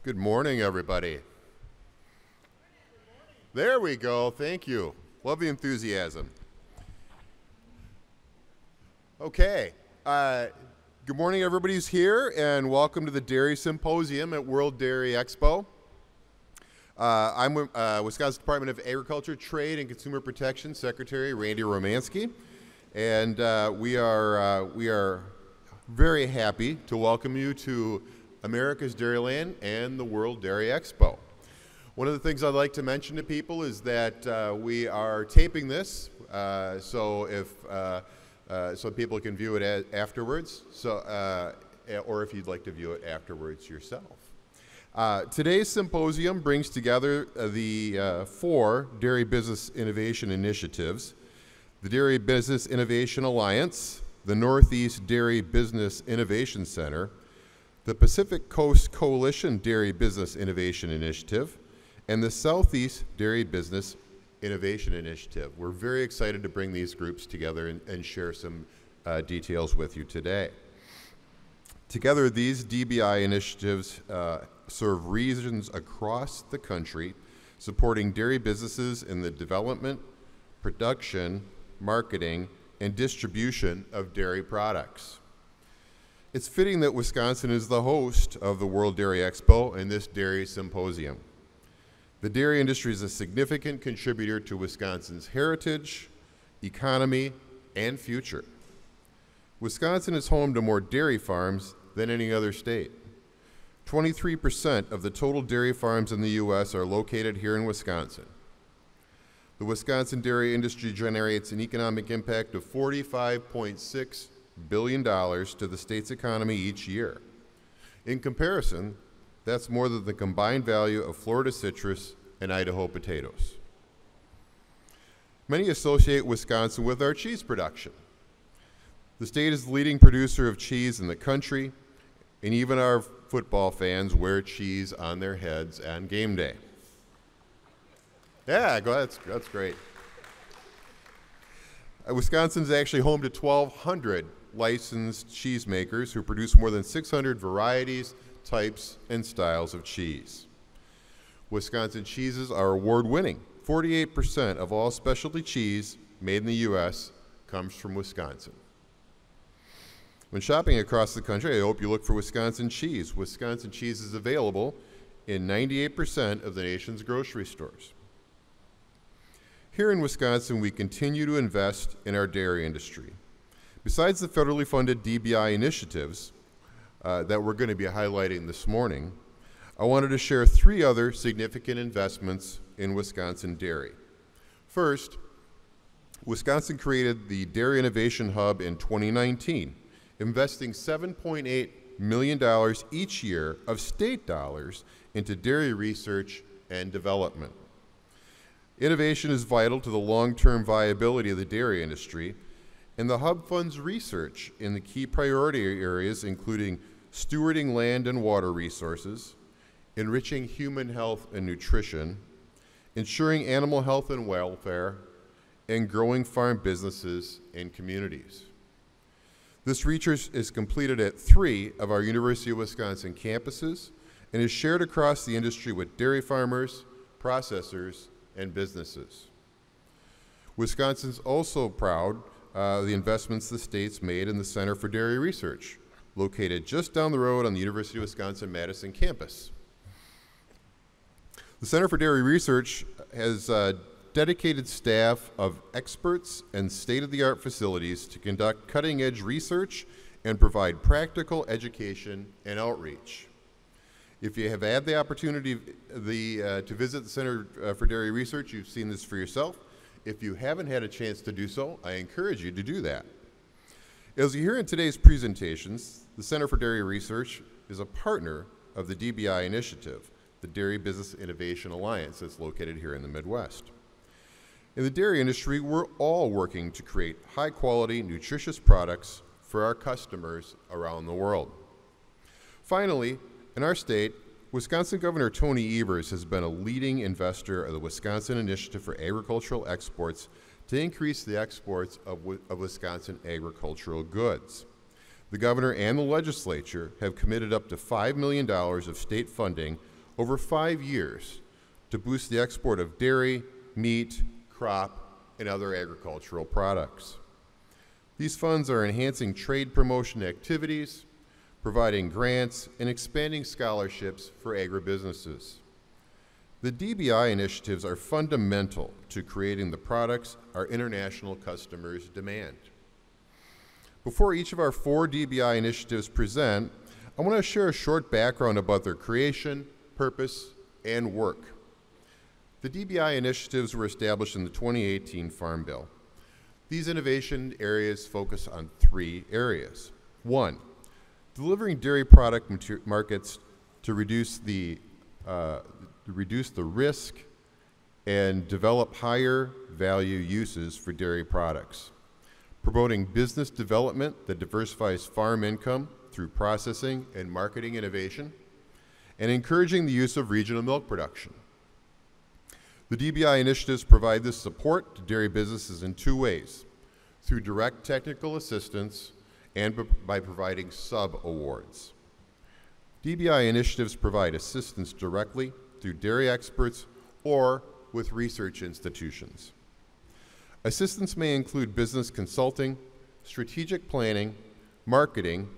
Good morning, everybody. There we go. Thank you. Love the enthusiasm. Okay. Good morning, everybody who's here, and welcome to the Dairy Symposium at World Dairy Expo. I'm Wisconsin Department of Agriculture, Trade, and Consumer Protection Secretary Randy Romanski, and we are very happy to welcome you to America's Dairyland and the World Dairy Expo. One of the things I'd like to mention to people is that we are taping this, so people can view it afterwards. Or if you'd like to view it afterwards yourself. Today's symposium brings together the 4 dairy business innovation initiatives: the Dairy Business Innovation Alliance, the Northeast Dairy Business Innovation Center, the Pacific Coast Coalition Dairy Business Innovation Initiative, and the Southeast Dairy Business Innovation Initiative. We're very excited to bring these groups together and share some details with you today. Together, these DBI initiatives serve regions across the country, supporting dairy businesses in the development, production, marketing, and distribution of dairy products. It's fitting that Wisconsin is the host of the World Dairy Expo and this Dairy Symposium. The dairy industry is a significant contributor to Wisconsin's heritage, economy, and future. Wisconsin is home to more dairy farms than any other state. 23% of the total dairy farms in the U.S. are located here in Wisconsin. The Wisconsin dairy industry generates an economic impact of $45.6 billion to the state's economy each year. In comparison, that's more than the combined value of Florida citrus and Idaho potatoes. Many associate Wisconsin with our cheese production. The state is the leading producer of cheese in the country, and even our football fans wear cheese on their heads on game day. Yeah, that's great. Wisconsin is actually home to 1,200 licensed cheesemakers who produce more than 600 varieties, types, and styles of cheese. Wisconsin cheeses are award-winning. 48% of all specialty cheese made in the U.S. comes from Wisconsin. When shopping across the country, I hope you look for Wisconsin cheese. Wisconsin cheese is available in 98% of the nation's grocery stores. Here in Wisconsin, we continue to invest in our dairy industry. Besides the federally funded DBI initiatives that we're going to be highlighting this morning, I wanted to share 3 other significant investments in Wisconsin dairy. First, Wisconsin created the Dairy Innovation Hub in 2019, investing $7.8 million each year of state dollars into dairy research and development. Innovation is vital to the long-term viability of the dairy industry, and the Hub funds research in the key priority areas including stewarding land and water resources, enriching human health and nutrition, ensuring animal health and welfare, and growing farm businesses and communities. This research is completed at 3 of our University of Wisconsin campuses and is shared across the industry with dairy farmers, processors, and businesses. Wisconsin's also proud of the investments the state's made in the Center for Dairy Research, located just down the road on the University of Wisconsin-Madison campus. The Center for Dairy Research has dedicated staff of experts and state-of-the-art facilities to conduct cutting-edge research and provide practical education and outreach. If you have had the opportunity to visit the Center for Dairy Research, you've seen this for yourself. If you haven't had a chance to do so, I encourage you to do that. As you hear in today's presentations, the Center for Dairy Research is a partner of the DBI initiative, the Dairy Business Innovation Alliance that's located here in the Midwest. In the dairy industry, we're all working to create high-quality, nutritious products for our customers around the world. Finally, in our state, Wisconsin Governor Tony Evers has been a leading investor of the Wisconsin Initiative for Agricultural Exports to increase the exports of Wisconsin agricultural goods. The governor and the legislature have committed up to $5 million of state funding over 5 years to boost the export of dairy, meat, crop, and other agricultural products. These funds are enhancing trade promotion activities, providing grants, and expanding scholarships for agribusinesses. The DBI initiatives are fundamental to creating the products our international customers demand. Before each of our 4 DBI initiatives present, I want to share a short background about their creation, purpose, and work. The DBI initiatives were established in the 2018 Farm Bill. These innovation areas focus on 3 areas. 1, delivering dairy product markets to reduce the risk and develop higher value uses for dairy products. Promoting business development that diversifies farm income through processing and marketing innovation, and encouraging the use of regional milk production. The DBI initiatives provide this support to dairy businesses in 2 ways: through direct technical assistance and by providing sub-awards. DBI initiatives provide assistance directly through dairy experts or with research institutions. Assistance may include business consulting, strategic planning, marketing,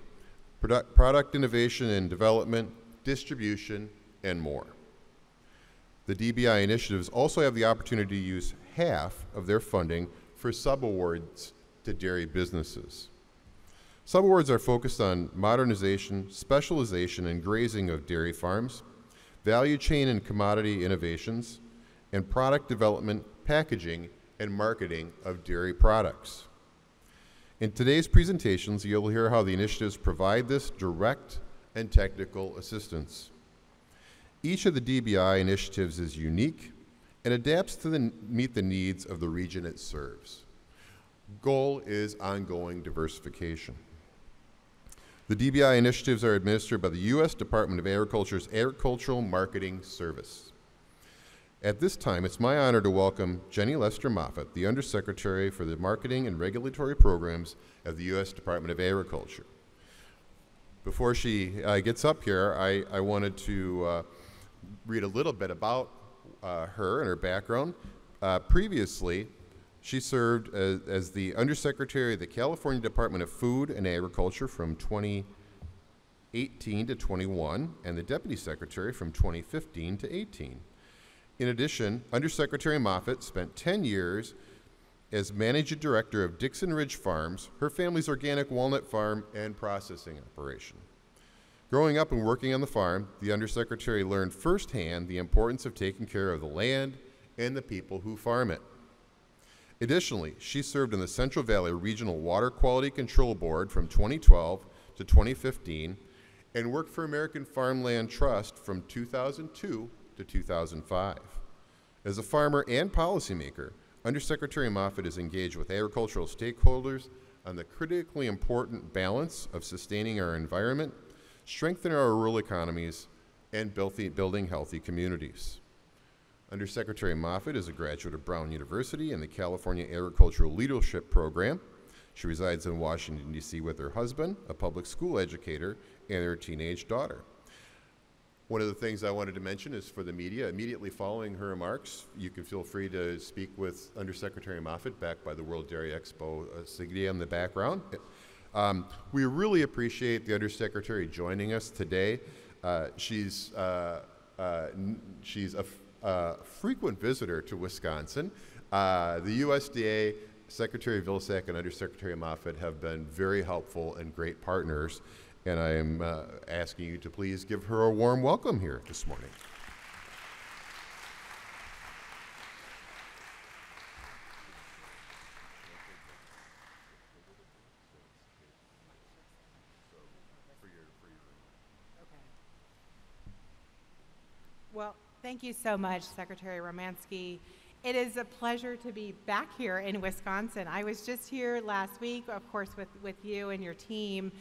product innovation and development, distribution, and more. The DBI initiatives also have the opportunity to use half of their funding for sub-awards to dairy businesses. Sub-awards are focused on modernization, specialization, and grazing of dairy farms, value chain and commodity innovations, and product development, packaging, and marketing of dairy products. In today's presentations, you'll hear how the initiatives provide this direct and technical assistance. Each of the DBI initiatives is unique and adapts to meet the needs of the region it serves. Goal is ongoing diversification. The DBI initiatives are administered by the U.S. Department of Agriculture's Agricultural Marketing Service. At this time, it's my honor to welcome Jenny Lester Moffitt, the Undersecretary for the Marketing and Regulatory Programs of the U.S. Department of Agriculture. Before she gets up here, I wanted to read a little bit about her and her background. Previously, she served as the Undersecretary of the California Department of Food and Agriculture from 2018 to 21, and the Deputy Secretary from 2015 to 18. In addition, Undersecretary Moffitt spent 10 years as Managing Director of Dixon Ridge Farms, her family's organic walnut farm and processing operation. Growing up and working on the farm, the Undersecretary learned firsthand the importance of taking care of the land and the people who farm it. Additionally, she served in the Central Valley Regional Water Quality Control Board from 2012 to 2015 and worked for American Farmland Trust from 2002 to 2005. As a farmer and policymaker, Undersecretary Moffitt is engaged with agricultural stakeholders on the critically important balance of sustaining our environment, strengthening our rural economies, and building healthy communities. Undersecretary Moffitt is a graduate of Brown University and the California Agricultural Leadership Program. She resides in Washington, D.C. with her husband, a public school educator, and their teenage daughter. One of the things I wanted to mention is for the media, immediately following her remarks, you can feel free to speak with Undersecretary Moffitt back by the World Dairy Expo Signia in the background. We really appreciate the Undersecretary joining us today. She's a frequent visitor to Wisconsin. The USDA, Secretary Vilsack and Undersecretary Moffitt have been very helpful and great partners, and I am asking you to please give her a warm welcome here this morning. Well, thank you so much, Secretary Romanski. It is a pleasure to be back here in Wisconsin. I was just here last week, of course, with you and your team,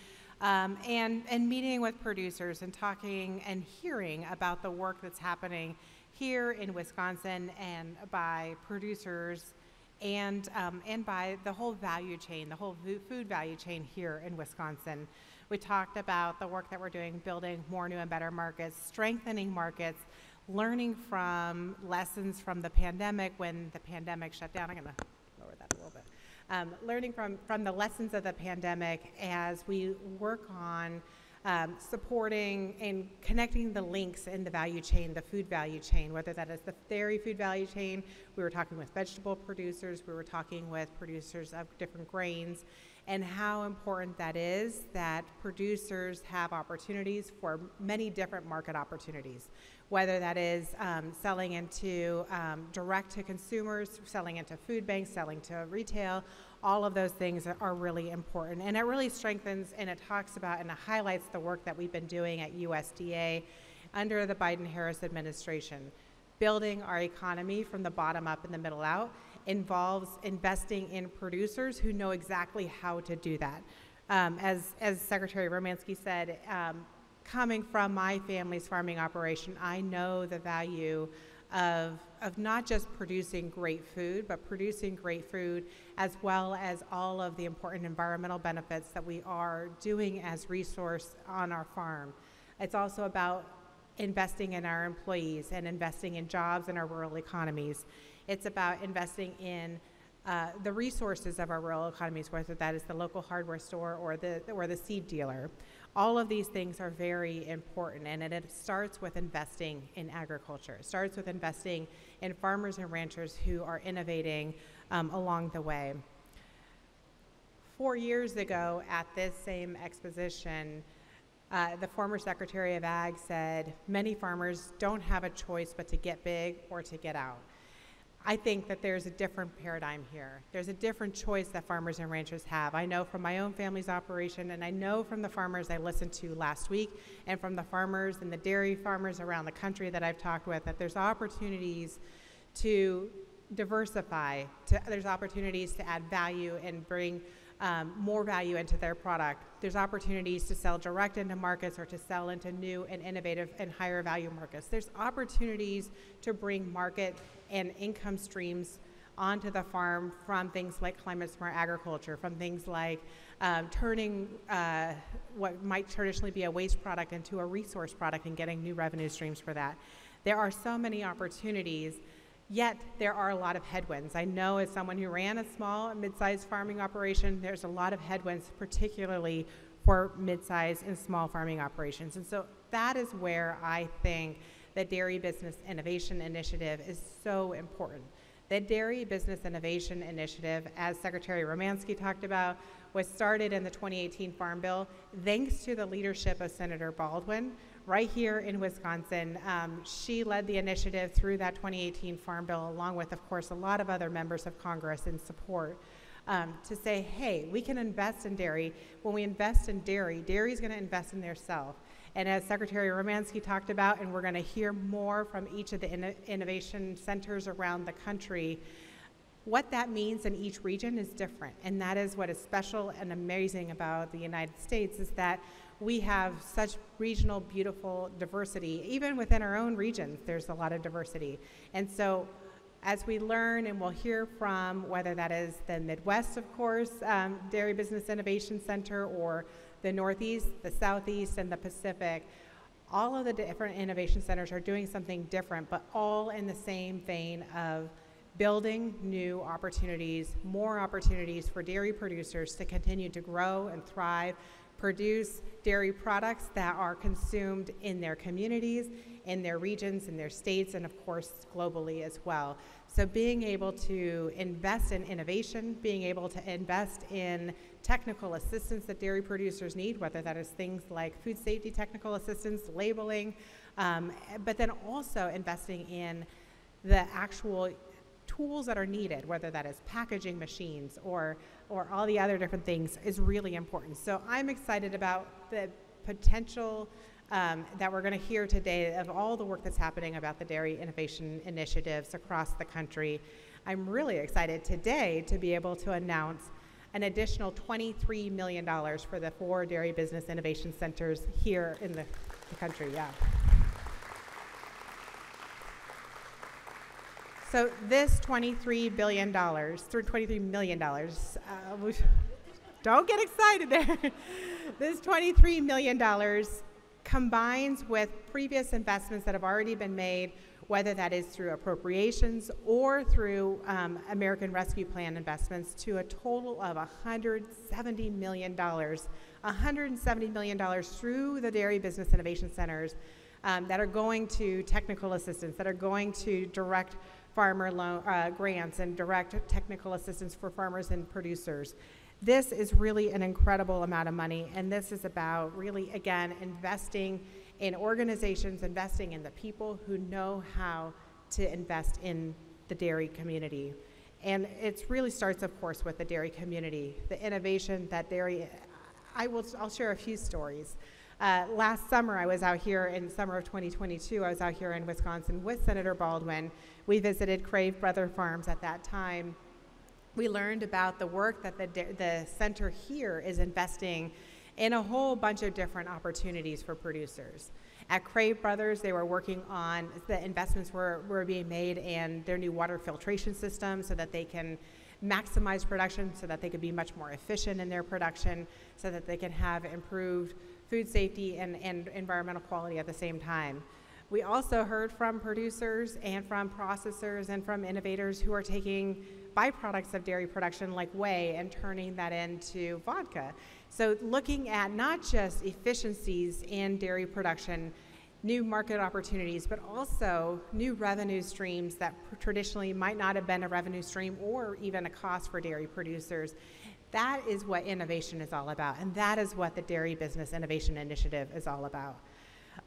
and meeting with producers and talking and hearing about the work that's happening here in Wisconsin and by producers and by the whole value chain, the whole food value chain here in Wisconsin. We talked about the work that we're doing, building more new and better markets, strengthening markets, learning from lessons from the pandemic when the pandemic shut down. I'm going to lower that a little bit. Learning from the lessons of the pandemic as we work on supporting and connecting the links in the value chain, the food value chain, whether that is the dairy food value chain. We were talking with vegetable producers, we were talking with producers of different grains, and how important that is that producers have opportunities for many different market opportunities, whether that is selling into direct to consumers, selling into food banks, selling to retail. All of those things are really important, and it really strengthens and it talks about and it highlights the work that we've been doing at USDA under the Biden-Harris administration. Building our economy from the bottom up and the middle out involves investing in producers who know exactly how to do that. As Secretary Romanski said, coming from my family's farming operation, I know the value of not just producing great food, but producing great food as well as all of the important environmental benefits that we are doing as resource on our farm. It's also about investing in our employees and investing in jobs in our rural economies. It's about investing in the resources of our rural economies, whether that is the local hardware store or the seed dealer. All of these things are very important, and it starts with investing in agriculture. It starts with investing in farmers and ranchers who are innovating along the way. 4 years ago at this same exposition, the former Secretary of Ag said, many farmers don't have a choice but to get big or to get out. I think that there's a different paradigm here. There's a different choice that farmers and ranchers have. I know from my own family's operation, and I know from the farmers I listened to last week, and from the farmers and the dairy farmers around the country that I've talked with, that there's opportunities to diversify, there's opportunities to add value and bring more value into their product. There's opportunities to sell direct into markets or to sell into new and innovative and higher value markets. There's opportunities to bring market and income streams onto the farm from things like climate smart agriculture, from things like turning what might traditionally be a waste product into a resource product and getting new revenue streams for that. There are so many opportunities. Yet there are a lot of headwinds. I know as someone who ran a small and mid-sized farming operation, there's a lot of headwinds, particularly for mid-sized and small farming operations. And so that is where I think the Dairy Business Innovation Initiative is so important. The Dairy Business Innovation Initiative, as Secretary Romanski talked about, was started in the 2018 Farm Bill thanks to the leadership of Senator Baldwin right here in Wisconsin. She led the initiative through that 2018 Farm Bill, along with, of course, a lot of other members of Congress in support, to say, hey, we can invest in dairy. When we invest in dairy, dairy is going to invest in theirself. And as Secretary Romanski talked about, and we're going to hear more from each of the innovation centers around the country, what that means in each region is different. And that is what is special and amazing about the United States, is that we have such regional, beautiful diversity. Even within our own regions, there's a lot of diversity. And so as we learn, and we'll hear from, whether that is the Midwest, of course, Dairy Business Innovation Center, or the Northeast, the Southeast, and the Pacific, all of the different innovation centers are doing something different, but all in the same vein of building new opportunities, more opportunities for dairy producers to continue to grow and thrive, produce dairy products that are consumed in their communities, in their regions, in their states, and of course globally as well. So being able to invest in innovation, being able to invest in technical assistance that dairy producers need, whether that is things like food safety technical assistance, labeling, but then also investing in the actual tools that are needed, whether that is packaging machines or all the other different things, is really important. So I'm excited about the potential that we're going to hear today of all the work that's happening about the dairy innovation initiatives across the country. I'm really excited today to be able to announce an additional $23 million for the 4 dairy business innovation centers here in the country. Yeah. So this $23 million, Don't get excited there. This $23 million combines with previous investments that have already been made, whether that is through appropriations or through American Rescue Plan investments, to a total of $170 million. $170 million through the Dairy Business Innovation Centers that are going to technical assistance, that are going to direct farmer grants and direct technical assistance for farmers and producers. This is really an incredible amount of money, and this is about really, again, investing in organizations, investing in the people who know how to invest in the dairy community. And it really starts, of course, with the dairy community, the innovation that dairy, I'll share a few stories. Last summer, I was out here in summer of 2022, I was out here in Wisconsin with Senator Baldwin. We visited Crave Brother Farms at that time. We learned about the work that the center here is investing in a whole bunch of different opportunities for producers. At Crave Brothers, they were working on, the investments were being made in their new water filtration system so that they can maximize production, so that they could be much more efficient in their production, so that they can have improved food safety and environmental quality at the same time. We also heard from producers and from processors and from innovators who are taking byproducts of dairy production like whey and turning that into vodka. So looking at not just efficiencies in dairy production, new market opportunities, but also new revenue streams that traditionally might not have been a revenue stream or even a cost for dairy producers. That is what innovation is all about, and that is what the Dairy Business Innovation Initiative is all about.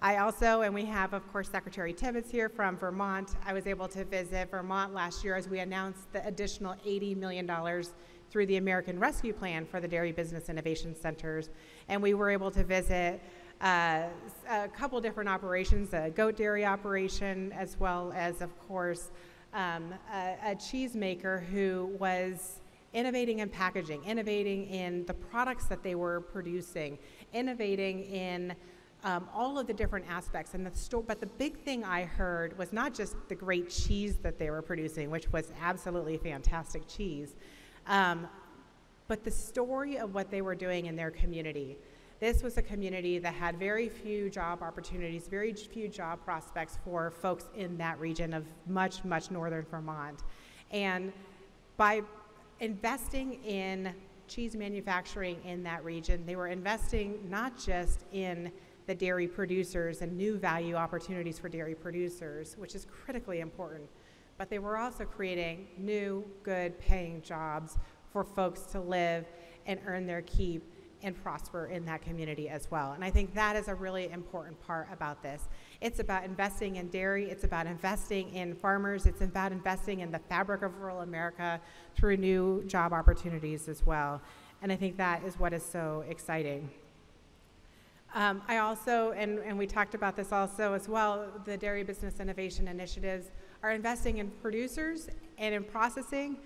I also, and we have, of course, Secretary Tibbetts here from Vermont. I was able to visit Vermont last year as we announced the additional $80 million through the American Rescue Plan for the Dairy Business Innovation Centers. And we were able to visit a couple different operations, a goat dairy operation, as well as, of course, a cheese maker who was innovating in packaging, innovating in the products that they were producing, innovating in all of the different aspects. And but the big thing I heard was not just the great cheese that they were producing, which was absolutely fantastic cheese, but the story of what they were doing in their community. This was a community that had very few job opportunities, very few job prospects for folks in that region of much, much northern Vermont. And by investing in cheese manufacturing in that region, they were investing not just in the dairy producers and new value opportunities for dairy producers, which is critically important, but they were also creating new, good paying jobs for folks to live and earn their keep and prosper in that community as well. And I think that is a really important part about this. It's about investing in dairy, it's about investing in farmers, it's about investing in the fabric of rural America through new job opportunities as well. And I think that is what is so exciting. I also, and we talked about this also as well, the Dairy Business Innovation Initiatives are investing in producers and in processing,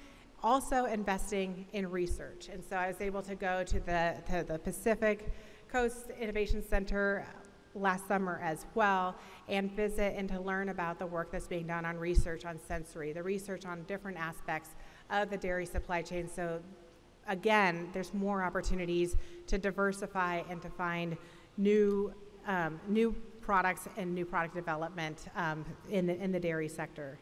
also investing in research. And so I was able to go to the Pacific Coast Innovation Center last summer as well and visit and to learn about the work that's being done on research on sensory, the research on different aspects of the dairy supply chain. So again, there's more opportunities to diversify and to find new products and new product development in the dairy sector.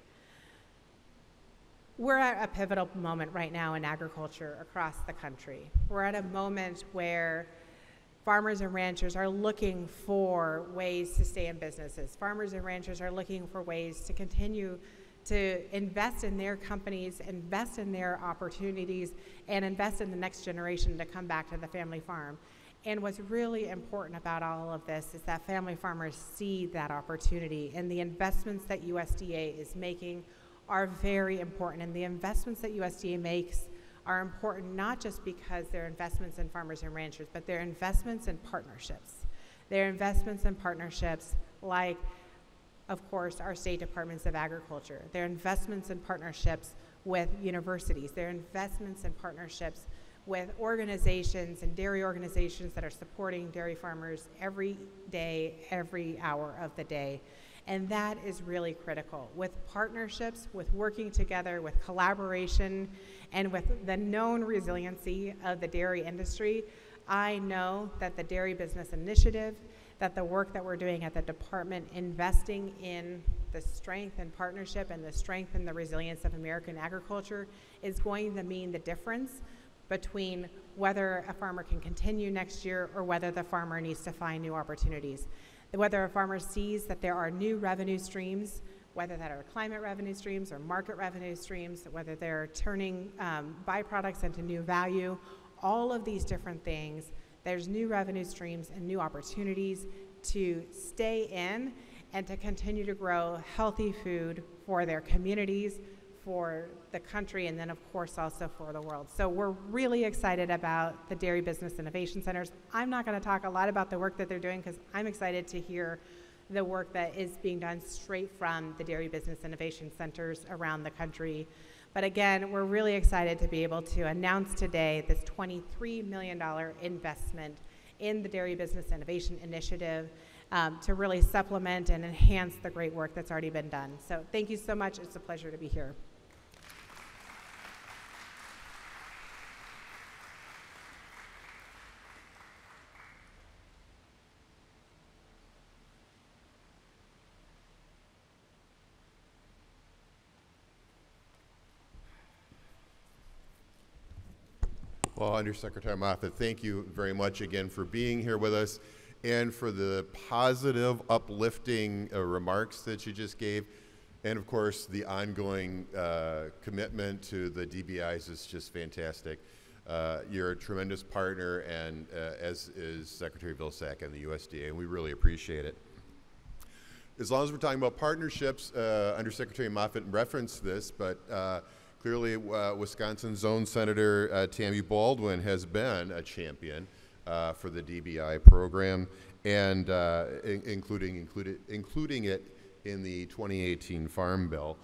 We're at a pivotal moment right now in agriculture across the country. We're at a moment where farmers and ranchers are looking for ways to stay in businesses. Farmers and ranchers are looking for ways to continue to invest in their companies, invest in their opportunities, and invest in the next generation to come back to the family farm. And what's really important about all of this is that family farmers see that opportunity, and the investments that USDA is making are very important. And the investments that USDA makes are important not just because they're investments in farmers and ranchers, but they're investments in partnerships. They're investments in partnerships like, of course, our state departments of agriculture. They're investments in partnerships with universities. They're investments in partnerships with organizations and dairy organizations that are supporting dairy farmers every day, every hour of the day. And that is really critical. With partnerships, with working together, with collaboration, and with the known resiliency of the dairy industry, I know that the Dairy Business Initiative, that the work that we're doing at the department, investing in the strength and partnership and the strength and the resilience of American agriculture, is going to mean the difference between whether a farmer can continue next year or whether the farmer needs to find new opportunities. Whether a farmer sees that there are new revenue streams, whether that are climate revenue streams or market revenue streams, whether they're turning byproducts into new value, all of these different things, there's new revenue streams and new opportunities to stay in and to continue to grow healthy food for their communities, for the country, and then of course also for the world. So we're really excited about the Dairy Business Innovation Centers. I'm not going to talk a lot about the work that they're doing because I'm excited to hear the work that is being done straight from the Dairy Business Innovation Centers around the country. But again, we're really excited to be able to announce today this $23 million investment in the Dairy Business Innovation Initiative to really supplement and enhance the great work that's already been done. So thank you so much. It's a pleasure to be here. Well, Undersecretary Moffett, thank you very much again for being here with us and for the positive, uplifting remarks that you just gave. And of course, the ongoing commitment to the DBIs is just fantastic. You're a tremendous partner, and as is Secretary Vilsack and the USDA, and we really appreciate it. As long as we're talking about partnerships, Undersecretary Moffett referenced this, but clearly, Wisconsin's own Senator Tammy Baldwin has been a champion for the DBI program, and including it in the 2018 Farm Bill.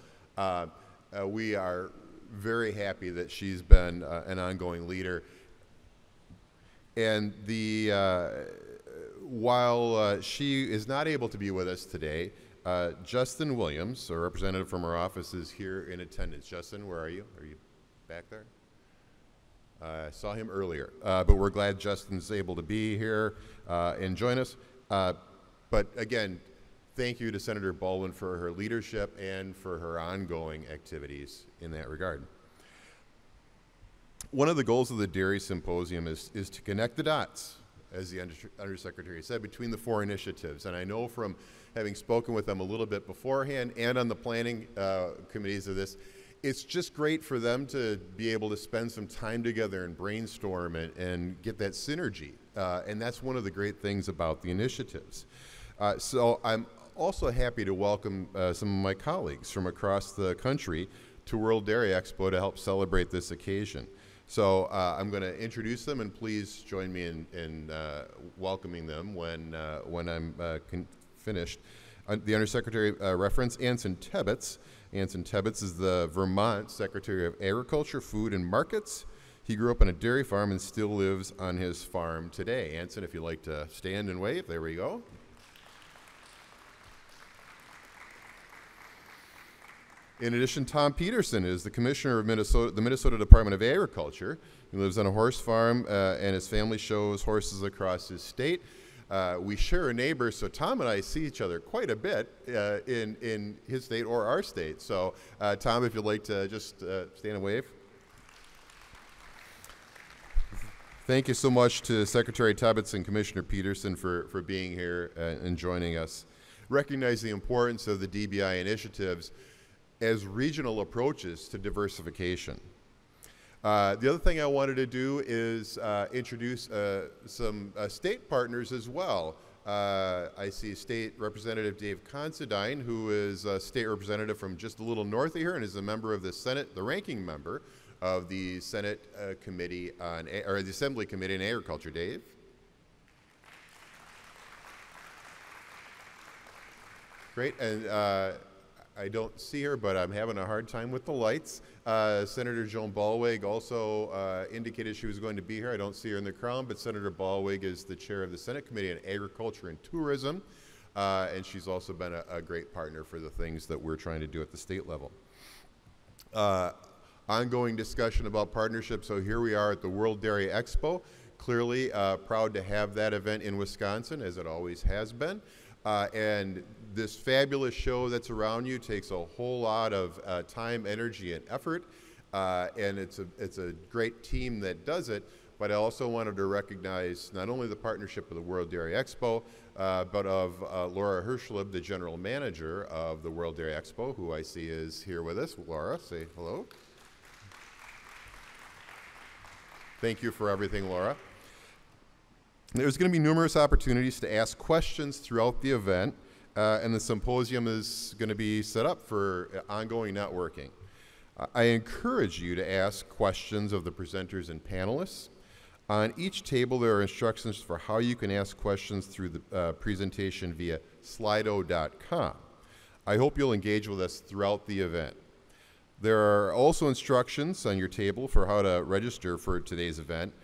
We are very happy that she's been an ongoing leader. And while she is not able to be with us today, Justin Williams, a representative from our office, is here in attendance. Justin, where are you? Are you back there? I saw him earlier, but we're glad Justin's able to be here and join us. But again, thank you to Senator Baldwin for her leadership and for her ongoing activities in that regard. One of the goals of the Dairy Symposium is to connect the dots, as the Undersecretary said, between the four initiatives. And I know from having spoken with them a little bit beforehand and on the planning committees of this, it's just great for them to be able to spend some time together and brainstorm and get that synergy. And that's one of the great things about the initiatives. So I'm also happy to welcome some of my colleagues from across the country to World Dairy Expo to help celebrate this occasion. So I'm going to introduce them, and please join me in welcoming them when I'm finished. The Undersecretary referenced Anson Tebbetts. Anson Tebbetts is the Vermont Secretary of Agriculture, Food, and Markets. He grew up on a dairy farm and still lives on his farm today. Anson, if you'd like to stand and wave, there we go. In addition, Tom Peterson is the Commissioner of the Minnesota Department of Agriculture. He lives on a horse farm, and his family shows horses across his state. We share a neighbor, so Tom and I see each other quite a bit in his state or our state. So, Tom, if you'd like to just stand and wave. Thank you so much to Secretary Tebbetts and Commissioner Peterson for being here and joining us. Recognize the importance of the DBI initiatives as regional approaches to diversification. The other thing I wanted to do is introduce some state partners as well. I see State Representative Dave Considine, who is a state representative from just a little north of here and is a member of the Senate, the ranking member of the Senate Committee on, or the Assembly Committee on Agriculture. Dave? Great, and I don't see her, but I'm having a hard time with the lights. Senator Joan Ballweg also indicated she was going to be here. I don't see her in the crowd, but Senator Ballweg is the chair of the Senate Committee on Agriculture and Tourism. and she's also been a great partner for the things that we're trying to do at the state level. Ongoing discussion about partnerships. So here we are at the World Dairy Expo. Clearly proud to have that event in Wisconsin, as it always has been. And this fabulous show that's around you takes a whole lot of time, energy, and effort. And it's a great team that does it. But I also wanted to recognize not only the partnership of the World Dairy Expo, but of Laura Hirschleb, the general manager of the World Dairy Expo, who I see is here with us. Laura, say hello. Thank you for everything, Laura. There's going to be numerous opportunities to ask questions throughout the event, and the symposium is going to be set up for ongoing networking. I encourage you to ask questions of the presenters and panelists. On each table, there are instructions for how you can ask questions through the presentation via slido.com. I hope you'll engage with us throughout the event. There are also instructions on your table for how to register for today's event.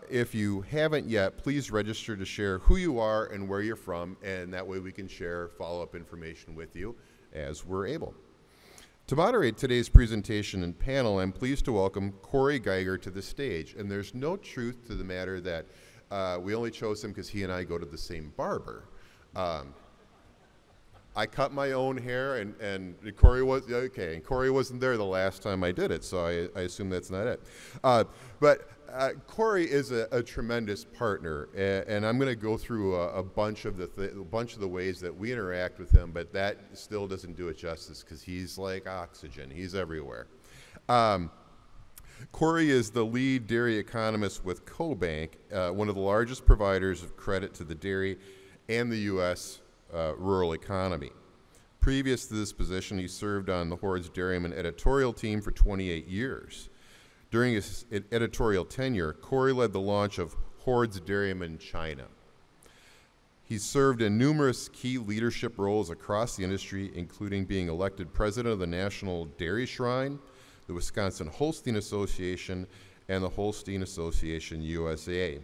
If you haven't yet, please register to share who you are and where you're from, and that way we can share follow-up information with you as we're able. To moderate today's presentation and panel, I'm pleased to welcome Corey Geiger to the stage. And there's no truth to the matter that we only chose him because he and I go to the same barber. I cut my own hair, and Corey was okay. And Corey wasn't there the last time I did it, so I assume that's not it. But Corey is a tremendous partner, and I'm going to go through a bunch of the ways that we interact with him. But that still doesn't do it justice because he's like oxygen; he's everywhere. Corey is the lead dairy economist with CoBank, one of the largest providers of credit to the dairy and the U.S. Rural economy. Previous to this position, he served on the Hoard's Dairyman editorial team for 28 years. During his editorial tenure, Corey led the launch of Hoard's Dairyman China. He's served in numerous key leadership roles across the industry, including being elected president of the National Dairy Shrine, the Wisconsin Holstein Association, and the Holstein Association USA.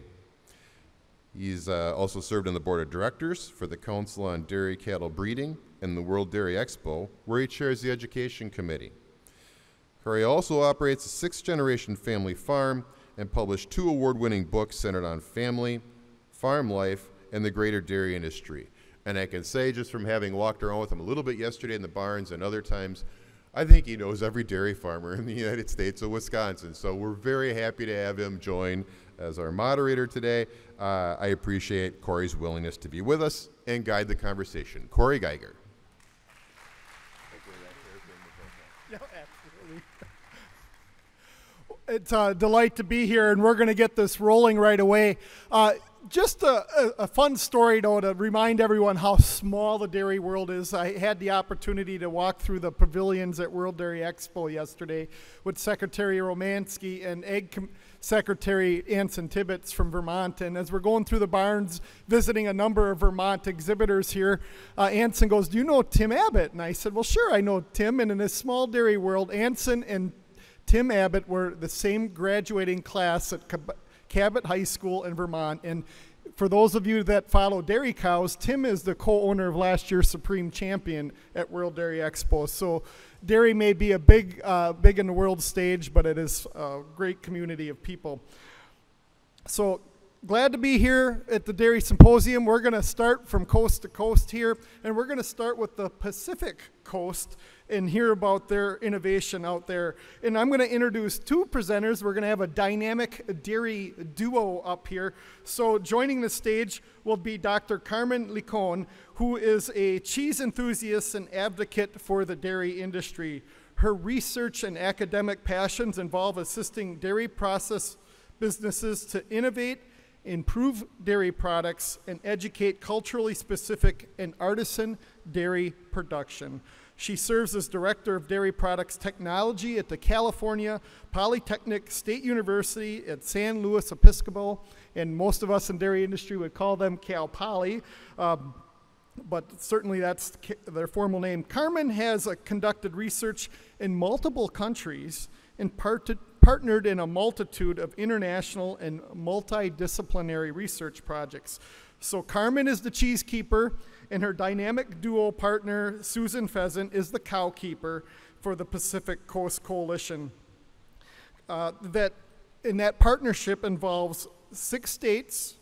He's also served on the board of directors for the Council on Dairy Cattle Breeding and the World Dairy Expo, where he chairs the Education Committee. Corey also operates a sixth-generation family farm and published 2 award-winning books centered on family, farm life, and the greater dairy industry. And I can say, just from having walked around with him a little bit yesterday in the barns and other times, I think he knows every dairy farmer in the United States of Wisconsin. So we're very happy to have him join as our moderator today. I appreciate Corey's willingness to be with us and guide the conversation. Corey Geiger. Yeah, absolutely. It's a delight to be here, and we're going to get this rolling right away. Just a fun story, though, to remind everyone how small the dairy world is. I had the opportunity to walk through the pavilions at World Dairy Expo yesterday with Secretary Romanski and Ag Secretary Anson Tibbetts from Vermont. And as we're going through the barns, visiting a number of Vermont exhibitors here, Anson goes, "Do you know Tim Abbott?" And I said, "Well, sure, I know Tim." And in this small dairy world, Anson and Tim Abbott were the same graduating class at Cabot High School in Vermont. And for those of you that follow dairy cows, Tim is the co-owner of last year's Supreme Champion at World Dairy Expo. So dairy may be a big in the world stage, but it is a great community of people. So glad to be here at the Dairy Symposium. We're going to start from coast to coast here, and we're going to start with the Pacific Coast and hear about their innovation out there. And I'm going to introduce 2 presenters. We're going to have a dynamic dairy duo up here. So joining the stage will be Dr. Carmen Licon, who is a cheese enthusiast and advocate for the dairy industry. Her research and academic passions involve assisting dairy process businesses to innovate, improve dairy products, and educate culturally specific and artisan dairy production. She serves as Director of Dairy Products Technology at the California Polytechnic State University at San Luis Obispo, and most of us in dairy industry would call them Cal Poly, but certainly that's their formal name. Carmen has conducted research in multiple countries and partnered in a multitude of international and multidisciplinary research projects. So Carmen is the cheese keeper, and her dynamic duo partner, Susan Pheasant, is the cow keeper for the Pacific Coast Coalition. That partnership involves 6 states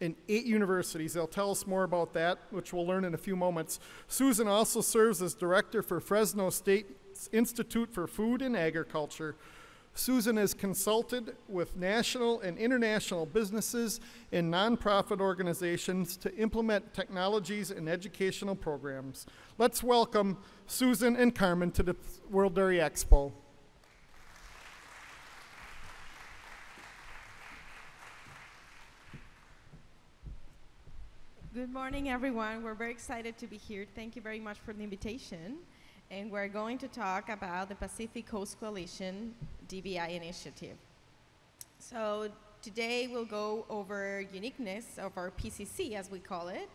and 8 universities. They'll tell us more about that, which we'll learn in a few moments. Susan also serves as director for Fresno State's Institute for Food and Agriculture. Susan has consulted with national and international businesses and nonprofit organizations to implement technologies and educational programs. Let's welcome Susan and Carmen to the World Dairy Expo. Good morning, everyone. We're very excited to be here. Thank you very much for the invitation. And we're going to talk about the Pacific Coast Coalition DBI initiative. So today we'll go over uniqueness of our PCC, as we call it,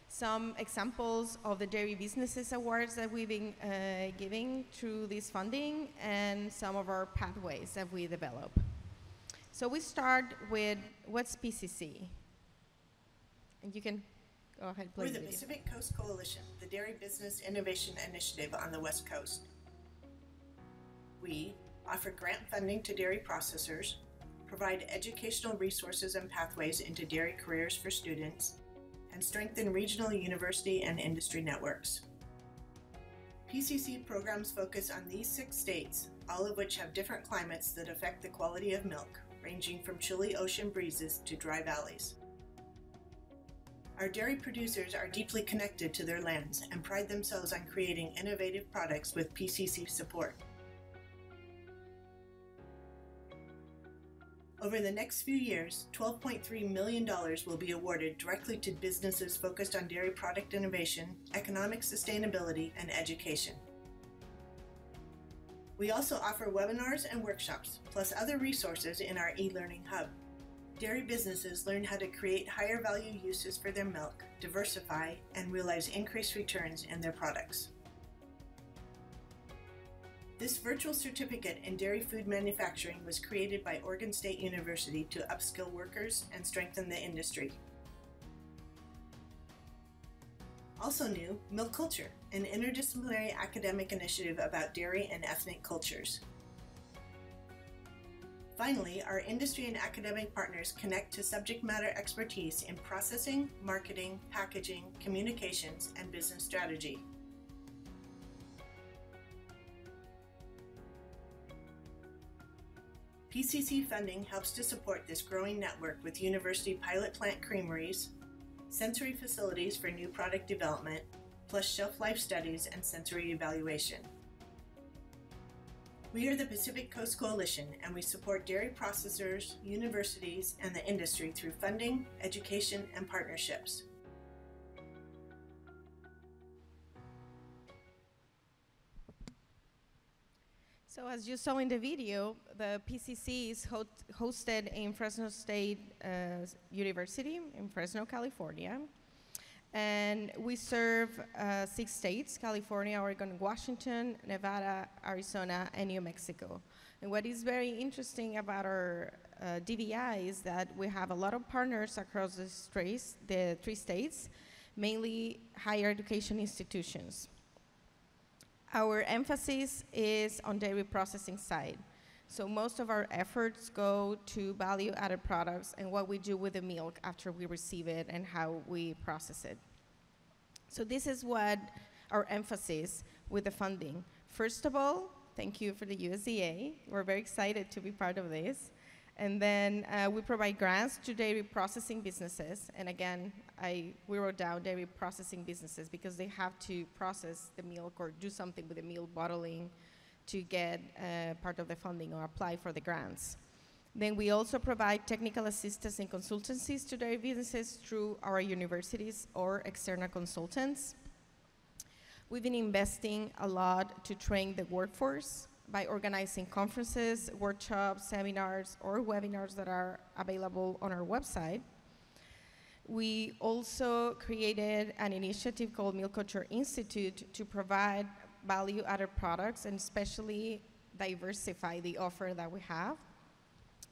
some examples of the Dairy Businesses Awards that we've been giving through this funding, and some of our pathways that we develop. So we start with, what's PCC? And you can go ahead, play We're the video. Pacific Coast Coalition, the dairy business innovation initiative on the West Coast. We offer grant funding to dairy processors, provide educational resources and pathways into dairy careers for students, and strengthen regional university and industry networks. PCC programs focus on these 6 states, all of which have different climates that affect the quality of milk, ranging from chilly ocean breezes to dry valleys. Our dairy producers are deeply connected to their lands and pride themselves on creating innovative products with PCC support. Over the next few years, $12.3 million will be awarded directly to businesses focused on dairy product innovation, economic sustainability, and education. We also offer webinars and workshops, plus other resources in our e-learning hub. Dairy businesses learn how to create higher value uses for their milk, diversify, and realize increased returns in their products. This virtual certificate in dairy food manufacturing was created by Oregon State University to upskill workers and strengthen the industry. Also new, Milk Culture, an interdisciplinary academic initiative about dairy and ethnic cultures. Finally, our industry and academic partners connect to subject matter expertise in processing, marketing, packaging, communications, and business strategy. PCC funding helps to support this growing network with university pilot plant creameries, sensory facilities for new product development, plus shelf life studies and sensory evaluation. We are the Pacific Coast Coalition, and we support dairy processors, universities, and the industry through funding, education, and partnerships. So as you saw in the video, the PCC is hosted in Fresno State University in Fresno, California. And we serve 6 states: California, Oregon, Washington, Nevada, Arizona, and New Mexico. And what is very interesting about our DVI is that we have a lot of partners across the 3 states, mainly higher education institutions. Our emphasis is on dairy processing side. So most of our efforts go to value-added products and what we do with the milk after we receive it and how we process it. So this is what our emphasis with the funding. First of all, thank you for the USDA. We're very excited to be part of this. And then we provide grants to dairy processing businesses. And again, we wrote down dairy processing businesses because they have to process the milk or do something with the milk bottling to get part of the funding or apply for the grants. Then we also provide technical assistance and consultancies to dairy businesses through our universities or external consultants. We've been investing a lot to train the workforce by organizing conferences, workshops, seminars, or webinars that are available on our website. We also created an initiative called Milk Culture Institute to provide value-added products and especially diversify the offer that we have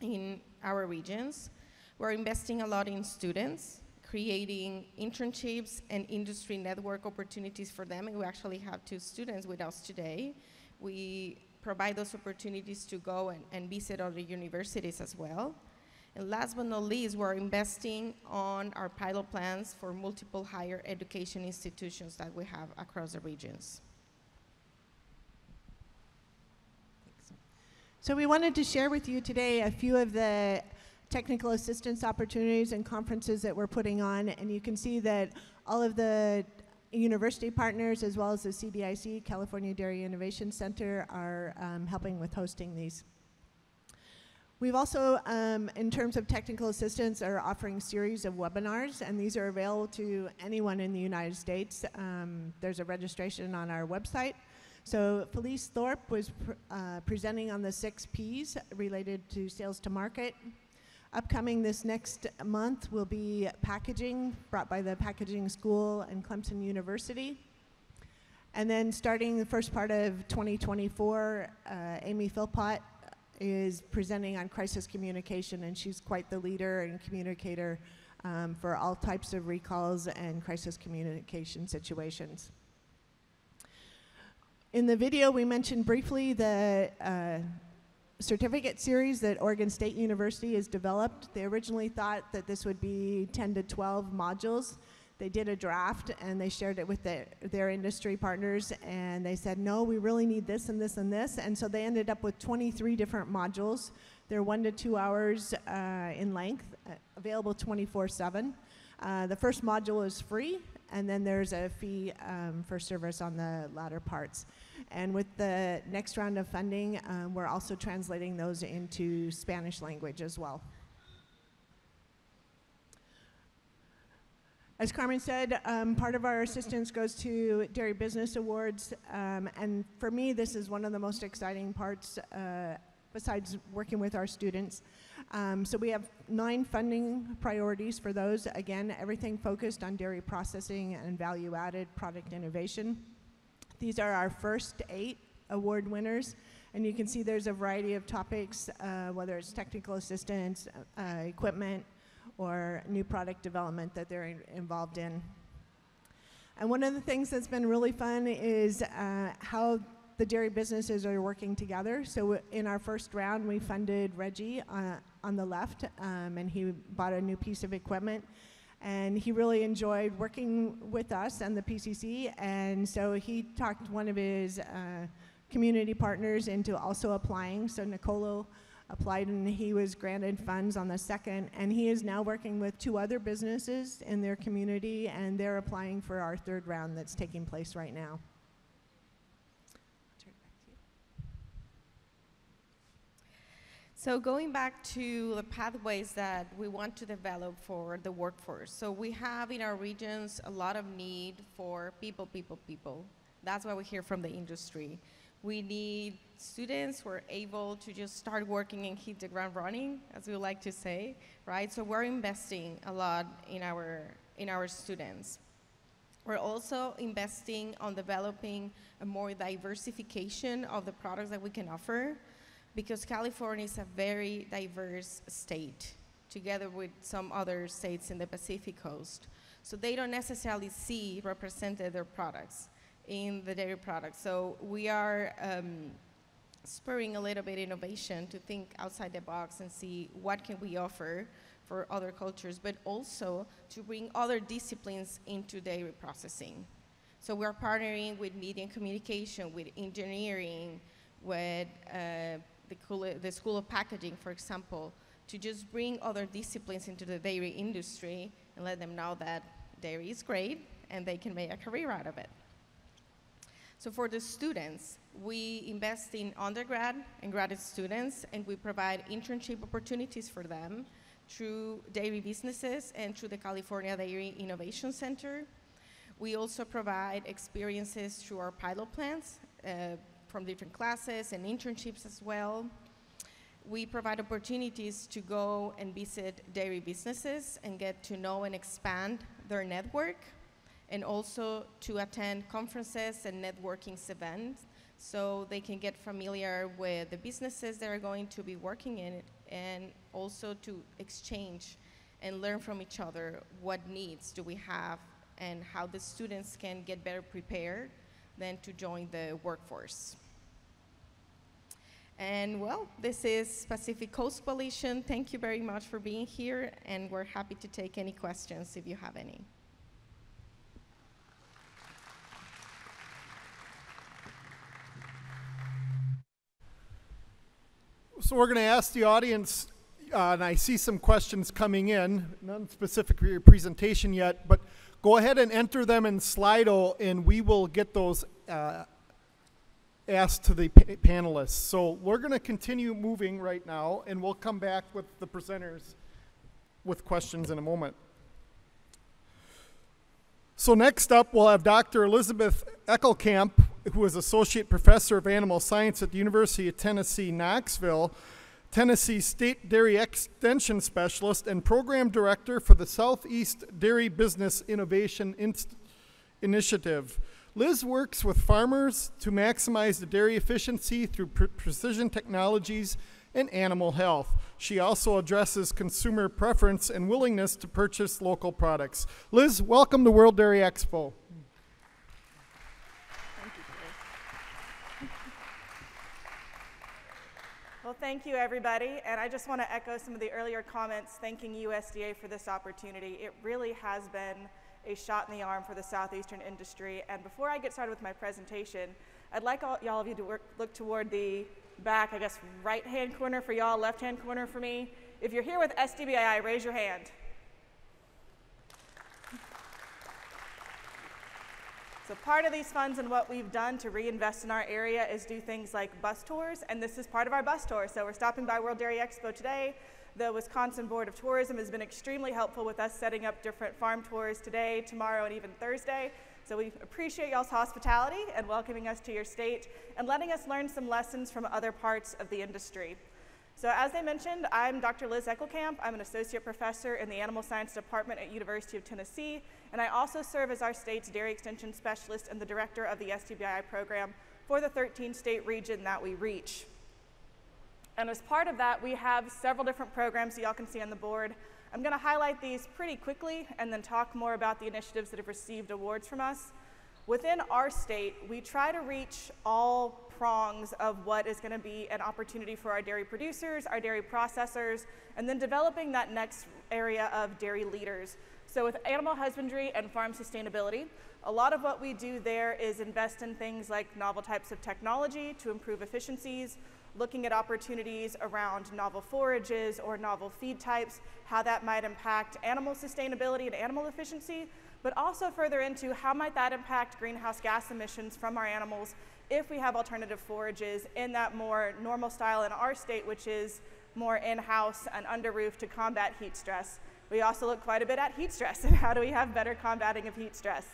in our regions. We're investing a lot in students, creating internships and industry network opportunities for them. And we actually have 2 students with us today. We provide those opportunities to go and visit other universities as well. And last but not least, we're investing on our pilot plans for multiple higher education institutions that we have across the regions. So we wanted to share with you today a few of the technical assistance opportunities and conferences that we're putting on, and you can see that all of the university partners as well as the CDIC, California Dairy Innovation Center, are helping with hosting these. We've also, in terms of technical assistance, are offering series of webinars, and these are available to anyone in the United States. There's a registration on our website. So Felice Thorpe was presenting on the 6 Ps related to sales to market. Upcoming this next month will be packaging, brought by the Packaging School and Clemson University. And then starting the first part of 2024, Amy Philpott is presenting on crisis communication, and she's quite the leader and communicator for all types of recalls and crisis communication situations. In the video, we mentioned briefly the certificate series that Oregon State University has developed. They originally thought that this would be 10 to 12 modules. They did a draft and they shared it with their industry partners, and they said, no, we really need this and this and this. And so they ended up with 23 different modules. They're 1 to 2 hours in length, available 24/7. The first module is free, and then there's a fee for service on the latter parts. And with the next round of funding, we're also translating those into Spanish language as well. As Carmen said, part of our assistance goes to Dairy Business Awards, and for me, this is one of the most exciting parts besides working with our students. So we have 9 funding priorities for those. Again, everything focused on dairy processing and value-added product innovation. These are our first 8 award winners, and you can see there's a variety of topics, whether it's technical assistance, equipment, or new product development that they're involved in. And one of the things that's been really fun is how the dairy businesses are working together. So in our first round, we funded Reggie on the left, and he bought a new piece of equipment. And he really enjoyed working with us and the PCC, and so he talked one of his community partners into also applying. So Nicolo applied and he was granted funds on the second, and he is now working with 2 other businesses in their community, and they're applying for our 3rd round that's taking place right now. So going back to the pathways that we want to develop for the workforce. So we have in our regions a lot of need for people. That's why we hear from the industry. We need students who are able to just start working and hit the ground running, as we like to say, right? So we're investing a lot in our students. We're also investing on developing a more diversification of the products that we can offer, because California is a very diverse state, together with some other states in the Pacific Coast. So they don't necessarily see represented their products in the dairy products. So we are spurring a little bit innovation to think outside the box and see what can we offer for other cultures, but also to bring other disciplines into dairy processing. So we're partnering with media and communication, with engineering, with the School of Packaging, for example, to just bring other disciplines into the dairy industry and let them know that dairy is great and they can make a career out of it. So for the students, we invest in undergrad and graduate students, and we provide internship opportunities for them through dairy businesses and through the California Dairy Innovation Center. We also provide experiences through our pilot plans from different classes and internships as well. We provide opportunities to go and visit dairy businesses and get to know and expand their network, and also to attend conferences and networking events so they can get familiar with the businesses they're going to be working in, and also to exchange and learn from each other what needs do we have and how the students can get better prepared than to join the workforce. And well, this is Pacific Coast Coalition. Thank you very much for being here, and we're happy to take any questions if you have any. So we're going to ask the audience, and I see some questions coming in, none specific for your presentation yet, but go ahead and enter them in Slido, and we will get those asked to the panelists. So we're going to continue moving right now, and we'll come back with the presenters with questions in a moment. So next up, we'll have Dr. Elizabeth Eckelkamp, who is Associate Professor of Animal Science at the University of Tennessee, Knoxville, Tennessee State Dairy Extension Specialist, and Program Director for the Southeast Dairy Business Innovation Initiative. Liz works with farmers to maximize the dairy efficiency through precision technologies and animal health. She also addresses consumer preference and willingness to purchase local products. Liz, welcome to World Dairy Expo. Well, thank you, everybody. And I just want to echo some of the earlier comments thanking USDA for this opportunity. It really has been a shot in the arm for the southeastern industry. And before I get started with my presentation, I'd like all of you to look toward the back, I guess, right-hand corner for y'all, left-hand corner for me. If you're here with SDBII, raise your hand. So part of these funds and what we've done to reinvest in our area is do things like bus tours, and this is part of our bus tour. So we're stopping by World Dairy Expo today. The Wisconsin Board of Tourism has been extremely helpful with us setting up different farm tours today, tomorrow, and even Thursday. So we appreciate y'all's hospitality and welcoming us to your state and letting us learn some lessons from other parts of the industry. So as I mentioned, I'm Dr. Liz Eckelkamp. I'm an associate professor in the Animal Science Department at University of Tennessee, and I also serve as our state's dairy extension specialist and the director of the SDBI program for the 13-state region that we reach. And as part of that, we have several different programs that y'all can see on the board. I'm going to highlight these pretty quickly and then talk more about the initiatives that have received awards from us. Within our state, we try to reach all prongs of what is going to be an opportunity for our dairy producers, our dairy processors, and then developing that next area of dairy leaders. So with animal husbandry and farm sustainability, a lot of what we do there is invest in things like novel types of technology to improve efficiencies, looking at opportunities around novel forages or novel feed types, how that might impact animal sustainability and animal efficiency, but also further into how might that impact greenhouse gas emissions from our animals if we have alternative forages in that more normal style in our state, which is more in-house and under roof to combat heat stress. We also look quite a bit at heat stress and how do we have better combating of heat stress.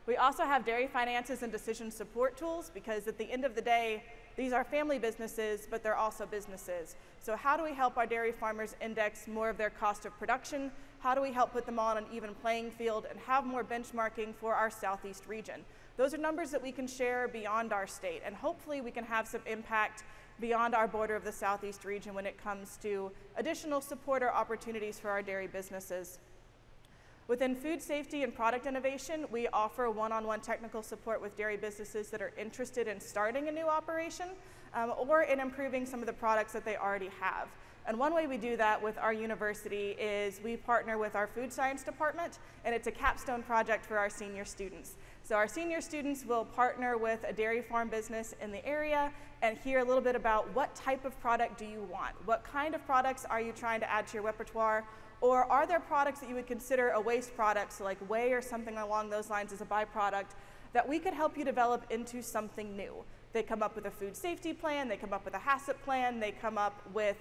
We also have dairy finances and decision support tools because at the end of the day, these are family businesses, but they're also businesses. So how do we help our dairy farmers index more of their cost of production? How do we help put them on an even playing field and have more benchmarking for our southeast region? Those are numbers that we can share beyond our state, and hopefully we can have some impact beyond our border of the southeast region when it comes to additional support or opportunities for our dairy businesses. Within food safety and product innovation, we offer one-on-one technical support with dairy businesses that are interested in starting a new operation or in improving some of the products that they already have. And one way we do that with our university is we partner with our food science department, and it's a capstone project for our senior students. So our senior students will partner with a dairy farm business in the area and hear a little bit about what type of product do you want? What kind of products are you trying to add to your repertoire? Or are there products that you would consider a waste product, so like whey or something along those lines as a byproduct, that we could help you develop into something new? They come up with a food safety plan, they come up with a HACCP plan, they come up with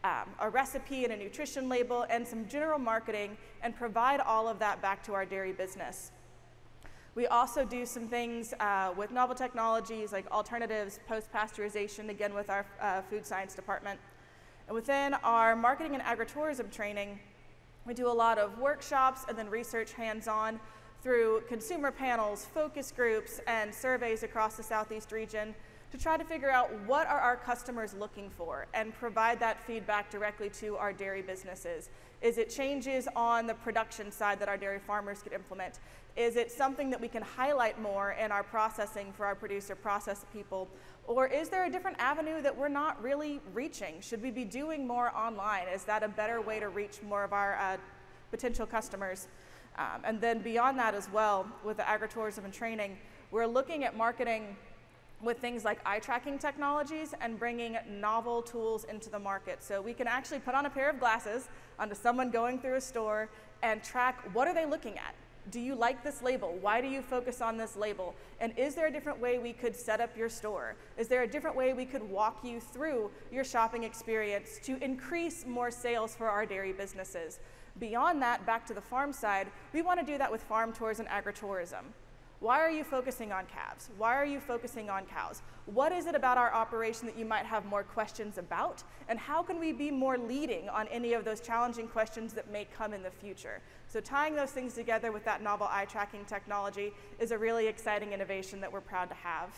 a recipe and a nutrition label and some general marketing and provide all of that back to our dairy business. We also do some things with novel technologies like alternatives, post-pasteurization, again with our food science department. And within our marketing and agritourism training, we do a lot of workshops and then research hands-on through consumer panels, focus groups, and surveys across the southeast region to try to figure out what are our customers looking for and provide that feedback directly to our dairy businesses. Is it changes on the production side that our dairy farmers could implement? Is it something that we can highlight more in our processing for our producer process people? Or is there a different avenue that we're not really reaching? Should we be doing more online? Is that a better way to reach more of our potential customers? And then beyond that as well, with the agritourism and training, we're looking at marketing with things like eye tracking technologies and bringing novel tools into the market. So we can actually put on a pair of glasses onto someone going through a store and track what are they looking at. Do you like this label? Why do you focus on this label? And is there a different way we could set up your store? Is there a different way we could walk you through your shopping experience to increase more sales for our dairy businesses? Beyond that, back to the farm side, we want to do that with farm tours and agritourism. Why are you focusing on calves? Why are you focusing on cows? What is it about our operation that you might have more questions about? And how can we be more leading on any of those challenging questions that may come in the future? So tying those things together with that novel eye tracking technology is a really exciting innovation that we're proud to have.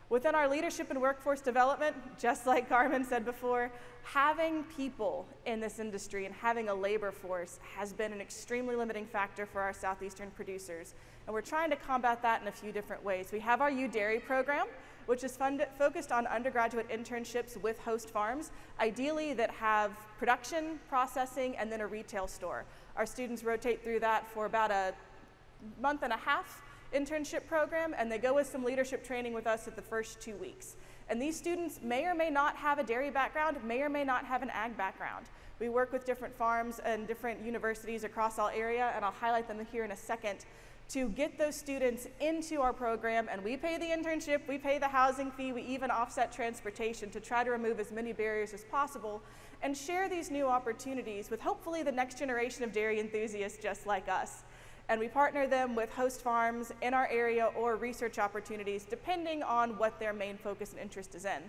Within our leadership and workforce development, just like Carmen said before, having people in this industry and having a labor force has been an extremely limiting factor for our southeastern producers. And we're trying to combat that in a few different ways. We have our U-Dairy program, which is focused on undergraduate internships with host farms, ideally that have production, processing, and then a retail store. Our students rotate through that for about a month and a half internship program, and they go with some leadership training with us at the first 2 weeks. And these students may or may not have a dairy background, may or may not have an ag background. We work with different farms and different universities across all area, and I'll highlight them here in a second, to get those students into our program. And we pay the internship, we pay the housing fee, we even offset transportation to try to remove as many barriers as possible and share these new opportunities with hopefully the next generation of dairy enthusiasts just like us. And we partner them with host farms in our area or research opportunities depending on what their main focus and interest is in.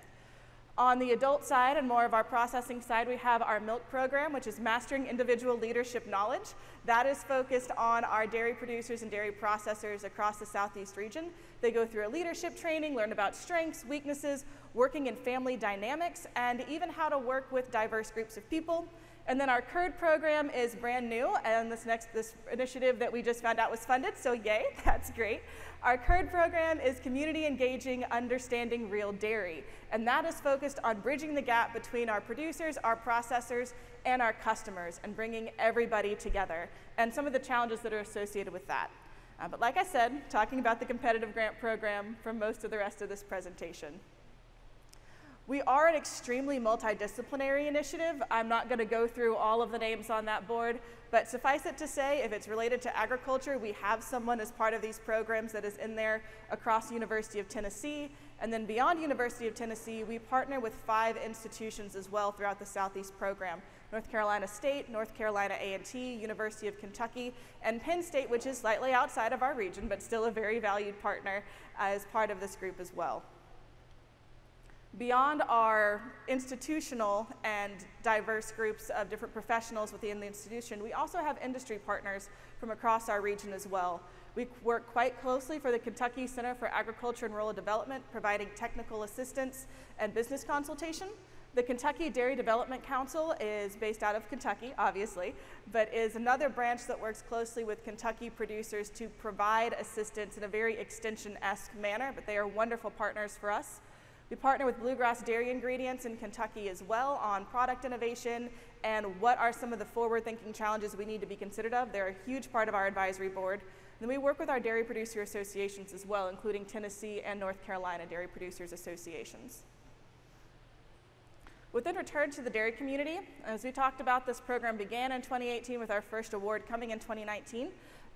On the adult side and more of our processing side, we have our milk program, which is Mastering Individual Leadership Knowledge. That is focused on our dairy producers and dairy processors across the Southeast region. They go through a leadership training, learn about strengths, weaknesses, working in family dynamics, and even how to work with diverse groups of people. And then our curd program is brand new, and this initiative that we just found out was funded, so yay, that's great. Our curd program is Community Engaging Understanding Real Dairy, and that is focused on bridging the gap between our producers, our processors, and our customers, and bringing everybody together, and some of the challenges that are associated with that. But like I said, talking about the competitive grant program for most of the rest of this presentation. We are an extremely multidisciplinary initiative. I'm not going to go through all of the names on that board, but suffice it to say, if it's related to agriculture, we have someone as part of these programs that is in there across the University of Tennessee. And then beyond University of Tennessee, we partner with 5 institutions as well throughout the Southeast program. North Carolina State, North Carolina A&T, University of Kentucky, and Penn State, which is slightly outside of our region, but still a very valued partner as part of this group as well. Beyond our institutional and diverse groups of different professionals within the institution, we also have industry partners from across our region as well. We work quite closely for the Kentucky Center for Agriculture and Rural Development, providing technical assistance and business consultation. The Kentucky Dairy Development Council is based out of Kentucky, obviously, but is another branch that works closely with Kentucky producers to provide assistance in a very extension-esque manner, but they are wonderful partners for us. We partner with Bluegrass Dairy Ingredients in Kentucky as well on product innovation and what are some of the forward-thinking challenges we need to be considered of. They're a huge part of our advisory board. Then we work with our dairy producer associations as well, including Tennessee and North Carolina Dairy Producers Associations. Within return to the dairy community, as we talked about, this program began in 2018 with our first award coming in 2019.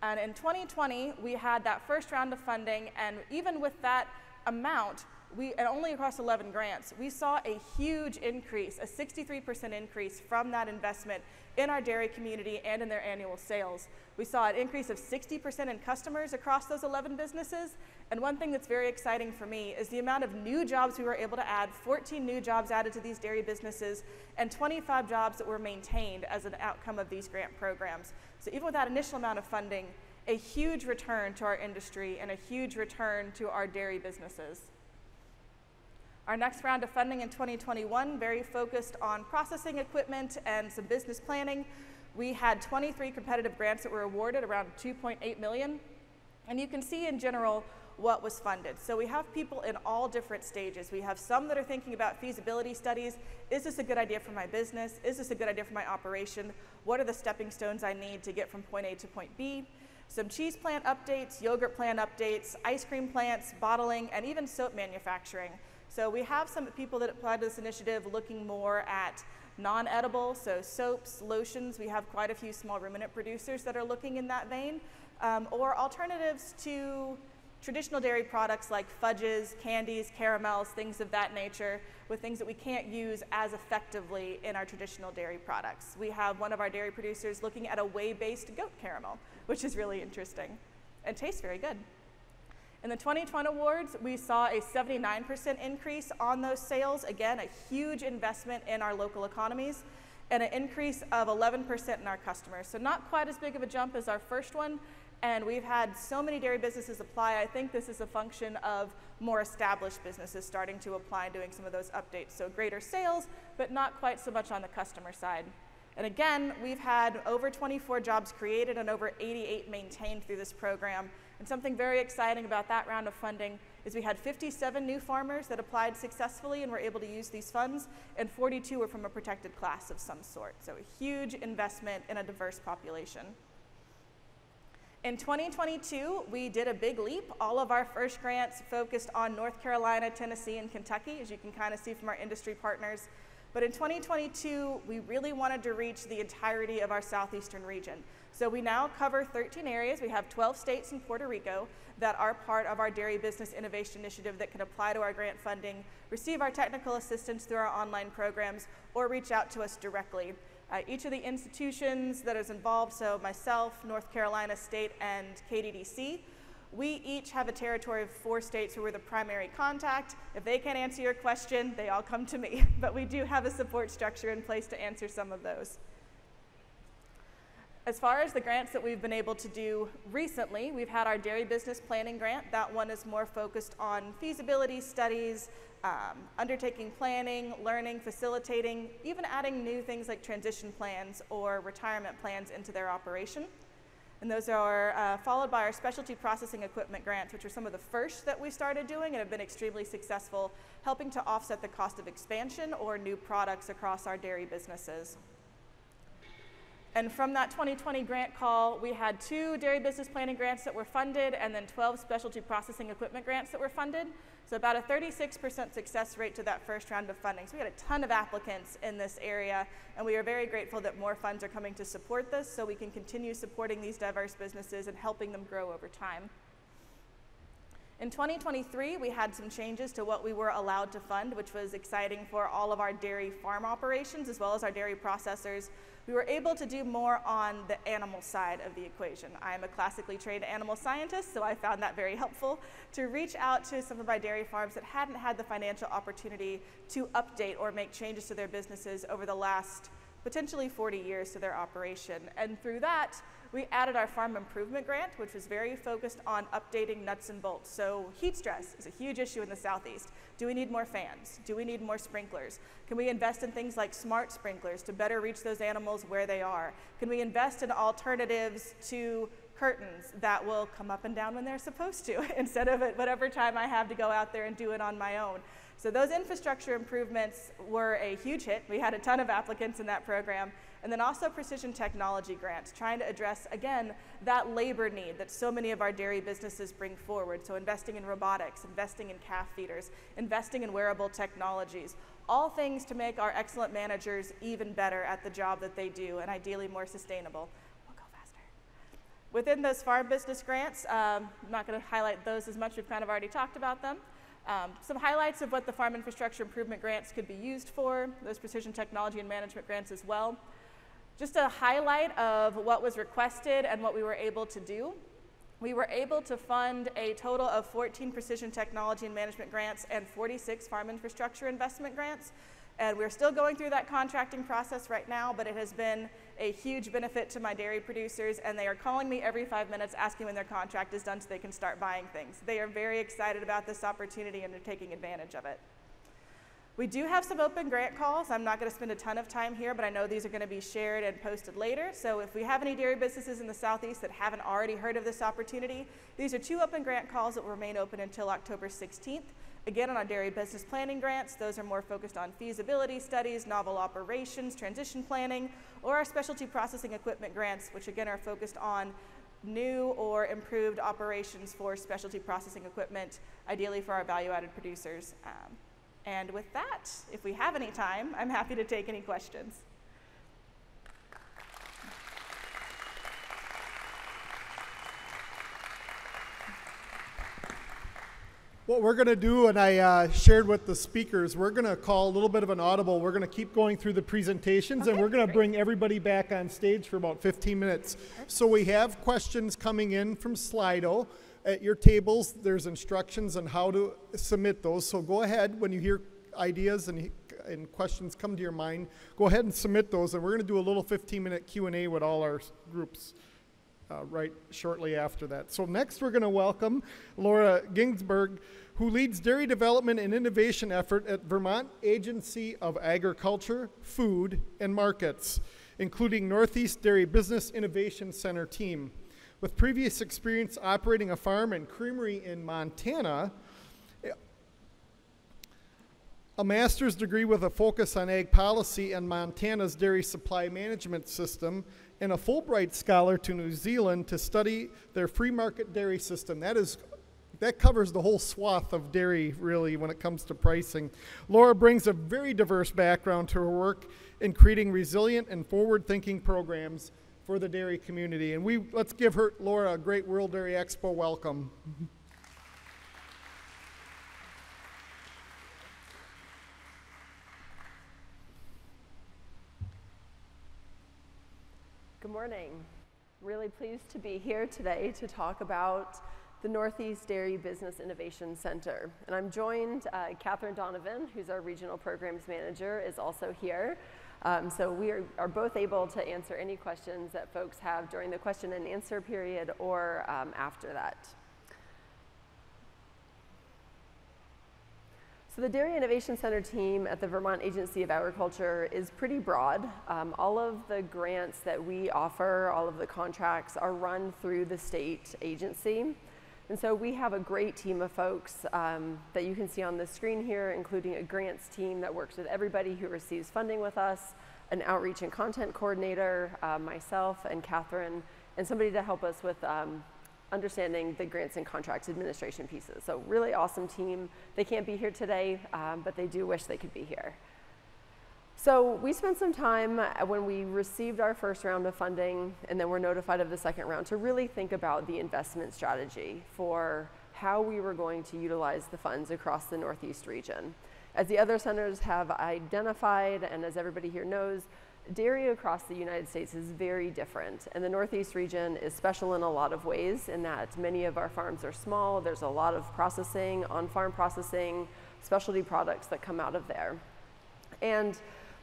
And in 2020, we had that first round of funding, and even with that amount, and only across 11 grants, we saw a huge increase, a 63% increase from that investment in our dairy community and in their annual sales. We saw an increase of 60% in customers across those 11 businesses. And one thing that's very exciting for me is the amount of new jobs we were able to add, 14 new jobs added to these dairy businesses, and 25 jobs that were maintained as an outcome of these grant programs. So even with that initial amount of funding, a huge return to our industry and a huge return to our dairy businesses. Our next round of funding in 2021, very focused on processing equipment and some business planning. We had 23 competitive grants that were awarded, around $2.8 million. And you can see in general what was funded. So we have people in all different stages. We have some that are thinking about feasibility studies. Is this a good idea for my business? Is this a good idea for my operation? What are the stepping stones I need to get from point A to point B? Some cheese plant updates, yogurt plant updates, ice cream plants, bottling, and even soap manufacturing. So we have some people that applied to this initiative looking more at non-edible, so soaps, lotions. We have quite a few small ruminant producers that are looking in that vein, or alternatives to traditional dairy products like fudges, candies, caramels, things of that nature, with things that we can't use as effectively in our traditional dairy products. We have one of our dairy producers looking at a whey-based goat caramel, which is really interesting and tastes very good. In the 2020 awards, we saw a 79% increase on those sales. Again, a huge investment in our local economies, and an increase of 11% in our customers. So not quite as big of a jump as our first one, and we've had so many dairy businesses apply. I think this is a function of more established businesses starting to apply and doing some of those updates. So greater sales, but not quite so much on the customer side. And again, we've had over 24 jobs created and over 88 maintained through this program. And something very exciting about that round of funding is we had 57 new farmers that applied successfully and were able to use these funds, and 42 were from a protected class of some sort. So a huge investment in a diverse population. In 2022, we did a big leap. All of our first grants focused on North Carolina, Tennessee, and Kentucky, as you can kind of see from our industry partners. But in 2022, we really wanted to reach the entirety of our southeastern region. So we now cover 13 areas. We have 12 states and Puerto Rico that are part of our Dairy Business Innovation Initiative that can apply to our grant funding, receive our technical assistance through our online programs, or reach out to us directly. Each of the institutions that is involved, so myself, North Carolina State, and KDDC, we each have a territory of 4 states where we're the primary contact. If they can't answer your question, they all come to me. But we do have a support structure in place to answer some of those. As far as the grants that we've been able to do recently, we've had our Dairy Business Planning Grant. That one is more focused on feasibility studies, undertaking planning, learning, facilitating, even adding new things like transition plans or retirement plans into their operation. And those are followed by our specialty processing equipment grants, which are some of the first that we started doing and have been extremely successful, helping to offset the cost of expansion or new products across our dairy businesses. And from that 2020 grant call, we had 2 dairy business planning grants that were funded and then 12 specialty processing equipment grants that were funded. So about a 36% success rate to that first round of funding. So we had a ton of applicants in this area, and we are very grateful that more funds are coming to support this so we can continue supporting these diverse businesses and helping them grow over time. In 2023, we had some changes to what we were allowed to fund, which was exciting for all of our dairy farm operations as well as our dairy processors. We were able to do more on the animal side of the equation. I'm a classically trained animal scientist, so I found that very helpful to reach out to some of my dairy farms that hadn't had the financial opportunity to update or make changes to their businesses over the last potentially 40 years to their operation. And through that, we added our farm improvement grant, which was very focused on updating nuts and bolts. So heat stress is a huge issue in the Southeast. Do we need more fans? Do we need more sprinklers? Can we invest in things like smart sprinklers to better reach those animals where they are? Can we invest in alternatives to curtains that will come up and down when they're supposed to instead of at whatever time I have to go out there and do it on my own? So those infrastructure improvements were a huge hit. We had a ton of applicants in that program. And then also precision technology grants, trying to address, again, that labor need that so many of our dairy businesses bring forward. So investing in robotics, investing in calf feeders, investing in wearable technologies, all things to make our excellent managers even better at the job that they do and ideally more sustainable. We'll go faster. Within those farm business grants, I'm not going to highlight those as much. We've kind of already talked about them. Some highlights of what the farm infrastructure improvement grants could be used for, those precision technology and management grants as well. Just a highlight of what was requested and what we were able to do. We were able to fund a total of 14 precision technology and management grants and 46 farm infrastructure investment grants. And we're still going through that contracting process right now, but it has been a huge benefit to my dairy producers, and they are calling me every 5 minutes asking when their contract is done so they can start buying things. They are very excited about this opportunity and they're taking advantage of it. We do have some open grant calls. I'm not going to spend a ton of time here, but I know these are going to be shared and posted later. So if we have any dairy businesses in the Southeast that haven't already heard of this opportunity, these are 2 open grant calls that will remain open until October 16th. Again, on our dairy business planning grants, those are more focused on feasibility studies, novel operations, transition planning, or our specialty processing equipment grants, which again are focused on new or improved operations for specialty processing equipment, ideally for our value-added producers. And with that, if we have any time, I'm happy to take any questions. What we're going to do, and I shared with the speakers, we're going to call a little bit of an audible. We're going to keep going through the presentations, and we're going to bring everybody back on stage for about 15 minutes. So we have questions coming in from Slido. At your tables, there's instructions on how to submit those. So go ahead when you hear ideas and questions come to your mind. Go ahead and submit those, and we're going to do a little 15-minute Q&A with all our groups right shortly after that. So next, we're going to welcome Laura Ginsberg, who leads Dairy Development and Innovation effort at Vermont Agency of Agriculture, Food, and Markets, including Northeast Dairy Business Innovation Center team. With previous experience operating a farm and creamery in Montana, a master's degree with a focus on ag policy and Montana's dairy supply management system, and a Fulbright scholar to New Zealand to study their free market dairy system. That covers the whole swath of dairy, really, when it comes to pricing. Laura brings a very diverse background to her work in creating resilient and forward-thinking programs for the dairy community. And let's give Laura a great World Dairy Expo welcome. Good morning. Really pleased to be here today to talk about the Northeast Dairy Business Innovation Center. And I'm joined, Catherine Donovan, who's our Regional Programs Manager, is also here. So we are both able to answer any questions that folks have during the question and answer period or after that. So the Dairy Innovation Center team at the Vermont Agency of Agriculture is pretty broad. All of the grants that we offer, all of the contracts are run through the state agency. And so we have a great team of folks that you can see on the screen here, including a grants team that works with everybody who receives funding with us, an outreach and content coordinator, myself and Catherine, and somebody to help us with understanding the grants and contracts administration pieces. So really awesome team. They can't be here today, but they do wish they could be here. So we spent some time when we received our first round of funding and then were notified of the second round to really think about the investment strategy for how we were going to utilize the funds across the Northeast region. As the other centers have identified, and as everybody here knows, dairy across the United States is very different, and the Northeast region is special in a lot of ways in that many of our farms are small. There's a lot of processing, on-farm processing, specialty products that come out of there. And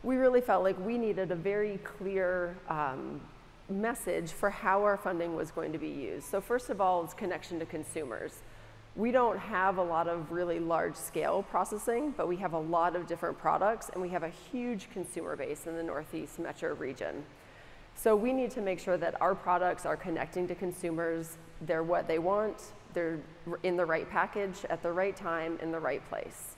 we really felt like we needed a very clear message for how our funding was going to be used. So first of all, it's connection to consumers. We don't have a lot of really large scale processing, but we have a lot of different products, and we have a huge consumer base in the Northeast metro region. So we need to make sure that our products are connecting to consumers. They're what they want, they're in the right package at the right time in the right place.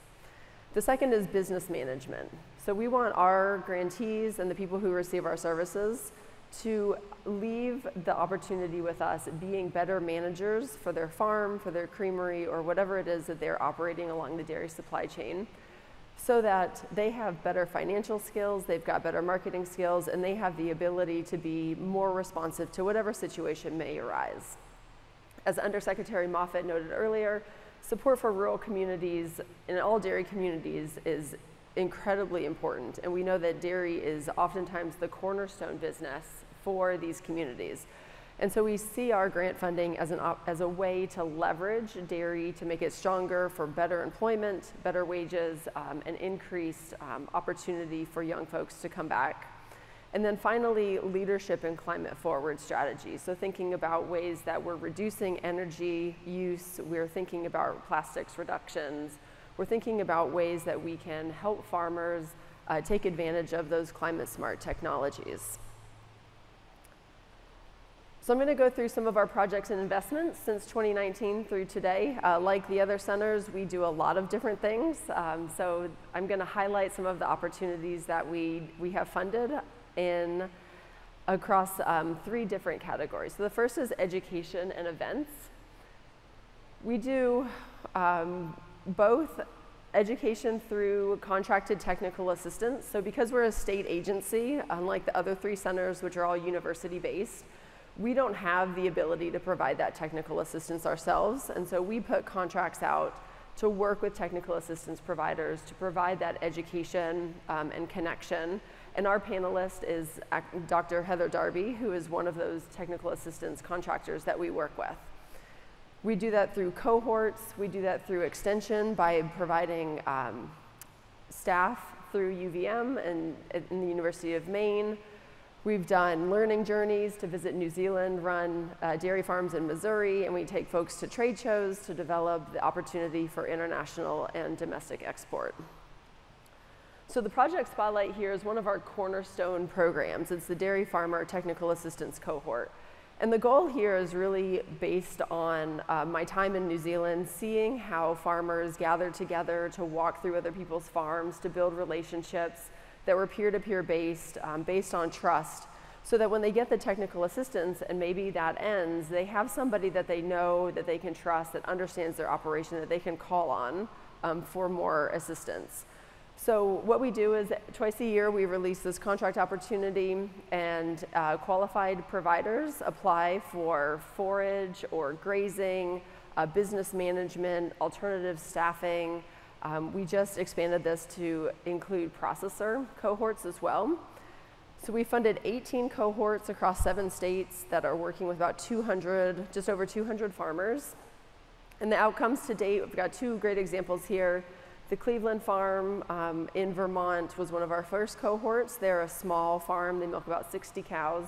The second is business management. So we want our grantees and the people who receive our services to leave the opportunity with us being better managers for their farm, for their creamery, or whatever it is that they're operating along the dairy supply chain, so that they have better financial skills, they've got better marketing skills, and they have the ability to be more responsive to whatever situation may arise. As Undersecretary Moffett noted earlier, support for rural communities and all dairy communities is incredibly important, and we know that dairy is oftentimes the cornerstone business for these communities. And so we see our grant funding as a way to leverage dairy to make it stronger for better employment, better wages, and increased opportunity for young folks to come back. And then finally, leadership and climate forward strategies. So thinking about ways that we're reducing energy use, we're thinking about plastics reductions, we're thinking about ways that we can help farmers take advantage of those climate smart technologies. So I'm going to go through some of our projects and investments since 2019 through today. Like the other centers, we do a lot of different things. So I'm going to highlight some of the opportunities that we have funded across 3 different categories. So the first is education and events. We do both education through contracted technical assistance. So because we're a state agency, unlike the other 3 centers, which are all university-based, we don't have the ability to provide that technical assistance ourselves. And so we put contracts out to work with technical assistance providers to provide that education and connection. And our panelist is Dr. Heather Darby, who is one of those technical assistance contractors that we work with. We do that through cohorts. We do that through extension by providing staff through UVM and in the University of Maine. We've done learning journeys to visit New Zealand, run dairy farms in Missouri, and we take folks to trade shows to develop the opportunity for international and domestic export. So the Project Spotlight here is one of our cornerstone programs. It's the Dairy Farmer Technical Assistance Cohort. And the goal here is really based on my time in New Zealand, seeing how farmers gather together to walk through other people's farms, to build relationships that were peer-to-peer based, based on trust, so that when they get the technical assistance and maybe that ends, they have somebody that they know, that they can trust, that understands their operation, that they can call on for more assistance. So what we do is twice a year we release this contract opportunity, and qualified providers apply for forage or grazing, business management, alternative staffing. We just expanded this to include processor cohorts as well. So we funded 18 cohorts across 7 states that are working with about 200, just over 200 farmers. And the outcomes to date, we've got 2 great examples here. The Cleveland farm in Vermont was one of our first cohorts. They're a small farm. They milk about 60 cows.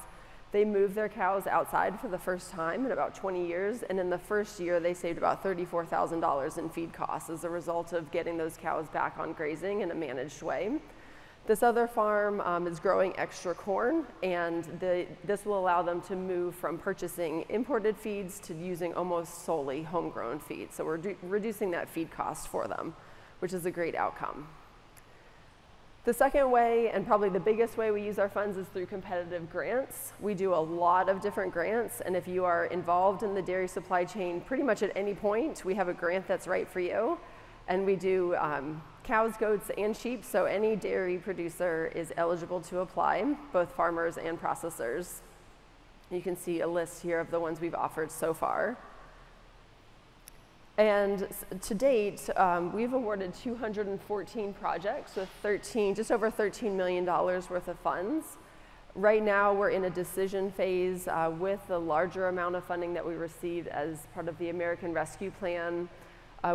They moved their cows outside for the first time in about 20 years. And in the first year, they saved about $34,000 in feed costs as a result of getting those cows back on grazing in a managed way. This other farm is growing extra corn, and this will allow them to move from purchasing imported feeds to using almost solely homegrown feed. So we're reducing that feed cost for them, which is a great outcome. The second way, and probably the biggest way we use our funds, is through competitive grants. We do a lot of different grants, and if you are involved in the dairy supply chain pretty much at any point, we have a grant that's right for you. And we do cows, goats, and sheep, so any dairy producer is eligible to apply, both farmers and processors. You can see a list here of the ones we've offered so far. And to date, we've awarded 214 projects with just over $13 million worth of funds. Right now, we're in a decision phase with the larger amount of funding that we received as part of the American Rescue Plan.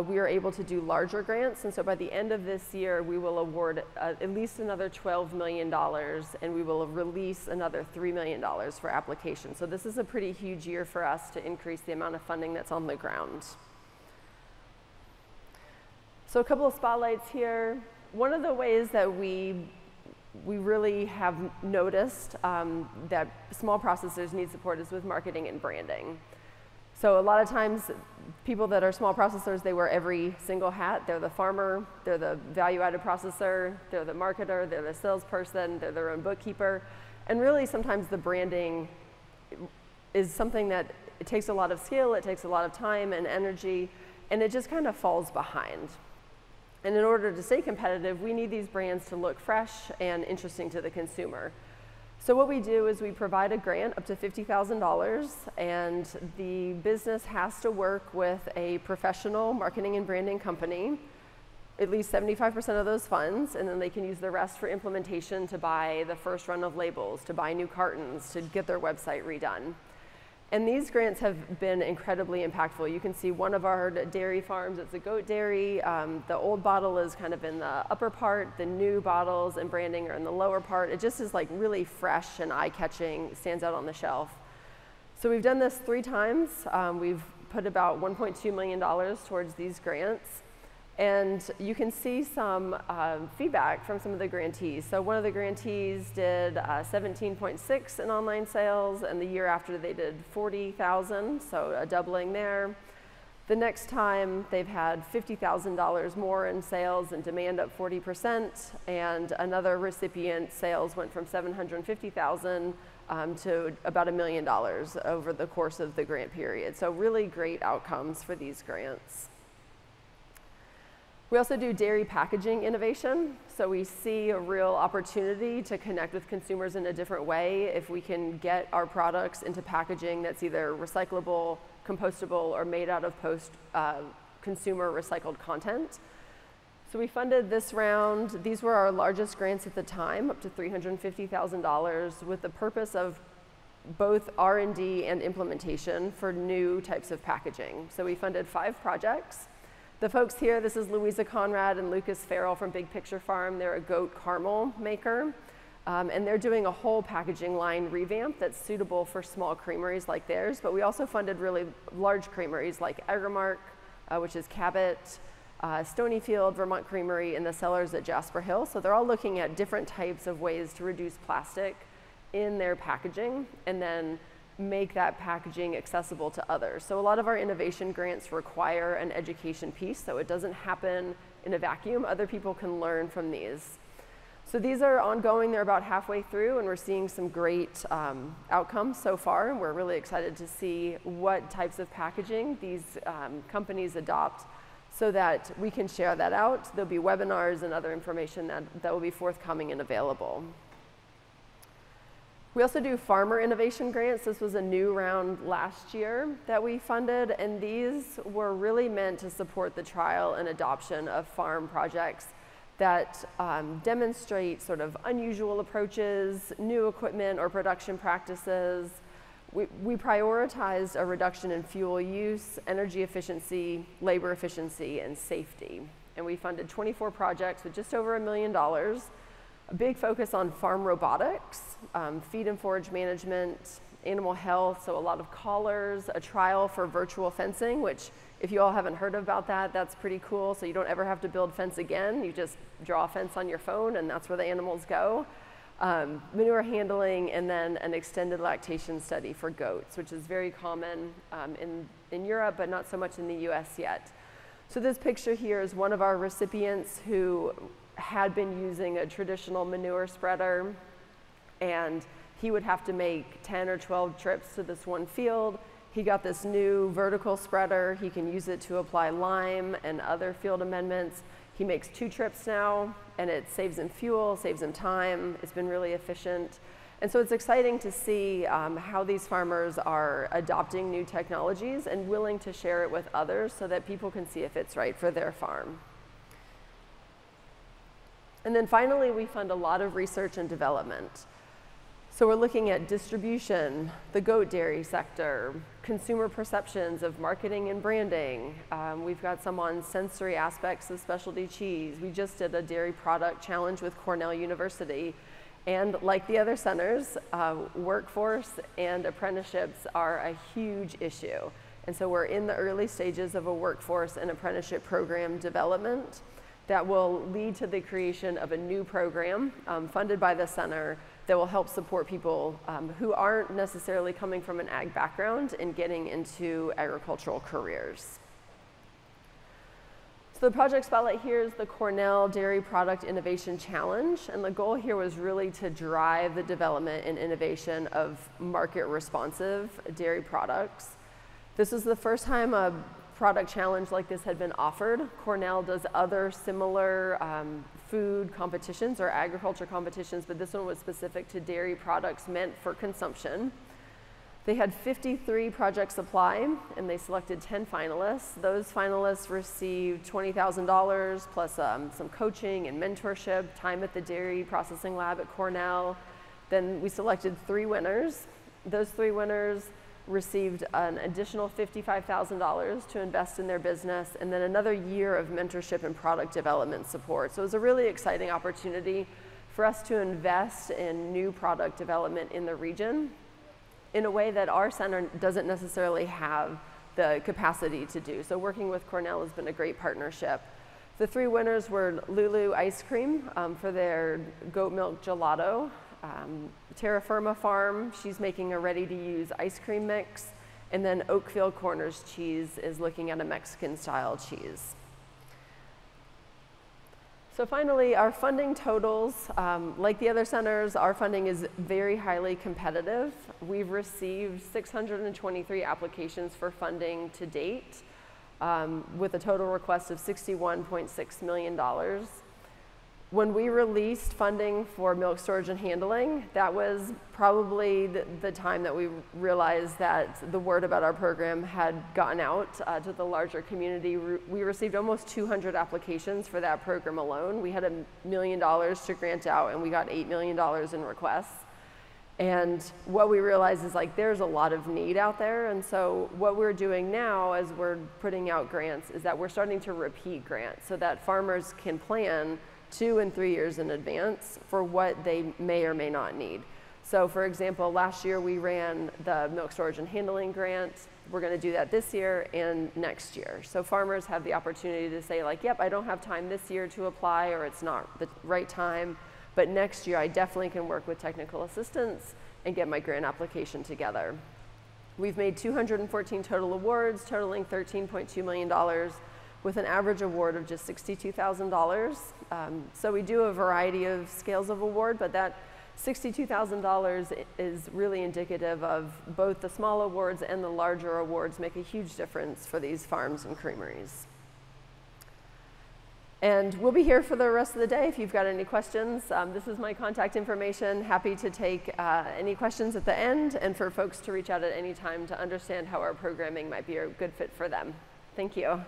We are able to do larger grants, and so by the end of this year, we will award at least another $12 million, and we will release another $3 million for application. So this is a pretty huge year for us to increase the amount of funding that's on the ground. So a couple of spotlights here. One of the ways that we really have noticed that small processors need support is with marketing and branding. So a lot of times, people that are small processors, they wear every single hat. They're the farmer, they're the value-added processor, they're the marketer, they're the salesperson, they're their own bookkeeper. And really, sometimes the branding is something that it takes a lot of skill, it takes a lot of time and energy, and it just kind of falls behind. And in order to stay competitive, we need these brands to look fresh and interesting to the consumer. So what we do is we provide a grant up to $50,000, and the business has to work with a professional marketing and branding company, at least 75% of those funds, and then they can use the rest for implementation, to buy the first run of labels, to buy new cartons, to get their website redone. And these grants have been incredibly impactful. You can see one of our dairy farms, it's a goat dairy. The old bottle is kind of in the upper part. The new bottles and branding are in the lower part. It just is like really fresh and eye-catching, stands out on the shelf. So we've done this 3 times. We've put about $1.2 million towards these grants. And you can see some feedback from some of the grantees. So one of the grantees did 17.6 in online sales, and the year after they did 40,000, so a doubling there. The next time they've had $50,000 more in sales and demand up 40%, and another recipient sales went from 750,000 to about $1 million over the course of the grant period. So really great outcomes for these grants. We also do dairy packaging innovation. So we see a real opportunity to connect with consumers in a different way if we can get our products into packaging that's either recyclable, compostable, or made out of post-consumer recycled content. So we funded this round. These were our largest grants at the time, up to $350,000, with the purpose of both R&D and implementation for new types of packaging. So we funded 5 projects. The folks here, this is Louisa Conrad and Lucas Farrell from Big Picture Farm. They're a goat caramel maker, and they're doing a whole packaging line revamp that's suitable for small creameries like theirs. But we also funded really large creameries like Agrimark, which is Cabot, Stonyfield, Vermont Creamery, and the Cellars at Jasper Hill. So they're all looking at different types of ways to reduce plastic in their packaging and then make that packaging accessible to others. So a lot of our innovation grants require an education piece, so it doesn't happen in a vacuum. Other people can learn from these. So these are ongoing. They're about halfway through, and we're seeing some great outcomes so far. And we're really excited to see what types of packaging these companies adopt so that we can share that out. There'll be webinars and other information that will be forthcoming and available. We also do farmer innovation grants. This was a new round last year that we funded, and these were really meant to support the trial and adoption of farm projects that demonstrate sort of unusual approaches, new equipment or production practices. We prioritized a reduction in fuel use, energy efficiency, labor efficiency, and safety. And we funded 24 projects with just over $1 million. A big focus on farm robotics, feed and forage management, animal health, so a lot of collars, a trial for virtual fencing, which if you all haven't heard about that, that's pretty cool. So you don't ever have to build fence again. You just draw a fence on your phone and that's where the animals go. Manure handling, and then an extended lactation study for goats, which is very common in Europe, but not so much in the US yet. So this picture here is one of our recipients who had been using a traditional manure spreader, and he would have to make 10 or 12 trips to this one field. He got this new vertical spreader. He can use it to apply lime and other field amendments. He makes 2 trips now, and it saves him fuel, saves him time. It's been really efficient. And so it's exciting to see how these farmers are adopting new technologies and willing to share it with others so that people can see if it's right for their farm. And then finally, we fund a lot of research and development. So we're looking at distribution, the goat dairy sector, consumer perceptions of marketing and branding. We've got some on sensory aspects of specialty cheese. We just did a dairy product challenge with Cornell University. And like the other centers, workforce and apprenticeships are a huge issue. And so we're in the early stages of a workforce and apprenticeship program development that will lead to the creation of a new program funded by the center that will help support people who aren't necessarily coming from an ag background and getting into agricultural careers. So the project spotlight here is the Cornell Dairy Product Innovation Challenge, and the goal here was really to drive the development and innovation of market responsive dairy products. This is the first time a product challenge like this had been offered. Cornell does other similar food competitions or agriculture competitions, but this one was specific to dairy products meant for consumption. They had 53 projects apply, and they selected 10 finalists. Those finalists received $20,000 plus some coaching and mentorship, time at the dairy processing lab at Cornell. Then we selected 3 winners. Those 3 winners received an additional $55,000 to invest in their business, and then another year of mentorship and product development support. So it was a really exciting opportunity for us to invest in new product development in the region in a way that our center doesn't necessarily have the capacity to do. So working with Cornell has been a great partnership. The 3 winners were Lulu Ice Cream for their goat milk gelato, Terra Firma Farm, she's making a ready-to-use ice cream mix, and then Oakfield Corners Cheese is looking at a Mexican-style cheese. So finally, our funding totals, like the other centers, our funding is very highly competitive. We've received 623 applications for funding to date, with a total request of $61.6 million. When we released funding for milk storage and handling, that was probably the time that we realized that the word about our program had gotten out to the larger community. We received almost 200 applications for that program alone. We had $1 million to grant out, and we got $8 million in requests. And what we realized is like there's a lot of need out there, and so what we're doing now as we're putting out grants is that we're starting to repeat grants so that farmers can plan 2 and 3 years in advance for what they may or may not need. So for example, last year we ran the milk storage and handling grant. We're going to do that this year and next year. So farmers have the opportunity to say like, yep, I don't have time this year to apply, or it's not the right time, but next year I definitely can work with technical assistance and get my grant application together. We've made 214 total awards totaling $13.2 million, with an average award of just $62,000. So we do a variety of scales of award, but that $62,000 is really indicative of both the small awards and the larger awards make a huge difference for these farms and creameries. And we'll be here for the rest of the day if you've got any questions. This is my contact information. Happy to take any questions at the end, and for folks to reach out at any time to understand how our programming might be a good fit for them. Thank you.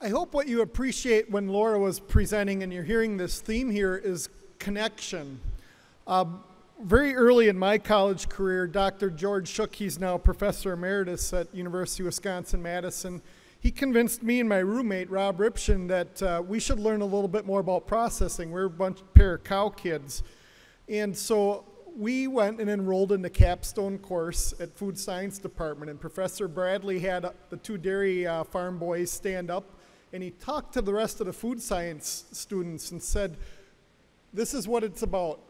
I hope what you appreciate when Laura was presenting and you're hearing this theme here is connection. Very early in my college career, Dr. George Shook, he's now professor emeritus at University of Wisconsin-Madison, he convinced me and my roommate, Rob Ripshin, that we should learn a little bit more about processing. We're a pair of cow kids. And so we went and enrolled in the capstone course at Food Science Department, and Professor Bradley had the 2 dairy farm boys stand up, and he talked to the rest of the food science students and said, this is what it's about,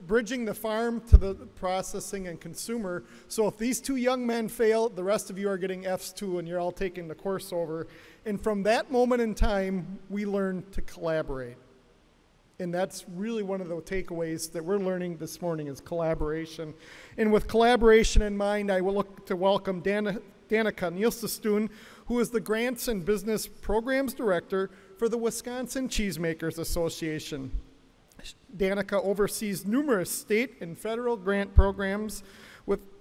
bridging the farm to the processing and consumer. So if these 2 young men fail, the rest of you are getting Fs too, and you're all taking the course over. And from that moment in time, we learned to collaborate. And that's really one of the takeaways that we're learning this morning is collaboration. And with collaboration in mind, I will look to welcome Danica Nielsen, who is the Grants and Business Programs Director for the Wisconsin Cheesemakers Association. Danica oversees numerous state and federal grant programs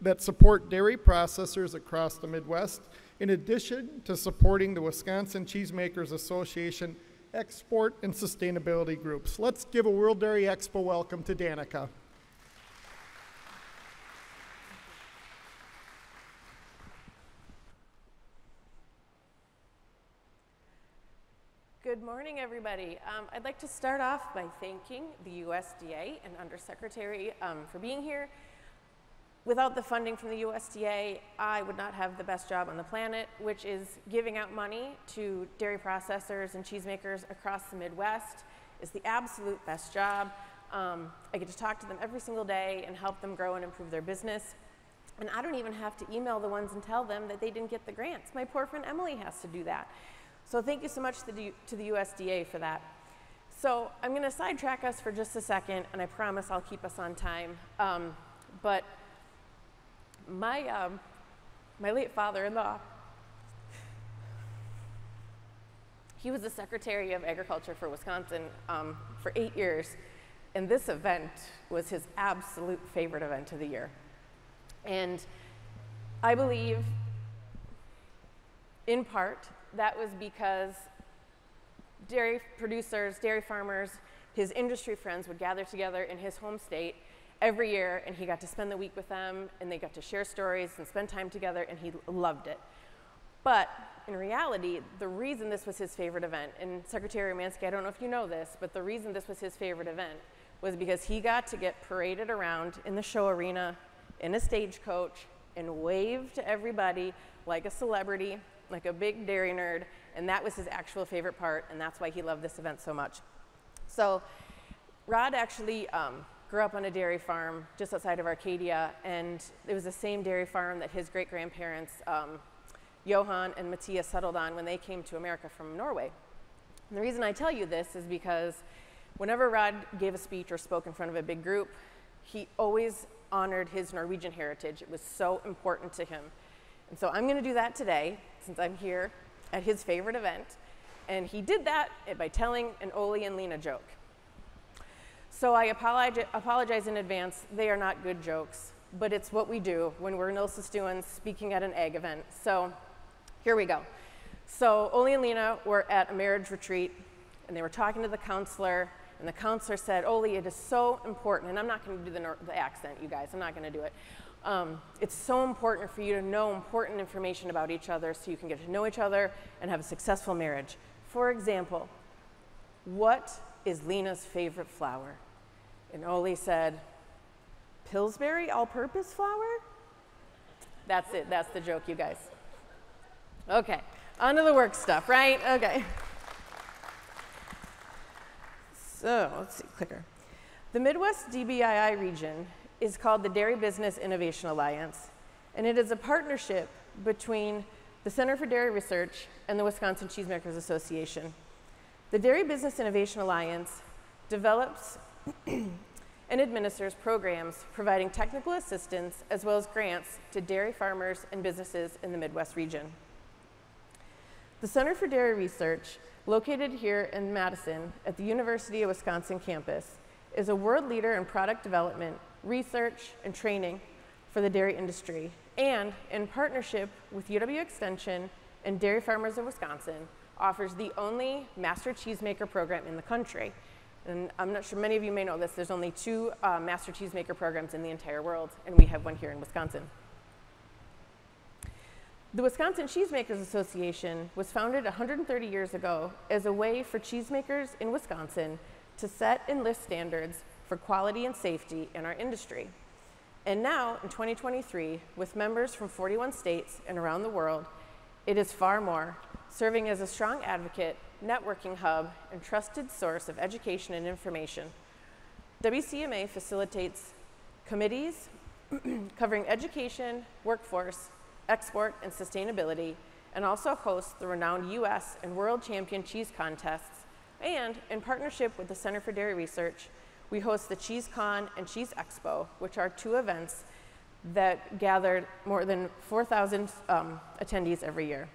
that support dairy processors across the Midwest, in addition to supporting the Wisconsin Cheesemakers Association export and sustainability groups. Let's give a World Dairy Expo welcome to Danica. Good morning, everybody. I'd like to start off by thanking the USDA and Undersecretary for being here. Without the funding from the USDA, I would not have the best job on the planet, which is giving out money to dairy processors and cheesemakers across the Midwest. It's the absolute best job. I get to talk to them every single day and help them grow and improve their business. And I don't even have to email the ones and tell them that they didn't get the grants. My poor friend Emily has to do that. So thank you so much to the USDA for that. So I'm going to sidetrack us for just a second, and I promise I'll keep us on time. But my late father-in-law, he was the Secretary of Agriculture for Wisconsin for 8 years, and this event was his absolute favorite event of the year. And I believe, in part, that was because dairy producers, dairy farmers, his industry friends would gather together in his home state every year, and he got to spend the week with them, and they got to share stories and spend time together, and he loved it. But in reality, the reason this was his favorite event, and Secretary Romanski, I don't know if you know this, but the reason this was his favorite event was because he got to get paraded around in the show arena in a stagecoach and wave to everybody like a celebrity, like a big dairy nerd, and that was his actual favorite part, and that's why he loved this event so much. So Rod actually grew up on a dairy farm just outside of Arcadia, and it was the same dairy farm that his great-grandparents, Johan and Mattia, settled on when they came to America from Norway. And the reason I tell you this is because whenever Rod gave a speech or spoke in front of a big group, he always honored his Norwegian heritage. It was so important to him. And so I'm going to do that today, since I'm here at his favorite event. And he did that by telling an Ole and Lena joke. So I apologize in advance. They are not good jokes, but it's what we do when we're Nilsa Stewans speaking at an ag event. So here we go. So Ole and Lena were at a marriage retreat, and they were talking to the counselor, and the counselor said, Ole, it is so important, and I'm not going to do the accent, you guys. I'm not going to do it. It's so important for you to know important information about each other so you can get to know each other and have a successful marriage. For example, what is Lena's favorite flour? And Ole said, Pillsbury all-purpose flour? That's it. That's the joke, you guys. Okay, on to the work stuff, right? Okay. So let's see, clicker. The Midwest DBII region is called the Dairy Business Innovation Alliance, and it is a partnership between the Center for Dairy Research and the Wisconsin Cheesemakers Association. The Dairy Business Innovation Alliance develops and administers programs providing technical assistance as well as grants to dairy farmers and businesses in the Midwest region. The Center for Dairy Research, located here in Madison at the University of Wisconsin campus, is a world leader in product development, research, and training for the dairy industry, and in partnership with UW Extension and Dairy Farmers of Wisconsin, offers the only master cheesemaker program in the country. And I'm not sure many of you may know this, there's only 2 master cheesemaker programs in the entire world, and we have one here in Wisconsin. The Wisconsin Cheesemakers Association was founded 130 years ago as a way for cheesemakers in Wisconsin to set and lift standards for quality and safety in our industry. And now, in 2023, with members from 41 states and around the world, it is far more, serving as a strong advocate, networking hub, and trusted source of education and information. WCMA facilitates committees covering education, workforce, export, and sustainability, and also hosts the renowned US and World Champion Cheese Contests. And in partnership with the Center for Dairy Research, we host the CheeseCon and Cheese Expo, which are 2 events that gathered more than 4,000 attendees every year.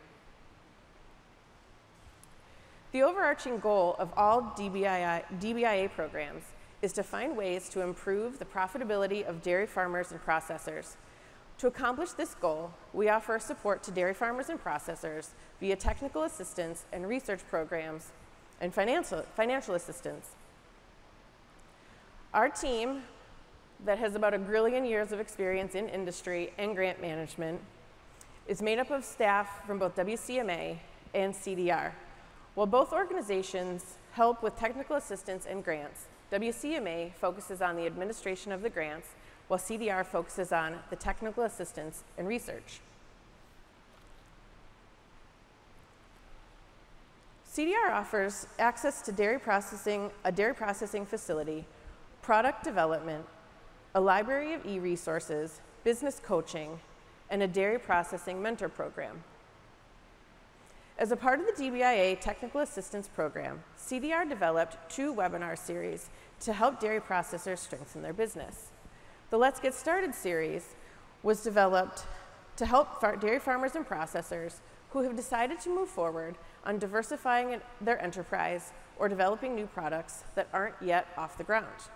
The overarching goal of all DBIA programs is to find ways to improve the profitability of dairy farmers and processors. To accomplish this goal, we offer support to dairy farmers and processors via technical assistance and research programs and financial assistance. Our team, that has about 1 grillion years of experience in industry and grant management, is made up of staff from both WCMA and CDR. While both organizations help with technical assistance and grants, WCMA focuses on the administration of the grants, while CDR focuses on the technical assistance and research. CDR offers access to a dairy processing facility, product development, a library of e-resources, business coaching, and a dairy processing mentor program. As a part of the DBIA Technical Assistance Program, CDR developed 2 webinar series to help dairy processors strengthen their business. The Let's Get Started series was developed to help dairy farmers and processors who have decided to move forward on diversifying their enterprise or developing new products that aren't yet off the ground.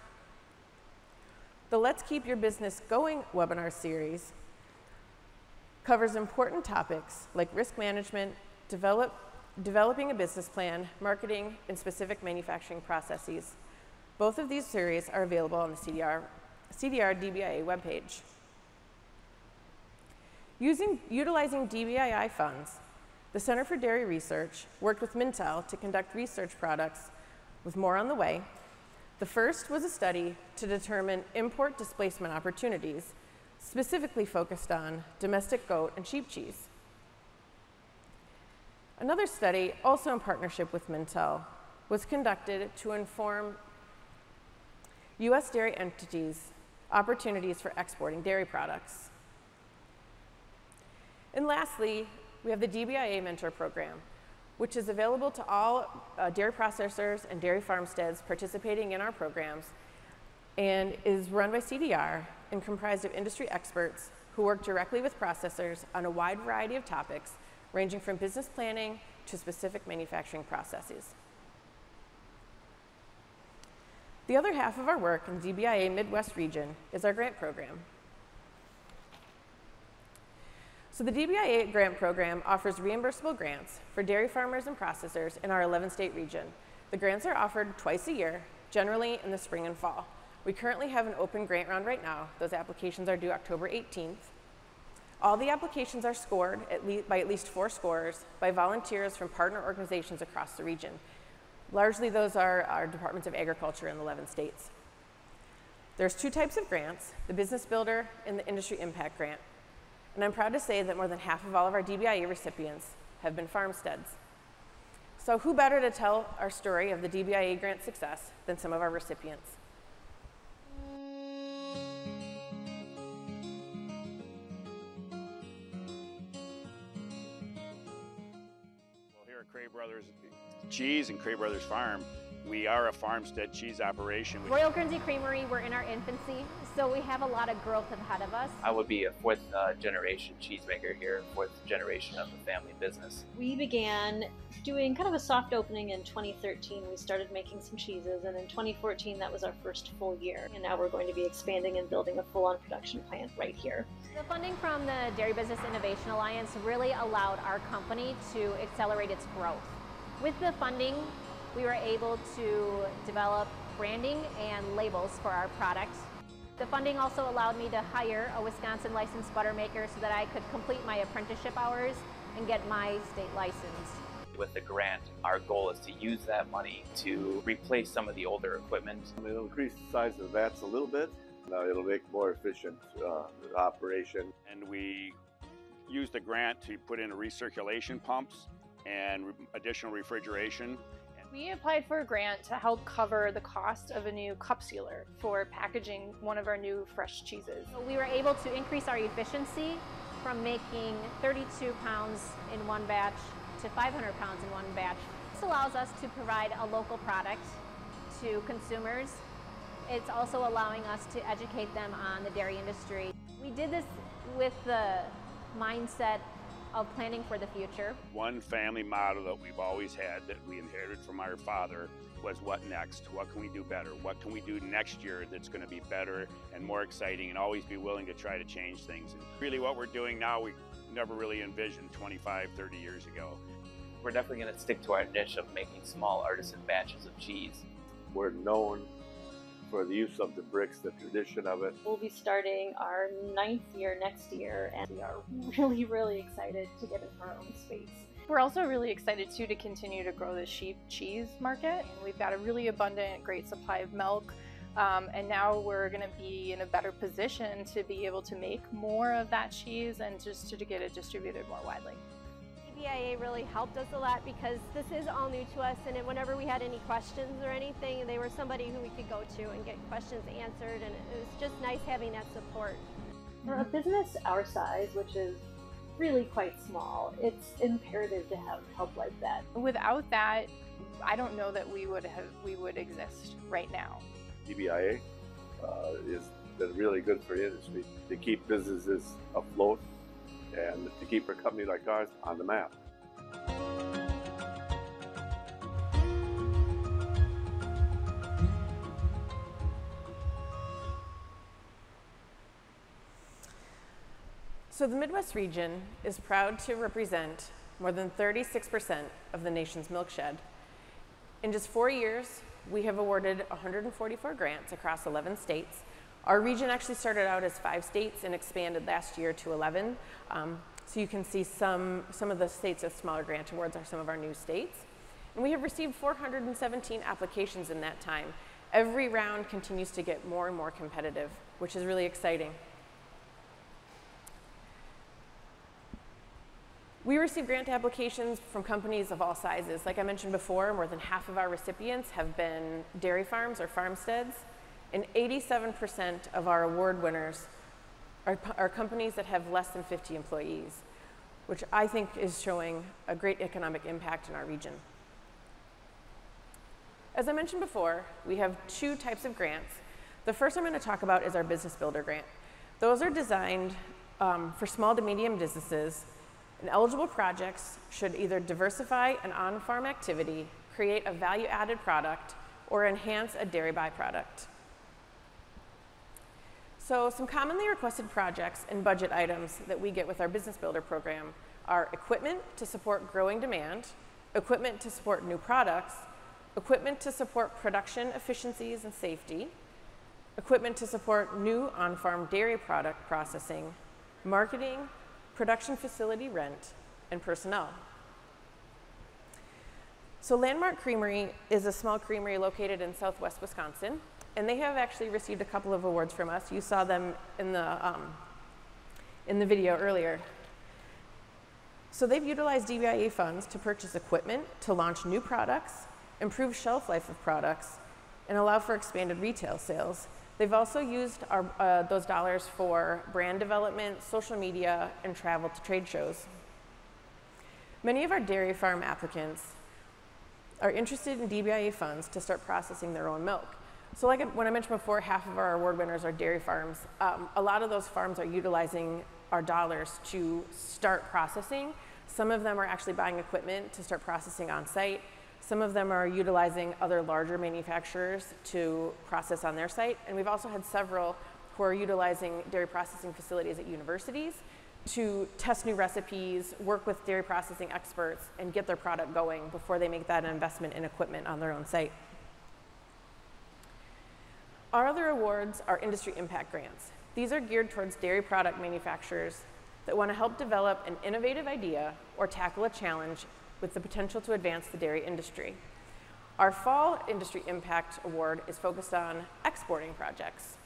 The Let's Keep Your Business Going webinar series covers important topics like risk management, developing a business plan, marketing, and specific manufacturing processes. Both of these series are available on the CDR DBIA webpage. Utilizing DBII funds, the Center for Dairy Research worked with Mintel to conduct research products with more on the way. The first was a study to determine import displacement opportunities. specifically focused on domestic goat and sheep cheese. Another study, also in partnership with Mintel, was conducted to inform U.S. dairy entities opportunities for exporting dairy products. And lastly, we have the DBIA Mentor Program, which is available to all dairy processors and dairy farmsteads participating in our programs, and is run by CDR and comprised of industry experts who work directly with processors on a wide variety of topics, ranging from business planning to specific manufacturing processes. The other half of our work in DBIA Midwest region is our grant program. So the DBIA grant program offers reimbursable grants for dairy farmers and processors in our 11-state region. The grants are offered twice a year, generally in the spring and fall. We currently have an open grant round right now. Those applications are due October 18th. All the applications are scored by at least 4 scorers by volunteers from partner organizations across the region. Largely those are our departments of agriculture in the 11 states. There's 2 types of grants, the Business Builder and the Industry Impact Grant. And I'm proud to say that more than half of all of our DBIA recipients have been farmsteads. So who better to tell our story of the DBIA grant success than some of our recipients? Well, here at Cray Brothers Cheese and Cray Brothers Farm, we are a farmstead cheese operation. Royal Guernsey Creamery, we're in our infancy, so we have a lot of growth ahead of us. I would be a 4th generation cheesemaker here, 4th generation of the family business. We began doing kind of a soft opening in 2013. We started making some cheeses, and in 2014 that was our first full year. And now we're going to be expanding and building a full-on production plant right here. The funding from the Dairy Business Innovation Alliance really allowed our company to accelerate its growth. With the funding, we were able to develop branding and labels for our products. The funding also allowed me to hire a Wisconsin licensed butter maker so that I could complete my apprenticeship hours and get my state license. With the grant, our goal is to use that money to replace some of the older equipment. It'll increase the size of the vats a little bit. It'll make more efficient operation. And we use the grant to put in recirculation pumps and additional refrigeration. We applied for a grant to help cover the cost of a new cup sealer for packaging one of our new fresh cheeses. We were able to increase our efficiency from making 32 pounds in one batch to 500 pounds in one batch. This allows us to provide a local product to consumers. It's also allowing us to educate them on the dairy industry. We did this with the mindset of planning for the future. One family motto that we've always had that we inherited from our father was what next? What can we do better? What can we do next year that's going to be better and more exciting, and always be willing to try to change things? And really what we're doing now, we never really envisioned 25, 30 years ago. We're definitely going to stick to our niche of making small artisan batches of cheese. We're known for the use of the bricks, the tradition of it. We'll be starting our 9th year next year, and we are really, really excited to get into our own space. We're also really excited too to continue to grow the sheep cheese market. And we've got a really abundant, great supply of milk, and now we're going to be in a better position to be able to make more of that cheese and just to get it distributed more widely. DBIA really helped us a lot because this is all new to us, and whenever we had any questions or anything, they were somebody who we could go to and get questions answered, and it was just nice having that support. For a business our size, which is really quite small, it's imperative to have help like that. Without that, I don't know that we would exist right now. DBIA has been really good for the industry to keep businesses afloat and to keep a company like ours on the map. So the Midwest region is proud to represent more than 36% of the nation's milk shed. In just 4 years, we have awarded 144 grants across 11 states. Our region actually started out as 5 states and expanded last year to 11. So you can see some of the states with smaller grant awards are some of our new states. And we have received 417 applications in that time. Every round continues to get more and more competitive, which is really exciting. We receive grant applications from companies of all sizes. Like I mentioned before, more than half of our recipients have been dairy farms or farmsteads, and 87% of our award winners are companies that have less than 50 employees, which I think is showing a great economic impact in our region. As I mentioned before, we have two types of grants. The first I'm going to talk about is our Business Builder Grant. Those are designed for small to medium businesses, and eligible projects should either diversify an on-farm activity, create a value-added product, or enhance a dairy byproduct. So some commonly requested projects and budget items that we get with our Business Builder program are equipment to support growing demand, equipment to support new products, equipment to support production efficiencies and safety, equipment to support new on-farm dairy product processing, marketing, production facility rent, and personnel. So Landmark Creamery is a small creamery located in southwest Wisconsin, and they have actually received a couple of awards from us. You saw them in the video earlier. So they've utilized DBIA funds to purchase equipment to launch new products, improve shelf life of products, and allow for expanded retail sales. They've also used those dollars for brand development, social media, and travel to trade shows. Many of our dairy farm applicants are interested in DBIA funds to start processing their own milk. So like when I mentioned before, half of our award winners are dairy farms. A lot of those farms are utilizing our dollars to start processing. Some of them are actually buying equipment to start processing on site. Some of them are utilizing other larger manufacturers to process on their site. And we've also had several who are utilizing dairy processing facilities at universities to test new recipes, work with dairy processing experts, and get their product going before they make that investment in equipment on their own site. Our other awards are industry impact grants. These are geared towards dairy product manufacturers that want to help develop an innovative idea or tackle a challenge with the potential to advance the dairy industry. Our Fall Industry Impact Award is focused on exporting projects.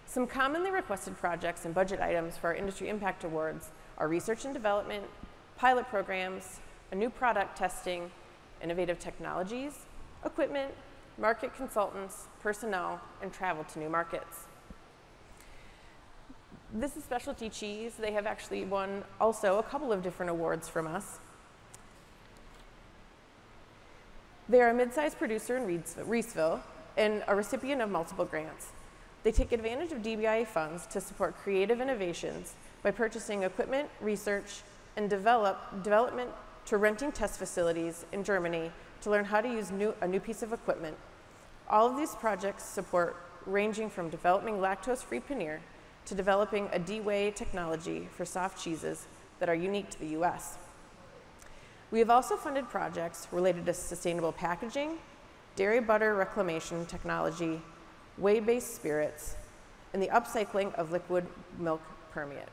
Some commonly requested projects and budget items for our Industry Impact Awards are research and development, pilot programs, a new product testing, innovative technologies, equipment, market consultants, personnel, and travel to new markets. This is Specialty Cheese. They have actually won also a couple of different awards from us. They are a mid-sized producer in Reesville and a recipient of multiple grants. They take advantage of DBIA funds to support creative innovations by purchasing equipment, research, and development to renting test facilities in Germany to learn how to use a new piece of equipment. All of these projects support ranging from developing lactose-free paneer to developing a D-Way technology for soft cheeses that are unique to the US. We have also funded projects related to sustainable packaging, dairy butter reclamation technology, whey-based spirits, and the upcycling of liquid milk permeate.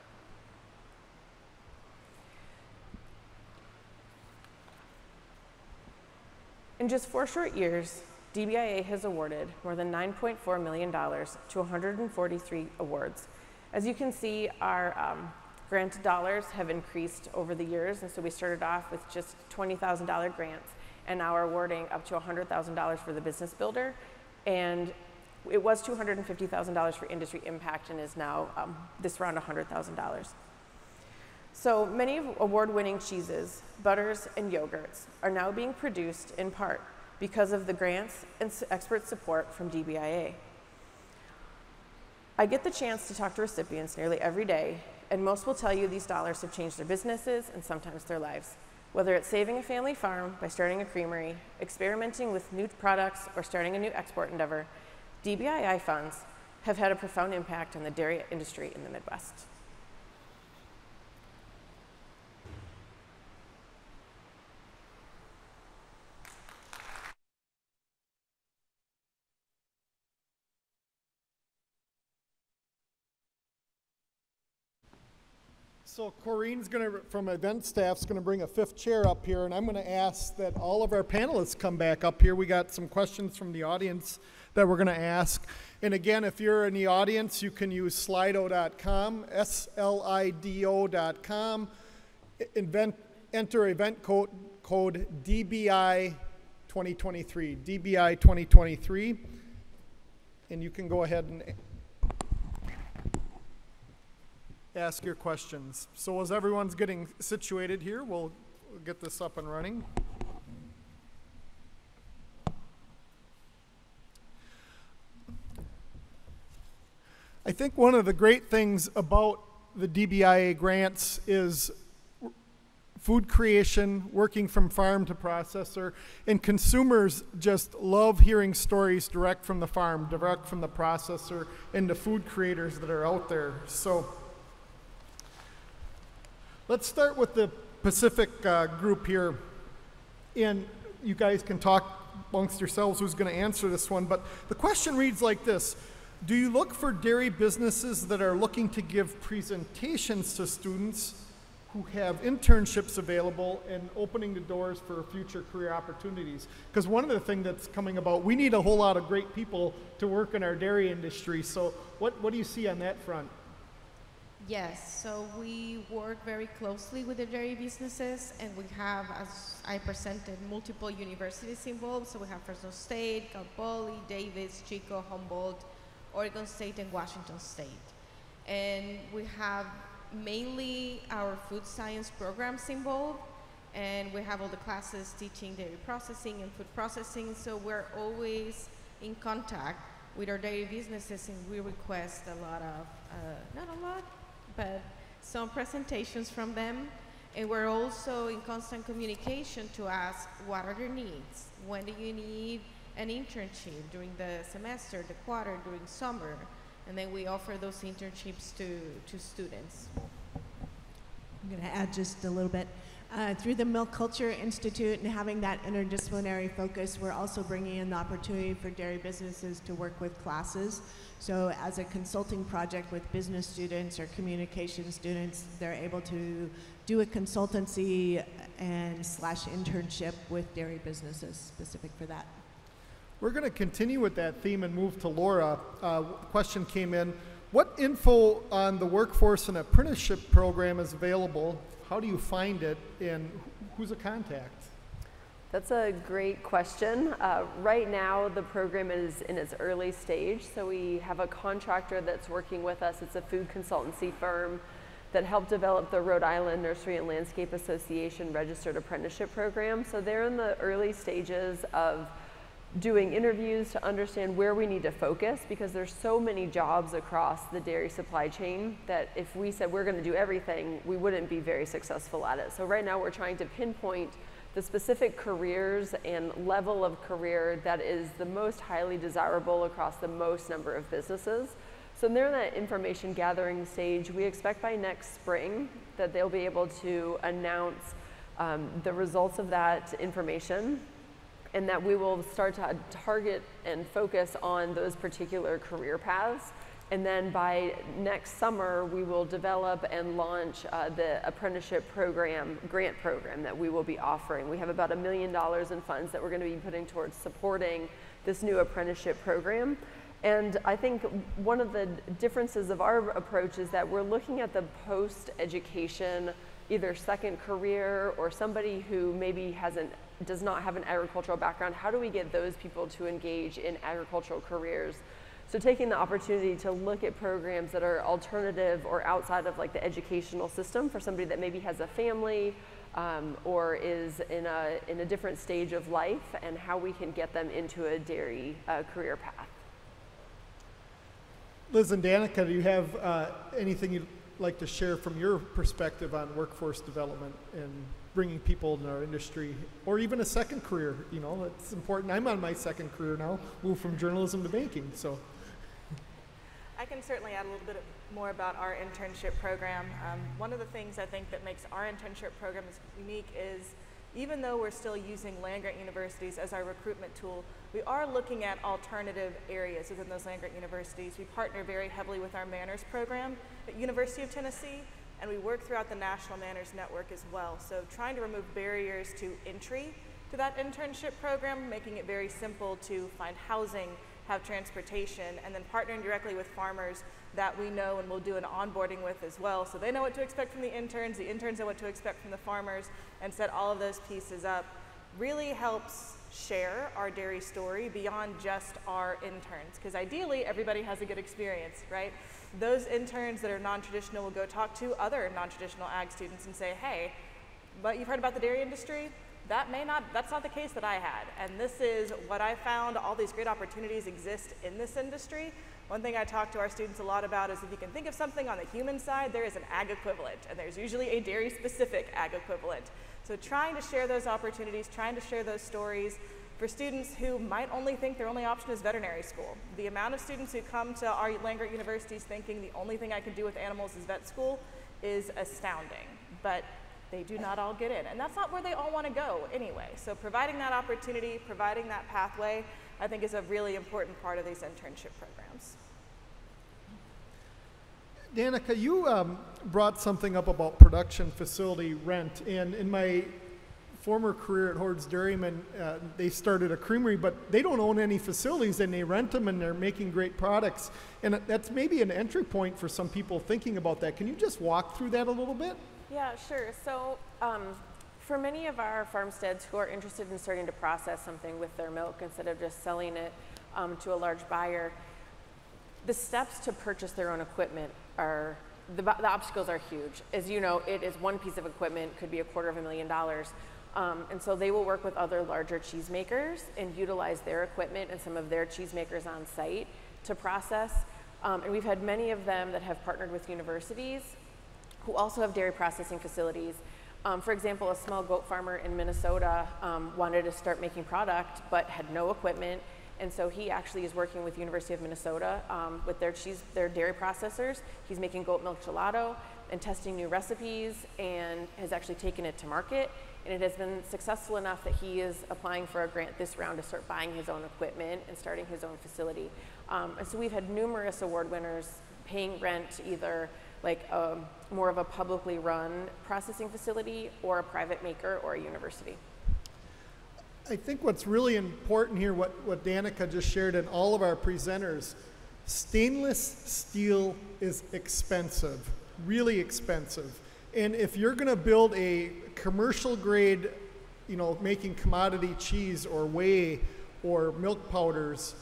In just 4 short years, DBIA has awarded more than $9.4 million to 143 awards. As you can see, our grant dollars have increased over the years, and so we started off with just $20,000 grants, and now we're awarding up to $100,000 for the Business Builder, and it was $250,000 for Industry Impact, and is now this round $100,000. So many award-winning cheeses, butters, and yogurts are now being produced in part because of the grants and expert support from DBIA. I get the chance to talk to recipients nearly every day, and most will tell you these dollars have changed their businesses and sometimes their lives. Whether it's saving a family farm by starting a creamery, experimenting with new products, or starting a new export endeavor, DBIA funds have had a profound impact on the dairy industry in the Midwest. So Corinne's from event staff's gonna bring a 5th chair up here, and I'm gonna ask that all of our panelists come back up here. We got some questions from the audience that we're gonna ask. And again, if you're in the audience, you can use slido.com, slido.com. enter event code DBI 2023, DBI 2023, and you can go ahead and ask your questions. So as everyone's getting situated here, we'll get this up and running. I think one of the great things about the DBIA grants is food creation, working from farm to processor, and consumers just love hearing stories direct from the farm, direct from the processor, and the food creators that are out there. So let's start with the Pacific group here, and you guys can talk amongst yourselves who's going to answer this one, but the question reads like this. Do you look for dairy businesses that are looking to give presentations to students who have internships available and opening the doors for future career opportunities? Because one of the things that's coming about, we need a whole lot of great people to work in our dairy industry. So what do you see on that front? Yes, so we work very closely with the dairy businesses, and we have, as I presented, multiple universities involved. So we have Fresno State, Cal Poly, Davis, Chico, Humboldt, Oregon State, and Washington State. And we have mainly our food science programs involved, and we have all the classes teaching dairy processing and food processing, so we're always in contact with our dairy businesses, and we request a lot of, not a lot, but some presentations from them, and we're also in constant communication to ask what are their needs, when do you need an internship during the semester, the quarter, during summer, and then we offer those internships to students. I'm going to add just a little bit. Through the Milk Culture Institute and having that interdisciplinary focus, we're also bringing in the opportunity for dairy businesses to work with classes. So as a consulting project with business students or communication students, they're able to do a consultancy and / internship with dairy businesses specific for that. We're going to continue with that theme and move to Laura. Question came in. What info on the workforce and apprenticeship program is available? How do you find it, and who's a contact? That's a great question. Right now, the program is in its early stage, so we have a contractor that's working with us. It's a food consultancy firm that helped develop the Rhode Island Nursery and Landscape Association Registered Apprenticeship Program. So they're in the early stages of doing interviews to understand where we need to focus, because there's so many jobs across the dairy supply chain that if we said we're going to do everything, we wouldn't be very successful at it. So right now we're trying to pinpoint the specific careers and level of career that is the most highly desirable across the most number of businesses. So they're in that information gathering stage. We expect by next spring that they'll be able to announce the results of that information, and that we will start to target and focus on those particular career paths. And then by next summer, we will develop and launch the apprenticeship program, grant program that we will be offering. We have about $1 million in funds that we're going to be putting towards supporting this new apprenticeship program. And I think one of the differences of our approach is that we're looking at the post-education, either second career or somebody who maybe does not have an agricultural background. How do we get those people to engage in agricultural careers? So taking the opportunity to look at programs that are alternative or outside of like the educational system for somebody that maybe has a family or is in a different stage of life, and how we can get them into a dairy career path. Liz and Danica, do you have anything you'd like to share from your perspective on workforce development and bringing people in our industry, or even a second career? You know, it's important. I'm on my second career now, moved from journalism to banking, so. I can certainly add a little bit more about our internship program. One of the things I think that makes our internship program unique is, even though we're still using land-grant universities as our recruitment tool, we are looking at alternative areas within those land-grant universities. We partner very heavily with our Manners program at University of Tennessee, and we work throughout the National Manners Network as well. So trying to remove barriers to entry to that internship program, making it very simple to find housing have transportation, and then partnering directly with farmers that we know and we'll do an onboarding with as well. So they know what to expect from the interns know what to expect from the farmers, and set all of those pieces up really helps share our dairy story beyond just our interns, because ideally everybody has a good experience, right? Those interns that are non-traditional will go talk to other non-traditional ag students and say, hey, but you've heard about the dairy industry? That's not the case that I had. And this is what I found. All these great opportunities exist in this industry. One thing I talk to our students a lot about is if you can think of something on the human side, there is an ag equivalent, and there's usually a dairy-specific ag equivalent. So trying to share those opportunities, trying to share those stories for students who might only think their only option is veterinary school. The amount of students who come to our land-grant universities thinking the only thing I can do with animals is vet school is astounding. But they do not all get in, and that's not where they all want to go anyway. So providing that opportunity, providing that pathway, I think is a really important part of these internship programs. Danica, you brought something up about production facility rent, and in my former career at Hordes Dairyman, they started a creamery, but they don't own any facilities, and they rent them, and they're making great products. And that's maybe an entry point for some people thinking about that. Can you just walk through that a little bit? Yeah, sure. So for many of our farmsteads who are interested in starting to process something with their milk instead of just selling it to a large buyer, the steps to purchase their own equipment are, the obstacles are huge. As you know, it is one piece of equipment, could be $250,000. And so they will work with other larger cheesemakers and utilize their equipment and some of their cheesemakers on site to process. And we've had many of them that have partnered with universities who also have dairy processing facilities. For example, a small goat farmer in Minnesota wanted to start making product but had no equipment, and so he actually is working with University of Minnesota with their dairy processors. He's making goat milk gelato and testing new recipes, and has actually taken it to market, and it has been successful enough that he is applying for a grant this round to start buying his own equipment and starting his own facility. And so we've had numerous award winners paying rent either like more of a publicly run processing facility or a private maker or a university. I think what's really important here, what Danica just shared and all of our presenters, stainless steel is expensive, really expensive. And if you're gonna build a commercial grade, making commodity cheese or whey or milk powders,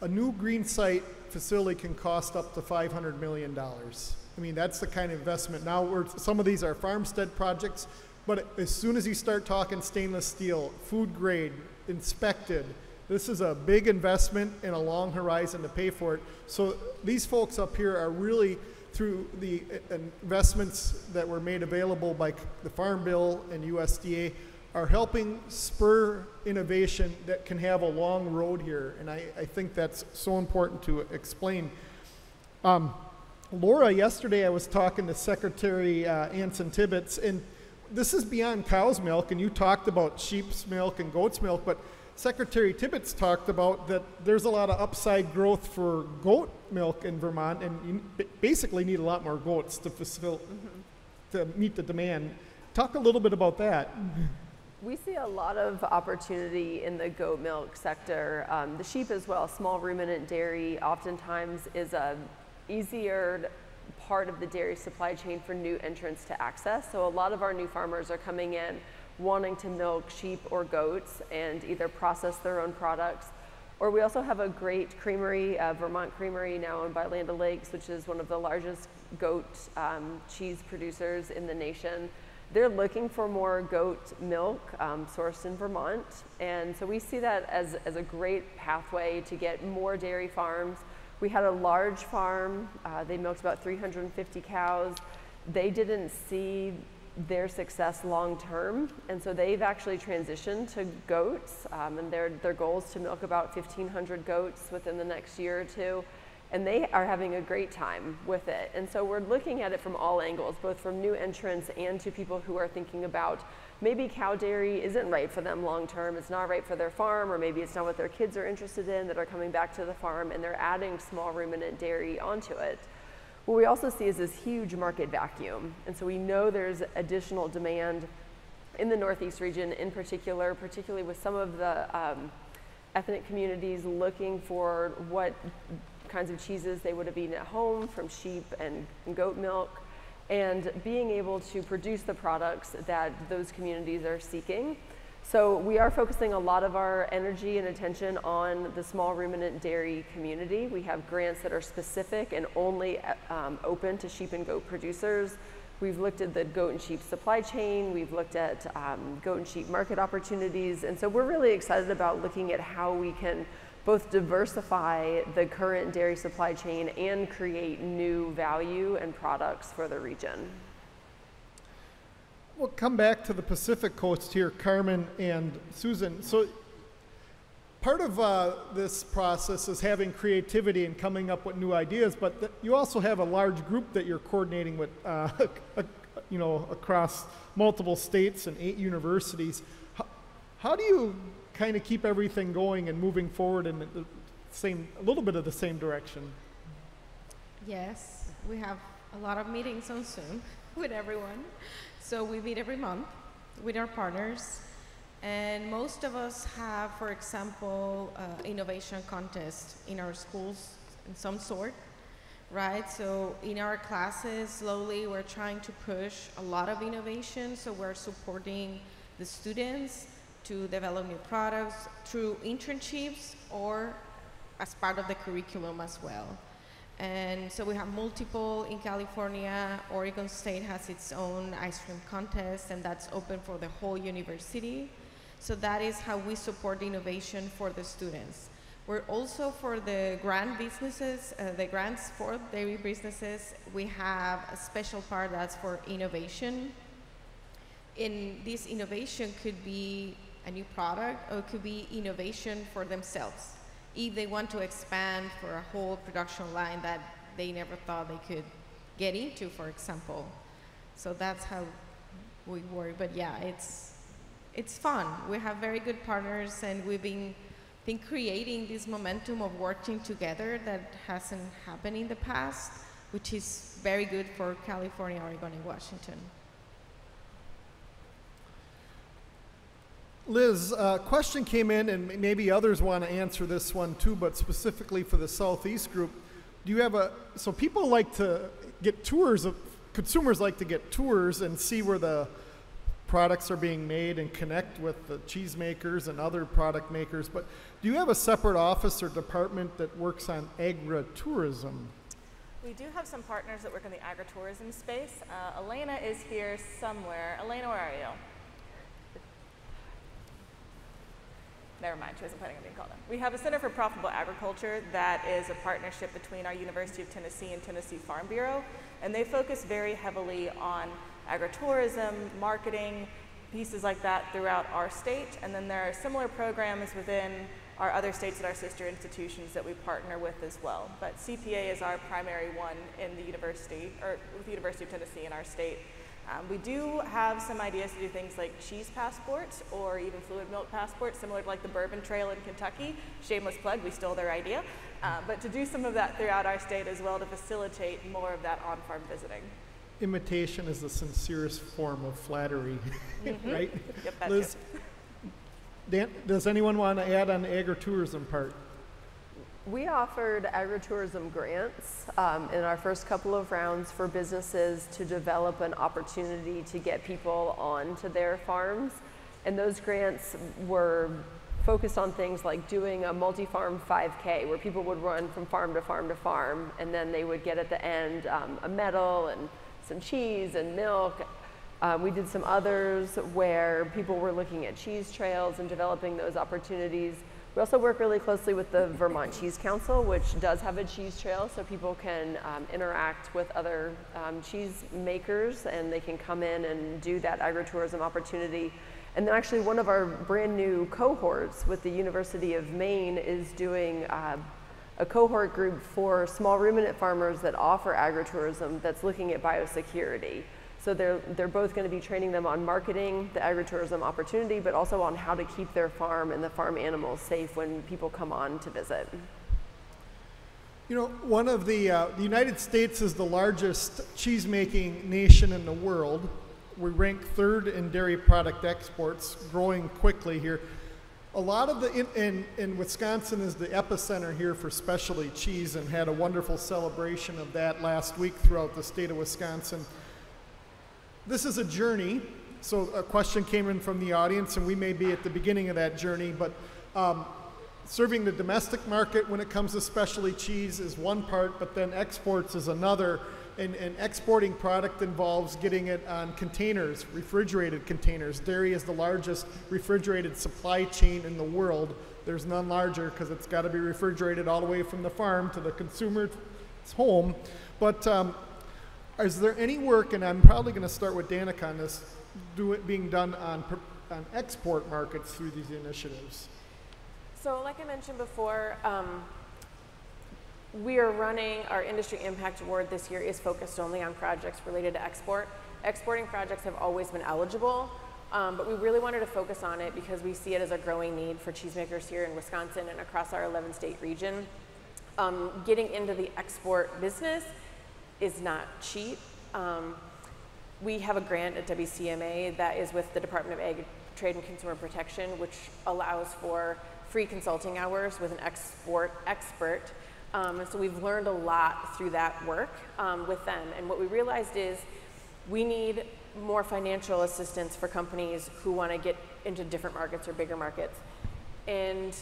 a new green site facility can cost up to $500 million. I mean, that's the kind of investment. Now, some of these are farmstead projects, but as soon as you start talking stainless steel, food grade, inspected, this is a big investment and a long horizon to pay for it. So these folks up here are really, through the investments that were made available by the Farm Bill and USDA, are helping spur innovation that can have a long road here. And I think that's so important to explain. Laura, yesterday I was talking to Secretary Anson Tibbetts, and this is beyond cow's milk, and you talked about sheep's milk and goat's milk, but Secretary Tibbetts talked about that there's a lot of upside growth for goat milk in Vermont, and you basically need a lot more goats to meet the demand. Talk a little bit about that. We see a lot of opportunity in the goat milk sector. The sheep as well, small ruminant dairy, oftentimes is a easier part of the dairy supply chain for new entrants to access. So a lot of our new farmers are coming in wanting to milk sheep or goats and either process their own products, or we also have a great creamery, Vermont Creamery, now owned by Land O'Lakes, which is one of the largest goat cheese producers in the nation. They're looking for more goat milk sourced in Vermont, and so we see that as a great pathway to get more dairy farms. We had a large farm, they milked about 350 cows. They didn't see their success long term, and so they've actually transitioned to goats, and their goal is to milk about 1,500 goats within the next year or two, and they are having a great time with it. And so we're looking at it from all angles, both from new entrants and to people who are thinking about maybe cow dairy isn't right for them long term, it's not right for their farm, or maybe it's not what their kids are interested in that are coming back to the farm, and they're adding small ruminant dairy onto it. What we also see is this huge market vacuum, and so we know there's additional demand in the Northeast region in particular, particularly with some of the ethnic communities looking for what kinds of cheeses they would have eaten at home from sheep and goat milk, and being able to produce the products that those communities are seeking. So we are focusing a lot of our energy and attention on the small ruminant dairy community. We have grants that are specific and only open to sheep and goat producers. We've looked at the goat and sheep supply chain. We've looked at goat and sheep market opportunities. And so we're really excited about looking at how we can both diversify the current dairy supply chain and create new value and products for the region. We'll come back to the Pacific Coast here, Carmen and Susan. So part of this process is having creativity and coming up with new ideas, but you also have a large group that you're coordinating with, you know, across multiple states and 8 universities. How do you kind of keep everything going and moving forward in the same, a little bit of the same direction? Yes, we have a lot of meetings on Zoom with everyone. So we meet every month with our partners, and most of us have, for example, innovation contests in our schools in some sort, right? So in our classes, slowly we're trying to push a lot of innovation, so we're supporting the students to develop new products through internships or as part of the curriculum as well. And so we have multiple in California. Oregon State has its own ice cream contest, and that's open for the whole university. So that is how we support innovation for the students. We're also, for the grant businesses, the grants for dairy businesses, we have a special part that's for innovation. And this innovation could be a new product, or it could be innovation for themselves, if they want to expand for a whole production line that they never thought they could get into, for example. So that's how we work. But yeah, it's fun. We have very good partners, and we've been creating this momentum of working together that hasn't happened in the past, which is very good for California, Oregon, and Washington. Liz, a question came in, and maybe others want to answer this one too, but specifically for the Southeast group. Do you have so people like to get tours, consumers like to get tours and see where the products are being made and connect with the cheesemakers and other product makers, but do you have a separate office or department that works on agritourism? We do have some partners that work in the agritourism space. Elena is here somewhere. Elena, where are you? Never mind, she wasn't planning on being called on. We have a Center for Profitable Agriculture that is a partnership between our University of Tennessee and Tennessee Farm Bureau, and they focus very heavily on agritourism, marketing, pieces like that throughout our state. And then there are similar programs within our other states and our sister institutions that we partner with as well. But CPA is our primary one in the university, or with the University of Tennessee in our state. We do have some ideas to do things like cheese passports or even fluid milk passports, similar to like the Bourbon Trail in Kentucky. Shameless plug, we stole their idea. But to do some of that throughout our state as well to facilitate more of that on-farm visiting. Imitation is the sincerest form of flattery, right? Yep, that's Liz, Dan, does anyone want to add on the agritourism part? We offered agritourism grants in our first couple of rounds for businesses to develop an opportunity to get people onto their farms. And those grants were focused on things like doing a multi-farm 5K, where people would run from farm to farm to farm, and then they would get at the end a medal and some cheese and milk. We did some others where people were looking at cheese trails and developing those opportunities. We also work really closely with the Vermont Cheese Council, which does have a cheese trail, so people can interact with other cheese makers, and they can come in and do that agritourism opportunity. And then actually one of our brand new cohorts with the University of Maine is doing a cohort group for small ruminant farmers that offer agritourism that's looking at biosecurity. So they're both going to be training them on marketing the agritourism opportunity, but also on how to keep their farm and the farm animals safe when people come on to visit. You know, one of the United States is the largest cheese-making nation in the world. We rank 3rd in dairy product exports, growing quickly here. A lot of in Wisconsin is the epicenter here for specialty cheese, and had a wonderful celebration of that last week throughout the state of Wisconsin. This is a journey, so a question came in from the audience, and we may be at the beginning of that journey, but serving the domestic market when it comes to specialty cheese is one part, but then exports is another. And exporting product involves getting it on containers, refrigerated containers. Dairy is the largest refrigerated supply chain in the world. There's none larger because it's got to be refrigerated all the way from the farm to the consumer's home. But is there any work, and I'm probably going to start with Danica on this, being done on export markets through these initiatives? So like I mentioned before, we are running our Industry Impact Award this year is focused only on projects related to export. Exporting projects have always been eligible, but we really wanted to focus on it because we see it as a growing need for cheesemakers here in Wisconsin and across our 11-state region. Getting into the export business is not cheap. We have a grant at WCMA that is with the Department of Ag, Trade and Consumer Protection, which allows for free consulting hours with an export expert. And so we've learned a lot through that work with them. And what we realized is we need more financial assistance for companies who want to get into different markets or bigger markets. And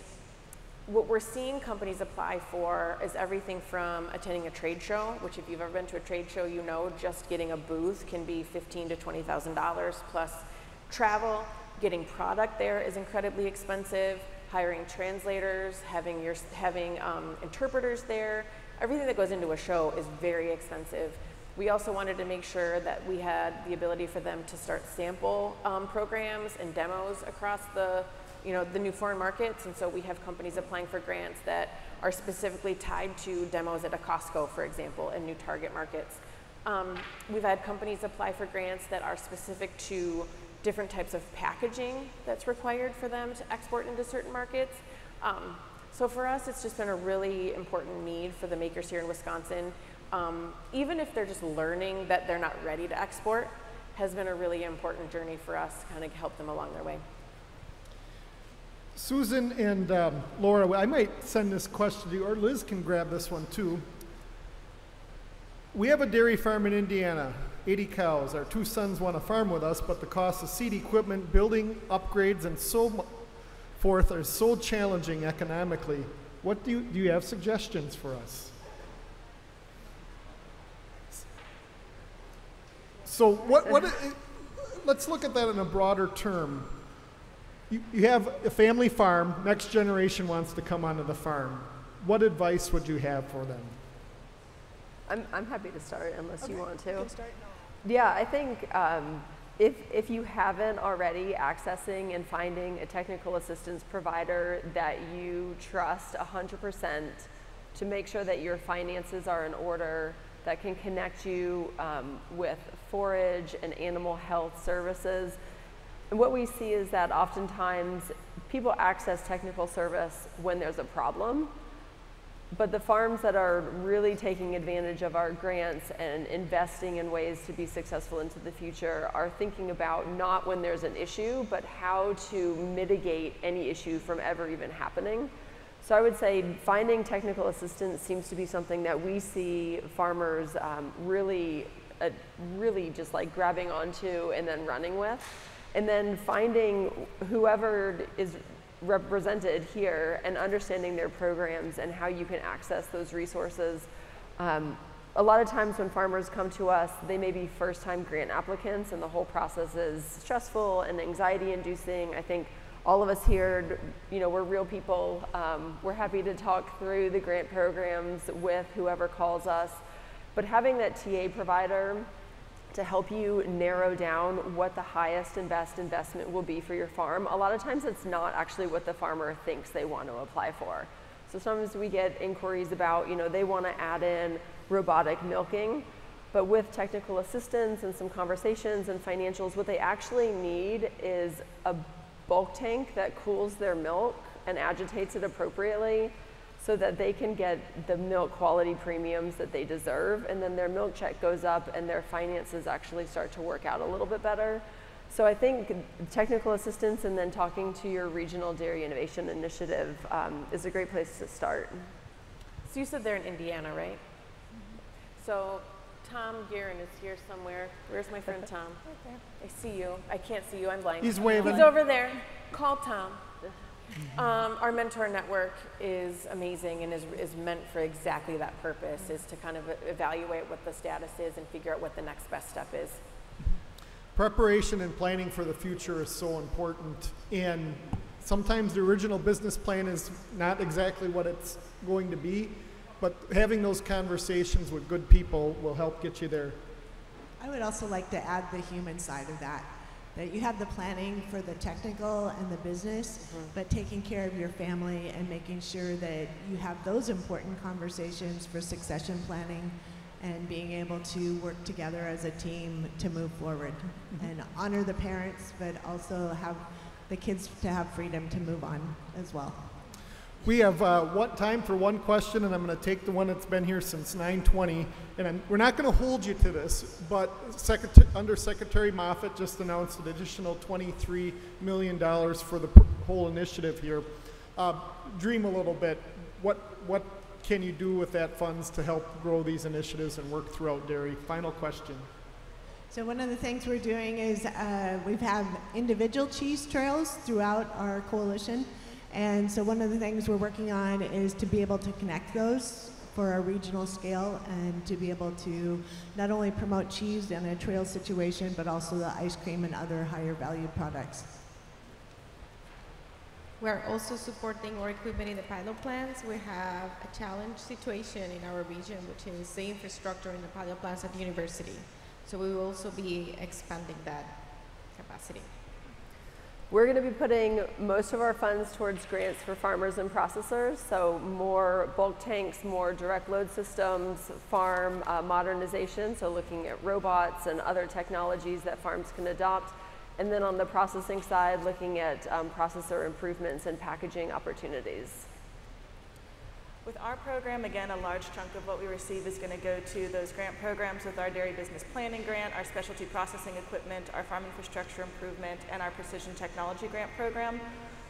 what we're seeing companies apply for is everything from attending a trade show, which if you've ever been to a trade show, you know just getting a booth can be $15,000 to $20,000 plus travel. Getting product there is incredibly expensive. Hiring translators, having interpreters there. Everything that goes into a show is very expensive. We also wanted to make sure that we had the ability for them to start sample programs and demos across the new foreign markets. And so we have companies applying for grants that are specifically tied to demos at a Costco, for example, and new target markets. We've had companies apply for grants that are specific to different types of packaging that's required for them to export into certain markets. So for us, it's just been a really important need for the makers here in Wisconsin. Even if they're just learning that they're not ready to export, has been a really important journey for us to kind of help them along their way. Susan and Laura, I might send this question to you, or Liz can grab this one too. We have a dairy farm in Indiana, 80 cows. Our two sons want to farm with us, but the cost of seed equipment, building upgrades, and so forth are so challenging economically. What do you have suggestions for us? So let's look at that in a broader term. You have a family farm, next generation wants to come onto the farm. What advice would you have for them? I'm happy to start unless you want to. You can start now. Yeah, I think if you haven't already, accessing and finding a technical assistance provider that you trust 100% to make sure that your finances are in order, that can connect you with forage and animal health services. And what we see is that oftentimes people access technical service when there's a problem. But the farms that are really taking advantage of our grants and investing in ways to be successful into the future are thinking about not when there's an issue, but how to mitigate any issue from ever even happening. So I would say finding technical assistance seems to be something that we see farmers really just like grabbing onto and then running with. And then finding whoever is represented here and understanding their programs and how you can access those resources. A lot of times when farmers come to us, they may be first-time grant applicants and the whole process is stressful and anxiety-inducing. I think all of us here, we're real people. We're happy to talk through the grant programs with whoever calls us. But having that TA provider to help you narrow down what the highest and best investment will be for your farm. A lot of times it's not actually what the farmer thinks they want to apply for. So sometimes we get inquiries about, they want to add in robotic milking, but with technical assistance and some conversations and financials, what they actually need is a bulk tank that cools their milk and agitates it appropriately so that they can get the milk quality premiums that they deserve, and then their milk check goes up and their finances actually start to work out a little bit better. So I think technical assistance and then talking to your regional dairy innovation initiative is a great place to start. So you said they're in Indiana, right? So Tom Guerin is here somewhere. Where's my friend Tom? Right there. I see you. I can't see you. I'm blind. He's waving. He's over there. Call Tom. Our mentor network is amazing and is meant for exactly that purpose, is to kind of evaluate what the status is and figure out what the next best step is. Preparation and planning for the future is so important, and sometimes the original business plan is not exactly what it's going to be, but having those conversations with good people will help get you there. I would also like to add the human side of that you have the planning for the technical and the business, but taking care of your family and making sure that you have those important conversations for succession planning and being able to work together as a team to move forward and honor the parents, but also have the kids to have freedom to move on as well. We have time for one question, and I'm going to take the one that's been here since 9:20. And we're not going to hold you to this, but Undersecretary Moffett just announced an additional $23 million for the whole initiative here. Dream a little bit. What can you do with that funds to help grow these initiatives and work throughout dairy? Final question. So one of the things we're doing is we've had individual cheese trails throughout our coalition. And so one of the things we're working on is to be able to connect those for a regional scale and to be able to not only promote cheese in a trail situation, but also the ice cream and other higher valued products. We're also supporting or equipping in the pilot plants. We have a challenge situation in our region, which is the infrastructure in the pilot plants at the university. So we will also be expanding that capacity. We're going to be putting most of our funds towards grants for farmers and processors, so more bulk tanks, more direct load systems, farm modernization, so looking at robots and other technologies that farms can adopt. And then on the processing side, looking at processor improvements and packaging opportunities. With our program, again, a large chunk of what we receive is going to go to those grant programs with our Dairy Business Planning Grant, our Specialty Processing Equipment, our Farm Infrastructure Improvement, and our Precision Technology Grant Program.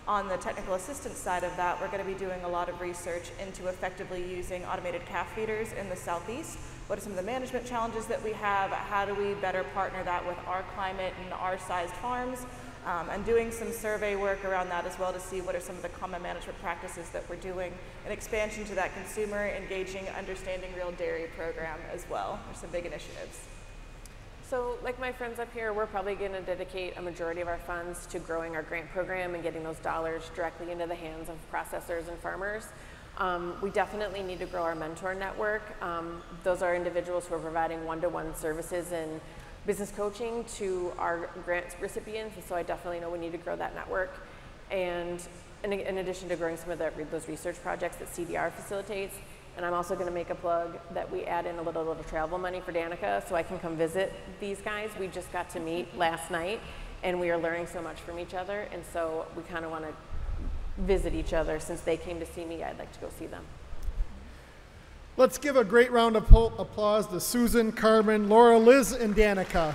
On the technical assistance side of that, we're going to be doing a lot of research into effectively using automated calf feeders in the Southeast. What are some of the management challenges that we have? How do we better partner that with our climate and our sized farms? And doing some survey work around that as well to see what are some of the common management practices that we're doing, and expansion to that consumer engaging, understanding real dairy program as well. There's some big initiatives. So like my friends up here, we're probably going to dedicate a majority of our funds to growing our grant program and getting those dollars directly into the hands of processors and farmers. We definitely need to grow our mentor network. Those are individuals who are providing one-to-one services and business coaching to our grant recipients, and so I definitely know we need to grow that network. And in addition to growing some of those research projects that CDR facilitates, and I'm also going to make a plug that we add in a little travel money for Danica so I can come visit these guys. We just got to meet last night, and we are learning so much from each other, and so we kind of want to visit each other. Since they came to see me, I'd like to go see them. Let's give a great round of applause to Susan, Carmen, Laura, Liz, and Danica.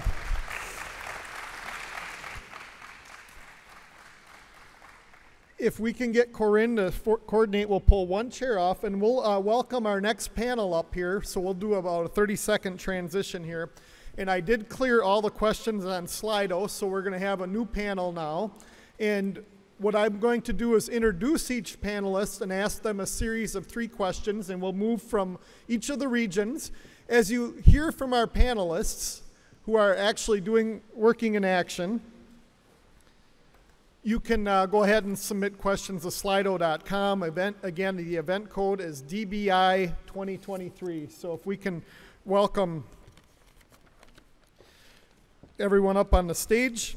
If we can get Corinne to coordinate, we'll pull one chair off, and we'll welcome our next panel up here. So we'll do about a 30-second transition here. And I did clear all the questions on Slido, so we're going to have a new panel now. And what I'm going to do is introduce each panelist and ask them a series of 3 questions, and we'll move from each of the regions. As you hear from our panelists, who are actually working in action, you can go ahead and submit questions to slido.com. Again, the event code is DBI 2023. So if we can welcome everyone up on the stage.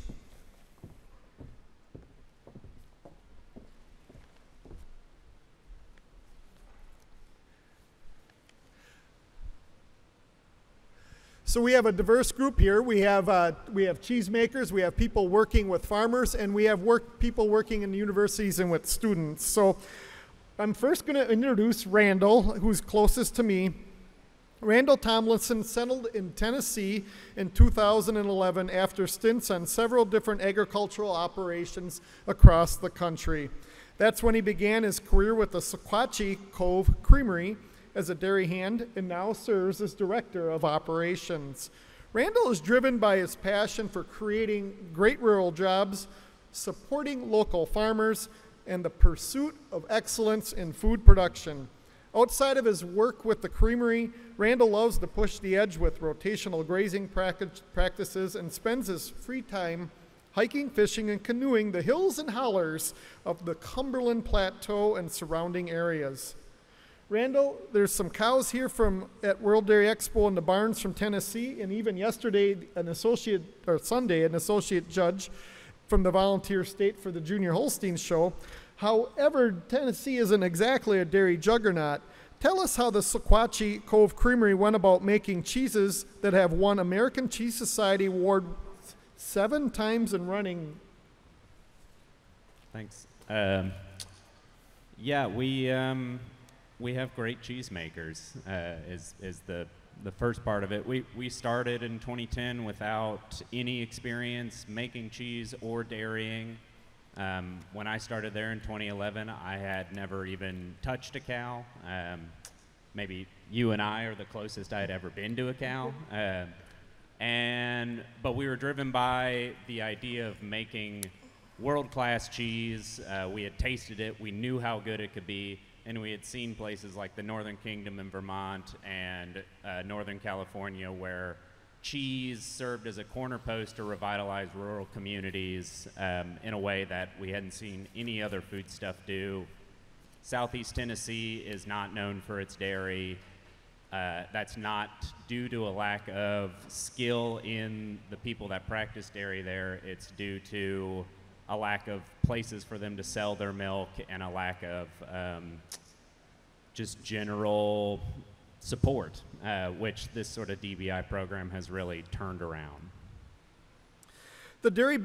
So we have a diverse group here. We have cheesemakers, we have people working with farmers, and we have people working in universities and with students. So I'm first going to introduce Randall, who's closest to me. Randall Tomlinson settled in Tennessee in 2011 after stints on several different agricultural operations across the country. That's when he began his career with the Sequatchie Cove Creamery as a dairy hand and now serves as director of operations. Randall is driven by his passion for creating great rural jobs, supporting local farmers, and the pursuit of excellence in food production. Outside of his work with the creamery, Randall loves to push the edge with rotational grazing practices and spends his free time hiking, fishing, and canoeing the hills and hollers of the Cumberland Plateau and surrounding areas. Randall, there's some cows here at World Dairy Expo in the barns from Tennessee, and even yesterday, Sunday, an associate judge from the volunteer state for the Junior Holstein Show. However, Tennessee isn't exactly a dairy juggernaut. Tell us how the Sequatchie Cove Creamery went about making cheeses that have won American Cheese Society Award 7 times in running. Thanks. Yeah, we have great cheesemakers, is the first part of it. We started in 2010 without any experience making cheese or dairying. When I started there in 2011, I had never even touched a cow. Maybe you and I are the closest I had ever been to a cow. But we were driven by the idea of making world-class cheese. We had tasted it, we knew how good it could be, and we had seen places like the Northern Kingdom in Vermont and Northern California where cheese served as a corner post to revitalize rural communities in a way that we hadn't seen any other foodstuff do. Southeast Tennessee is not known for its dairy. That's not due to a lack of skill in the people that practice dairy there. It's due to a lack of places for them to sell their milk and a lack of just general support, which this sort of DBI program has really turned around. The Dairy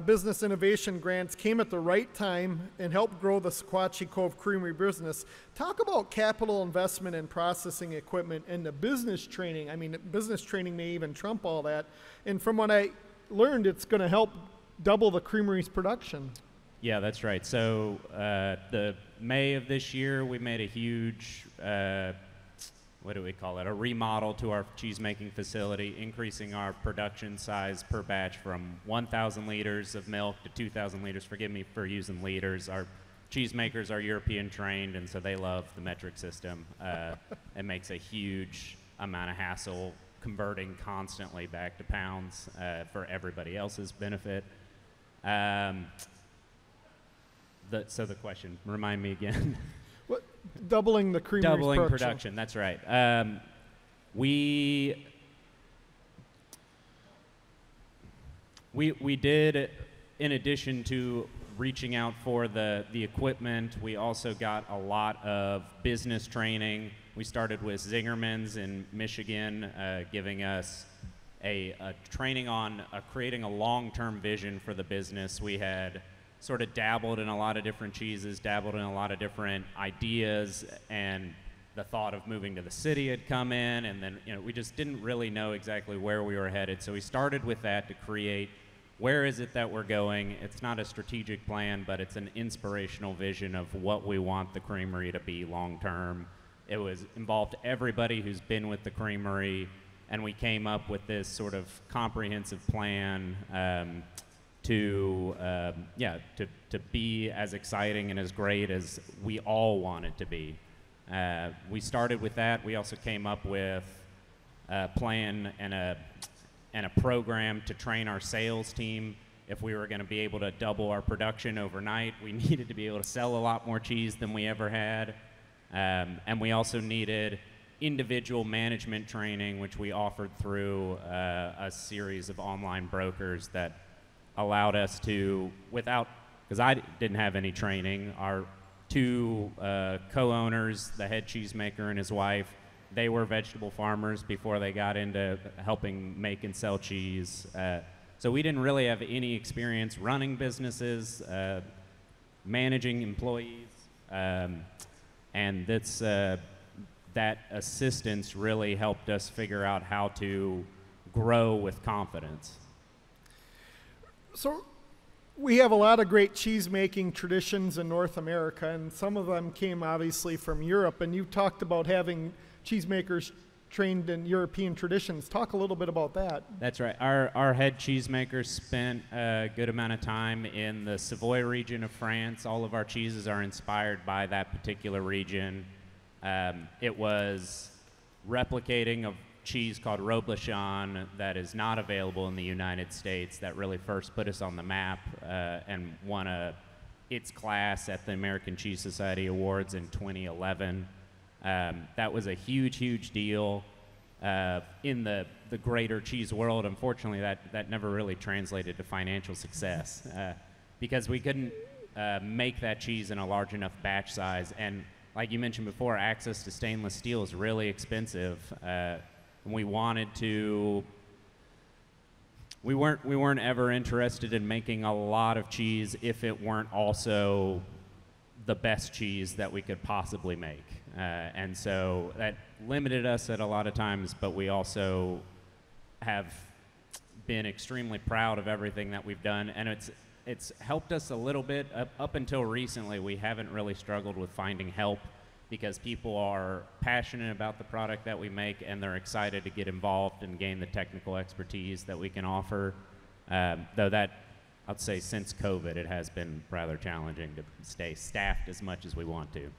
Business Innovation Grants came at the right time and helped grow the Sequatchie Cove Creamery business. Talk about capital investment in processing equipment and the business training. I mean, business training may even trump all that. And from what I learned, it's going to help double the creamery's production. Yeah, that's right. So the May of this year, we made a huge, what do we call it, a remodel to our cheese-making facility, increasing our production size per batch from 1,000 liters of milk to 2,000 liters. Forgive me for using liters. Our cheesemakers are European trained, and so they love the metric system. It makes a huge amount of hassle converting constantly back to pounds for everybody else's benefit. So the question, remind me again. What, doubling the creamery's doubling production, that's right. We did, in addition to reaching out for the equipment, we also got a lot of business training. We started with Zingerman's in Michigan, giving us a training on creating a long-term vision for the business. We had sort of dabbled in a lot of different cheeses, dabbled in a lot of different ideas, and the thought of moving to the city had come in, and then we just didn't really know exactly where we were headed. So we started with that to create, where is it that we're going? It's not a strategic plan, but it's an inspirational vision of what we want the creamery to be long-term. It involved everybody who's been with the creamery, and we came up with this sort of comprehensive plan to be as exciting and as great as we all want it to be. We started with that. We also came up with a plan and a program to train our sales team. If we were going to be able to double our production overnight, we needed to be able to sell a lot more cheese than we ever had. And we also needed individual management training, which we offered through a series of online brokers that allowed us to, because I didn't have any training, our two co-owners, the head cheesemaker and his wife, they were vegetable farmers before they got into helping make and sell cheese. So we didn't really have any experience running businesses, that that assistance really helped us figure out how to grow with confidence. So we have a lot of great cheese-making traditions in North America, and some of them came obviously from Europe, and you talked about having cheesemakers trained in European traditions. Talk a little bit about that. That's right. Our head cheesemakers spent a good amount of time in the Savoy region of France. All of our cheeses are inspired by that particular region. It was replicating a cheese called Roblechon that is not available in the United States that really first put us on the map and won its class at the American Cheese Society Awards in 2011. That was a huge deal in the greater cheese world. Unfortunately, that never really translated to financial success because we couldn't make that cheese in a large enough batch size. And like you mentioned before, access to stainless steel is really expensive. And we wanted to. We weren't ever interested in making a lot of cheese if it weren't also the best cheese that we could possibly make. And so that limited us at a lot of times, but we also have been extremely proud of everything that we've done, and it's helped us a little bit. Up until recently, we haven't really struggled with finding help because people are passionate about the product that we make, and they're excited to get involved and gain the technical expertise that we can offer. Though that, I'd say since COVID, it has been rather challenging to stay staffed as much as we want to.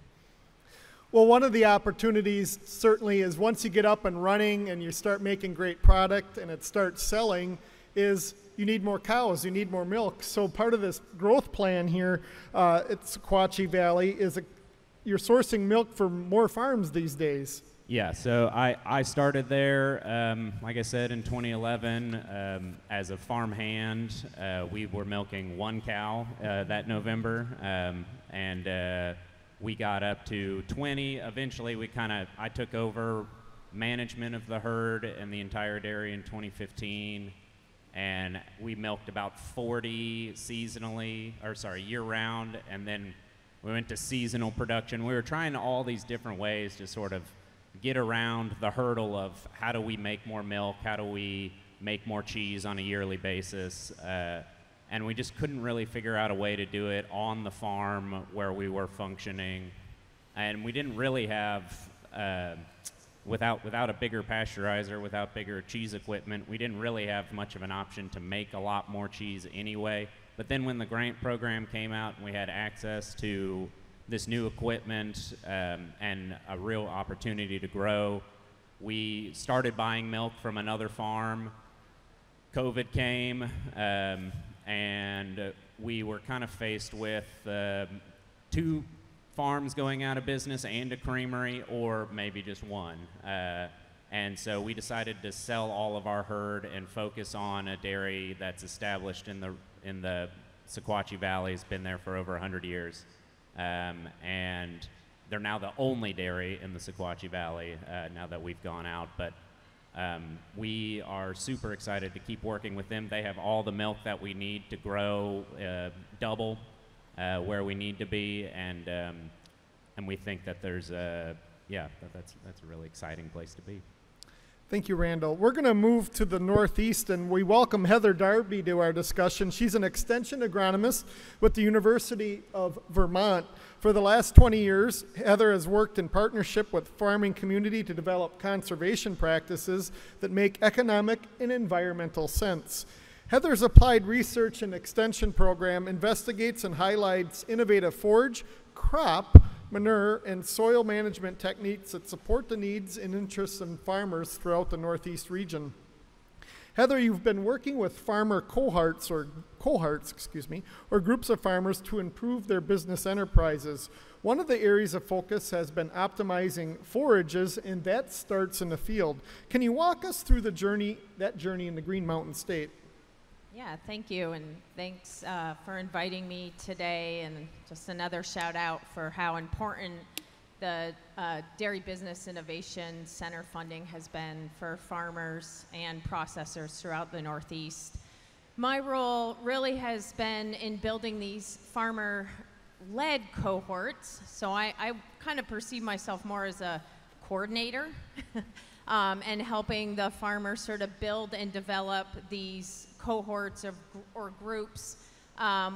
Well, one of the opportunities certainly is once you get up and running and you start making great product and it starts selling is you need more cows, you need more milk. So part of this growth plan here at Sequatchie Valley is you're sourcing milk from more farms these days. Yeah, so I started there, like I said, in 2011 as a farm hand. We were milking 1 cow that November, and we got up to 20. Eventually, I took over management of the herd and the entire dairy in 2015, and we milked about 40 year-round, and then we went to seasonal production. We were trying all these different ways to sort of get around the hurdle of how do we make more milk, how do we make more cheese on a yearly basis, and we just couldn't really figure out a way to do it on the farm where we were functioning. And we didn't really have, without a bigger pasteurizer, without bigger cheese equipment, we didn't really have much of an option to make a lot more cheese anyway. But then when the grant program came out and we had access to this new equipment and a real opportunity to grow, we started buying milk from another farm. COVID came, and we were kind of faced with 2 farms going out of business and a creamery, or maybe just one. And so we decided to sell all of our herd and focus on a dairy that's established in the Sequatchie Valley. It's been there for over 100 years. And they're now the only dairy in the Sequatchie Valley now that we've gone out. But we are super excited to keep working with them. They have all the milk that we need to grow double where we need to be, and we think that there's that's a really exciting place to be. Thank you, Randall. We're going to move to the Northeast, and we welcome Heather Darby to our discussion. She's an extension agronomist with the University of Vermont. For the last 20 years, Heather has worked in partnership with farming community to develop conservation practices that make economic and environmental sense. Heather's applied research and extension program investigates and highlights innovative forage, crop, manure, and soil management techniques that support the needs and interests of farmers throughout the Northeast region. Heather, you've been working with farmer cohorts, or groups of farmers to improve their business enterprises. One of the areas of focus has been optimizing forages, and that starts in the field. Can you walk us through that journey in the Green Mountain State? Yeah, thank you, and thanks for inviting me today, and just another shout out for how important the Dairy Business Innovation Center funding has been for farmers and processors throughout the Northeast. My role really has been in building these farmer-led cohorts, so I kind of perceive myself more as a coordinator and helping the farmers sort of build and develop these cohorts or groups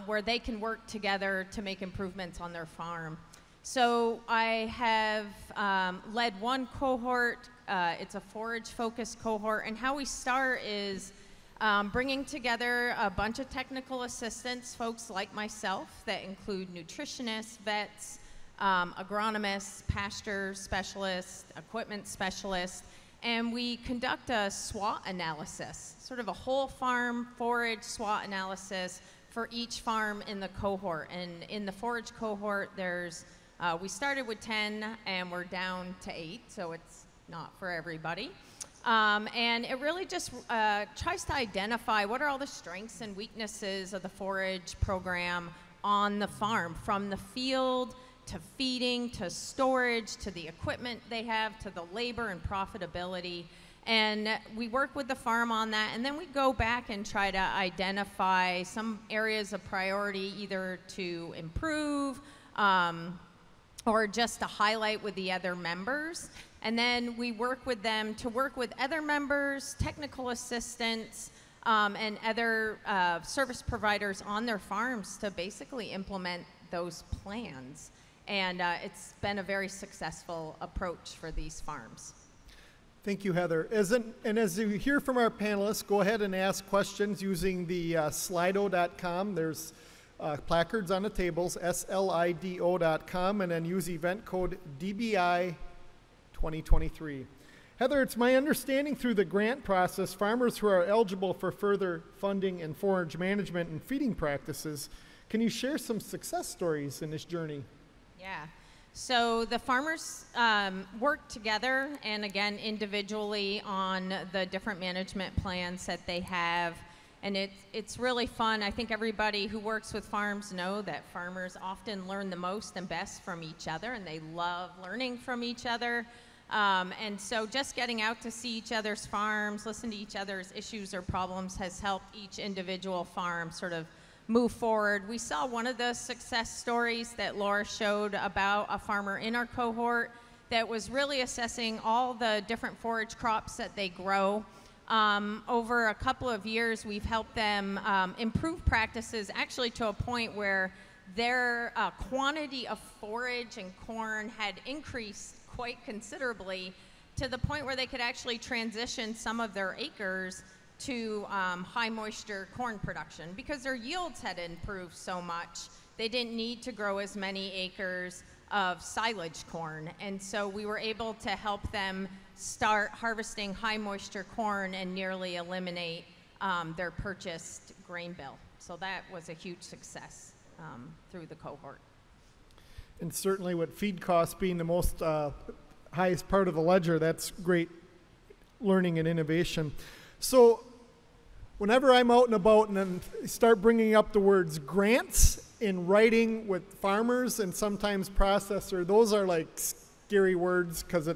where they can work together to make improvements on their farm. So I have led one cohort. It's a forage-focused cohort, and how we start is bringing together a bunch of technical assistants, folks like myself, that include nutritionists, vets, agronomists, pasture specialists, equipment specialists, and we conduct a SWOT analysis, sort of a whole farm forage SWOT analysis for each farm in the cohort. And in the forage cohort, there's we started with 10 and we're down to 8, so it's not for everybody. And it really just tries to identify what are all the strengths and weaknesses of the forage program on the farm, from the field to feeding, to storage, to the equipment they have, to the labor and profitability. And we work with the farm on that, and then we go back and try to identify some areas of priority, either to improve or just to highlight with the other members. And then we work with them to work with other members, technical assistants, and other service providers on their farms to basically implement those plans. And it's been a very successful approach for these farms. Thank you, Heather. As you hear from our panelists, go ahead and ask questions using the slido.com. There's placards on the tables, slido.com, and then use event code DBI 2023. Heather, it's my understanding through the grant process, farmers who are eligible for further funding in forage management and feeding practices, can you share some success stories in this journey? Yeah. So the farmers work together and again individually on the different management plans that they have, and it's really fun. I think everybody who works with farms know that farmers often learn the most and best from each other, and they love learning from each other. And so just getting out to see each other's farms, listen to each other's issues or problems has helped each individual farm sort of move forward. We saw one of the success stories that Laura showed about a farmer in our cohort that was really assessing all the different forage crops that they grow. Over a couple of years, we've helped them improve practices actually to a point where their quantity of forage and corn had increased quite considerably, to the point where they could actually transition some of their acres to high moisture corn production because their yields had improved so much. They didn't need to grow as many acres of silage corn, and so we were able to help them start harvesting high moisture corn and nearly eliminate their purchased grain bill. So that was a huge success through the cohort. And certainly with feed costs being the most highest part of the ledger, that's great learning and innovation. So whenever I'm out and about and then start bringing up the words grants in writing with farmers and sometimes processor, those are like scary words because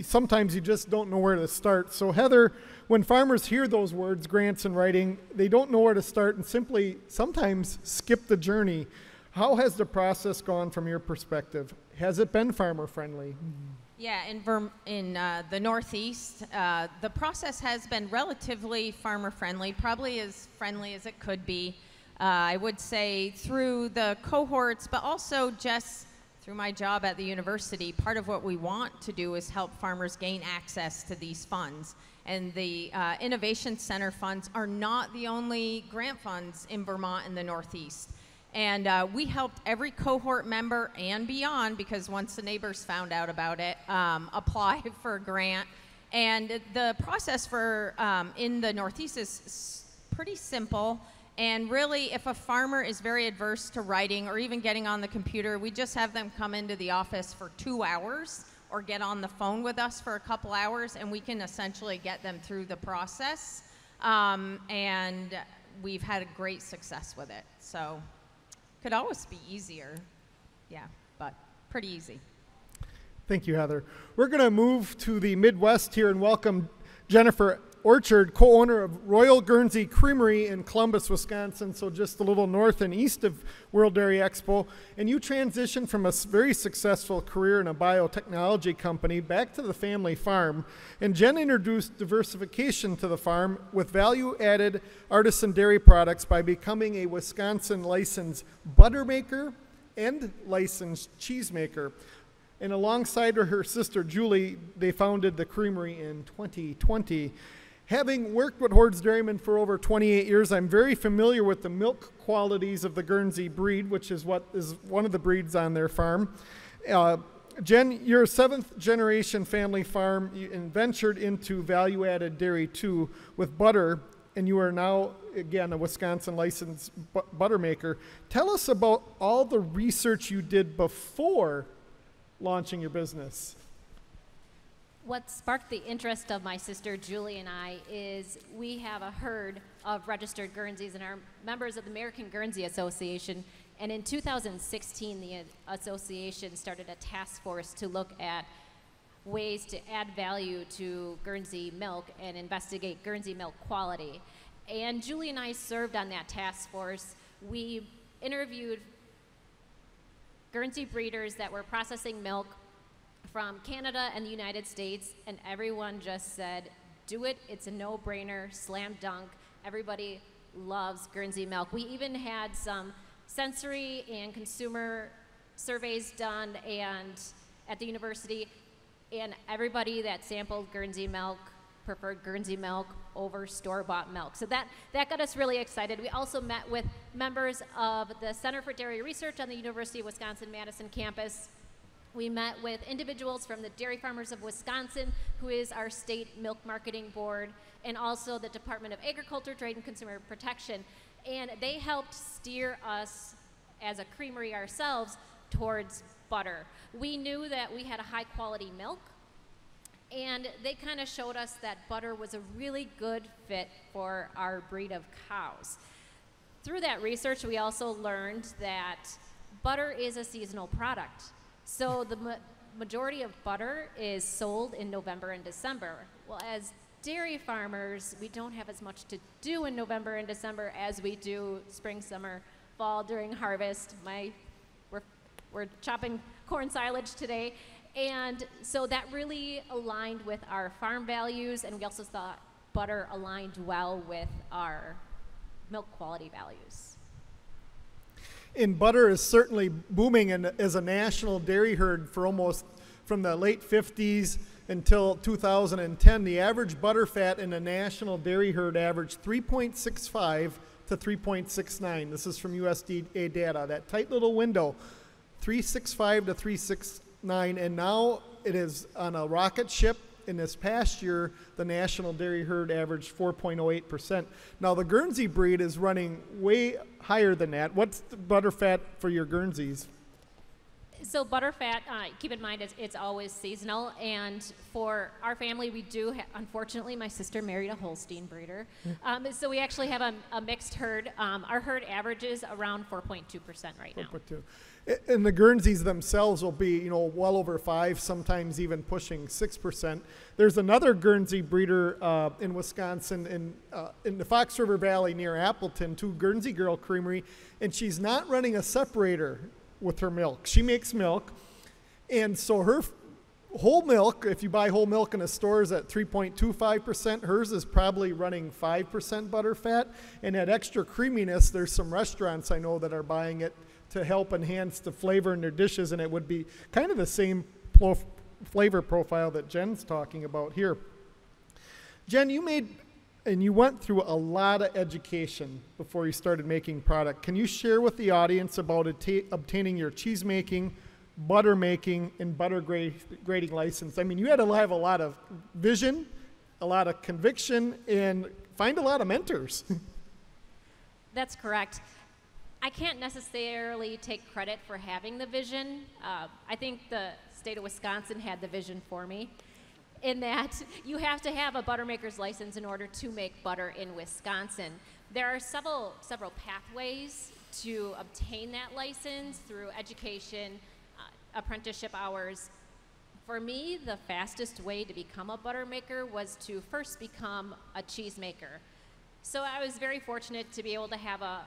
sometimes you just don't know where to start. So Heather, when farmers hear those words, grants in writing, they don't know where to start and simply sometimes skip the journey. How has the process gone from your perspective? Has it been farmer friendly? Yeah, in the Northeast, the process has been relatively farmer friendly, probably as friendly as it could be. I would say through the cohorts, but also just through my job at the university, part of what we want to do is help farmers gain access to these funds. And the Innovation Center funds are not the only grant funds in Vermont and the Northeast. And we helped every cohort member and beyond, because once the neighbors found out about it, apply for a grant. And the process for in the Northeast is pretty simple. And really, if a farmer is very adverse to writing or even getting on the computer, we just have them come into the office for 2 hours or get on the phone with us for a couple hours, and we can essentially get them through the process. And we've had a great success with it. So could always be easier, yeah, but pretty easy. Thank you, Heather. We're going to move to the Midwest here and welcome Jennifer Orchard, co-owner of Royal Guernsey Creamery in Columbus, Wisconsin, so just a little north and east of World Dairy Expo. And you transitioned from a very successful career in a biotechnology company back to the family farm. And Jen introduced diversification to the farm with value-added artisan dairy products by becoming a Wisconsin licensed butter maker and licensed cheese maker. And alongside her sister Julie, they founded the creamery in 2020. Having worked with Hoard's Dairymen for over 28 years, I'm very familiar with the milk qualities of the Guernsey breed, which is what is one of the breeds on their farm. Jen, you're a 7th generation family farm and ventured into value-added dairy too with butter, and you are now, again, a Wisconsin licensed butter maker. Tell us about all the research you did before launching your business. What sparked the interest of my sister Julie and I is we have a herd of registered Guernseys and are members of the American Guernsey Association. And in 2016, the association started a task force to look at ways to add value to Guernsey milk and investigate Guernsey milk quality. And Julie and I served on that task force. We interviewed Guernsey breeders that were processing milk from Canada and the United States, and everyone just said, do it, it's a no-brainer, slam dunk. Everybody loves Guernsey milk. We even had some sensory and consumer surveys done at the university, and everybody that sampled Guernsey milk preferred Guernsey milk over store-bought milk. So that got us really excited. We also met with members of the Center for Dairy Research on the University of Wisconsin-Madison campus. We met with individuals from the Dairy Farmers of Wisconsin, who is our state milk marketing board, and also the Department of Agriculture, Trade, and Consumer Protection. And they helped steer us as a creamery ourselves towards butter. We knew that we had a high-quality milk, and they kind of showed us that butter was a really good fit for our breed of cows. Through that research, we also learned that butter is a seasonal product. So the majority of butter is sold in November and December. Well, as dairy farmers, we don't have as much to do in November and December as we do spring, summer, fall during harvest. We're chopping corn silage today. And so that really aligned with our farm values, and we also thought butter aligned well with our milk quality values. And butter is certainly booming as a national dairy herd for almost from the late 50s until 2010. The average butter fat in a national dairy herd averaged 3.65 to 3.69. This is from USDA data, that tight little window, 365 to 369. And now it is on a rocket ship. In this past year, the national dairy herd averaged 4.08%. Now the Guernsey breed is running way higher than that. What's the butter fat for your Guernseys? So butterfat, keep in mind, it's always seasonal, and for our family, we do, unfortunately, my sister married a Holstein breeder, so we actually have a mixed herd. Our herd averages around 4.2% right now. 4.2. And the Guernseys themselves will be, well over 5, sometimes even pushing 6%. There's another Guernsey breeder in Wisconsin, in the Fox River Valley near Appleton, to Guernsey Girl Creamery, and she's not running a separator with her milk. She makes milk, and so her whole milk, if you buy whole milk in a store, is at 3.25%. Hers is probably running 5% butter fat, and that extra creaminess, there's some restaurants I know that are buying it to help enhance the flavor in their dishes, and it would be kind of the same flavor profile that Jen's talking about here. Jen, you went through a lot of education before you started making product. Can you share with the audience about obtaining your cheese making, butter making, and butter grading license? I mean, you had to have a lot of vision, a lot of conviction, and find a lot of mentors. That's correct. I can't necessarily take credit for having the vision. I think the state of Wisconsin had the vision for me, in that you have to have a butter maker's license in order to make butter in Wisconsin. There are several pathways to obtain that license through education, apprenticeship hours. for me, the fastest way to become a butter maker was to first become a cheese maker. So I was very fortunate to be able to have a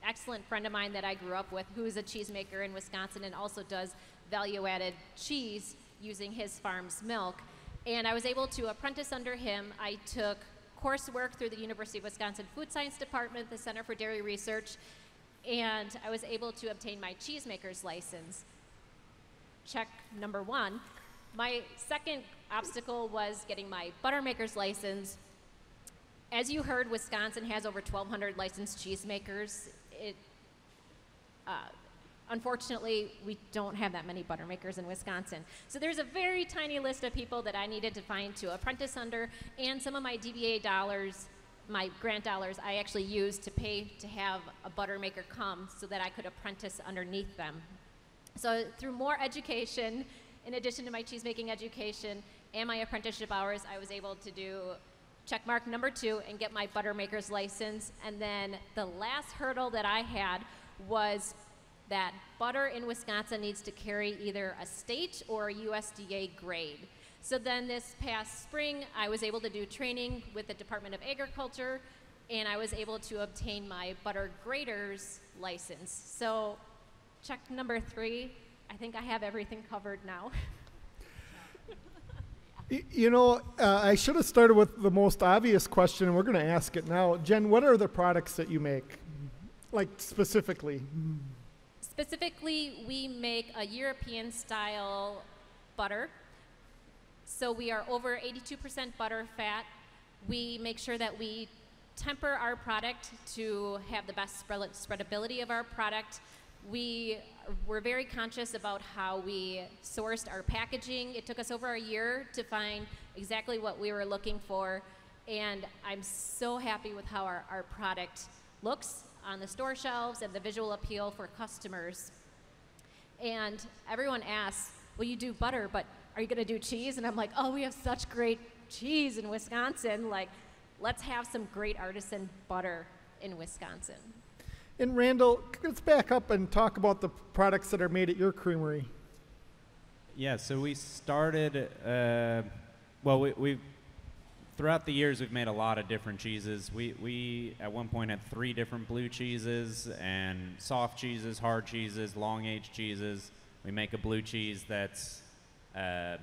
excellent friend of mine that I grew up with who is a cheesemaker in Wisconsin and also does value-added cheese using his farm's milk. And I was able to apprentice under him. I took coursework through the University of Wisconsin Food Science Department, the Center for Dairy Research, and I was able to obtain my cheesemaker's license. Check number one. My second obstacle was getting my buttermaker's license. As you heard, Wisconsin has over 1,200 licensed cheesemakers. Unfortunately, we don't have that many butter makers in Wisconsin. So there's a very tiny list of people that I needed to find to apprentice under, and some of my DBA dollars, my grant dollars, I actually used to pay to have a butter maker come so that I could apprentice underneath them. So through more education, in addition to my cheesemaking education and my apprenticeship hours, I was able to do check mark number 2 and get my butter maker's license. And then the last hurdle that I had was that butter in Wisconsin needs to carry either a state or a USDA grade. So then this past spring, I was able to do training with the Department of Agriculture, and I was able to obtain my butter grader's license. So check number 3, I think I have everything covered now. You know, I should have started with the most obvious question, and we're going to ask it now. Jen, what are the products that you make, like specifically? Specifically, we make a European-style butter. So we are over 82% butter fat. We make sure that we temper our product to have the best spreadability of our product. We're very conscious about how we sourced our packaging. It took us over a year to find exactly what we were looking for, and I'm so happy with how our product looks on the store shelves and the visual appeal for customers. And everyone asks, well, you do butter, but are you gonna do cheese? And I'm like, oh, we have such great cheese in Wisconsin. Like, let's have some great artisan butter in Wisconsin. And Randall, let's back up and talk about the products that are made at your creamery. Yeah, so we started, we've throughout the years, we've made a lot of different cheeses. We at one point had 3 different blue cheeses and soft cheeses, hard cheeses, long-aged cheeses. We make a blue cheese that's wrapped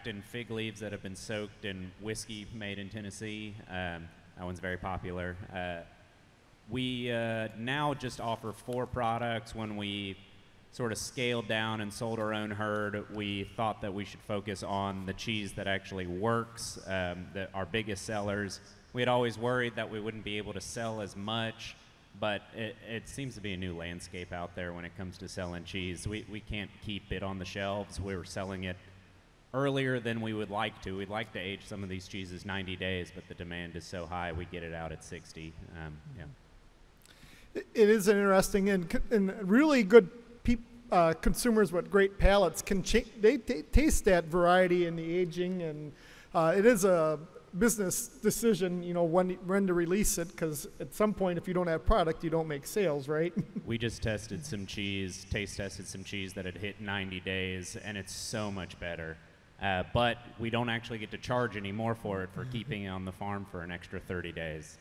in fig leaves that have been soaked in whiskey made in Tennessee. That one's very popular. We now just offer 4 products. When we sort of scaled down and sold our own herd, we thought that we should focus on the cheese that actually works, our biggest sellers. We had always worried that we wouldn't be able to sell as much, but it seems to be a new landscape out there when it comes to selling cheese. We can't keep it on the shelves. We were selling it earlier than we would like to. We'd like to age some of these cheeses 90 days, but the demand is so high, we get it out at 60. Yeah. It is interesting, and really good consumers with great palates can they taste that variety in the aging, and it is a business decision, you know, when to release it, because at some point, if you don't have product, you don't make sales, right? We just tested some cheese, taste tested some cheese that had hit 90 days, and it's so much better. But we don't actually get to charge any more for it for keeping it on the farm for an extra 30 days.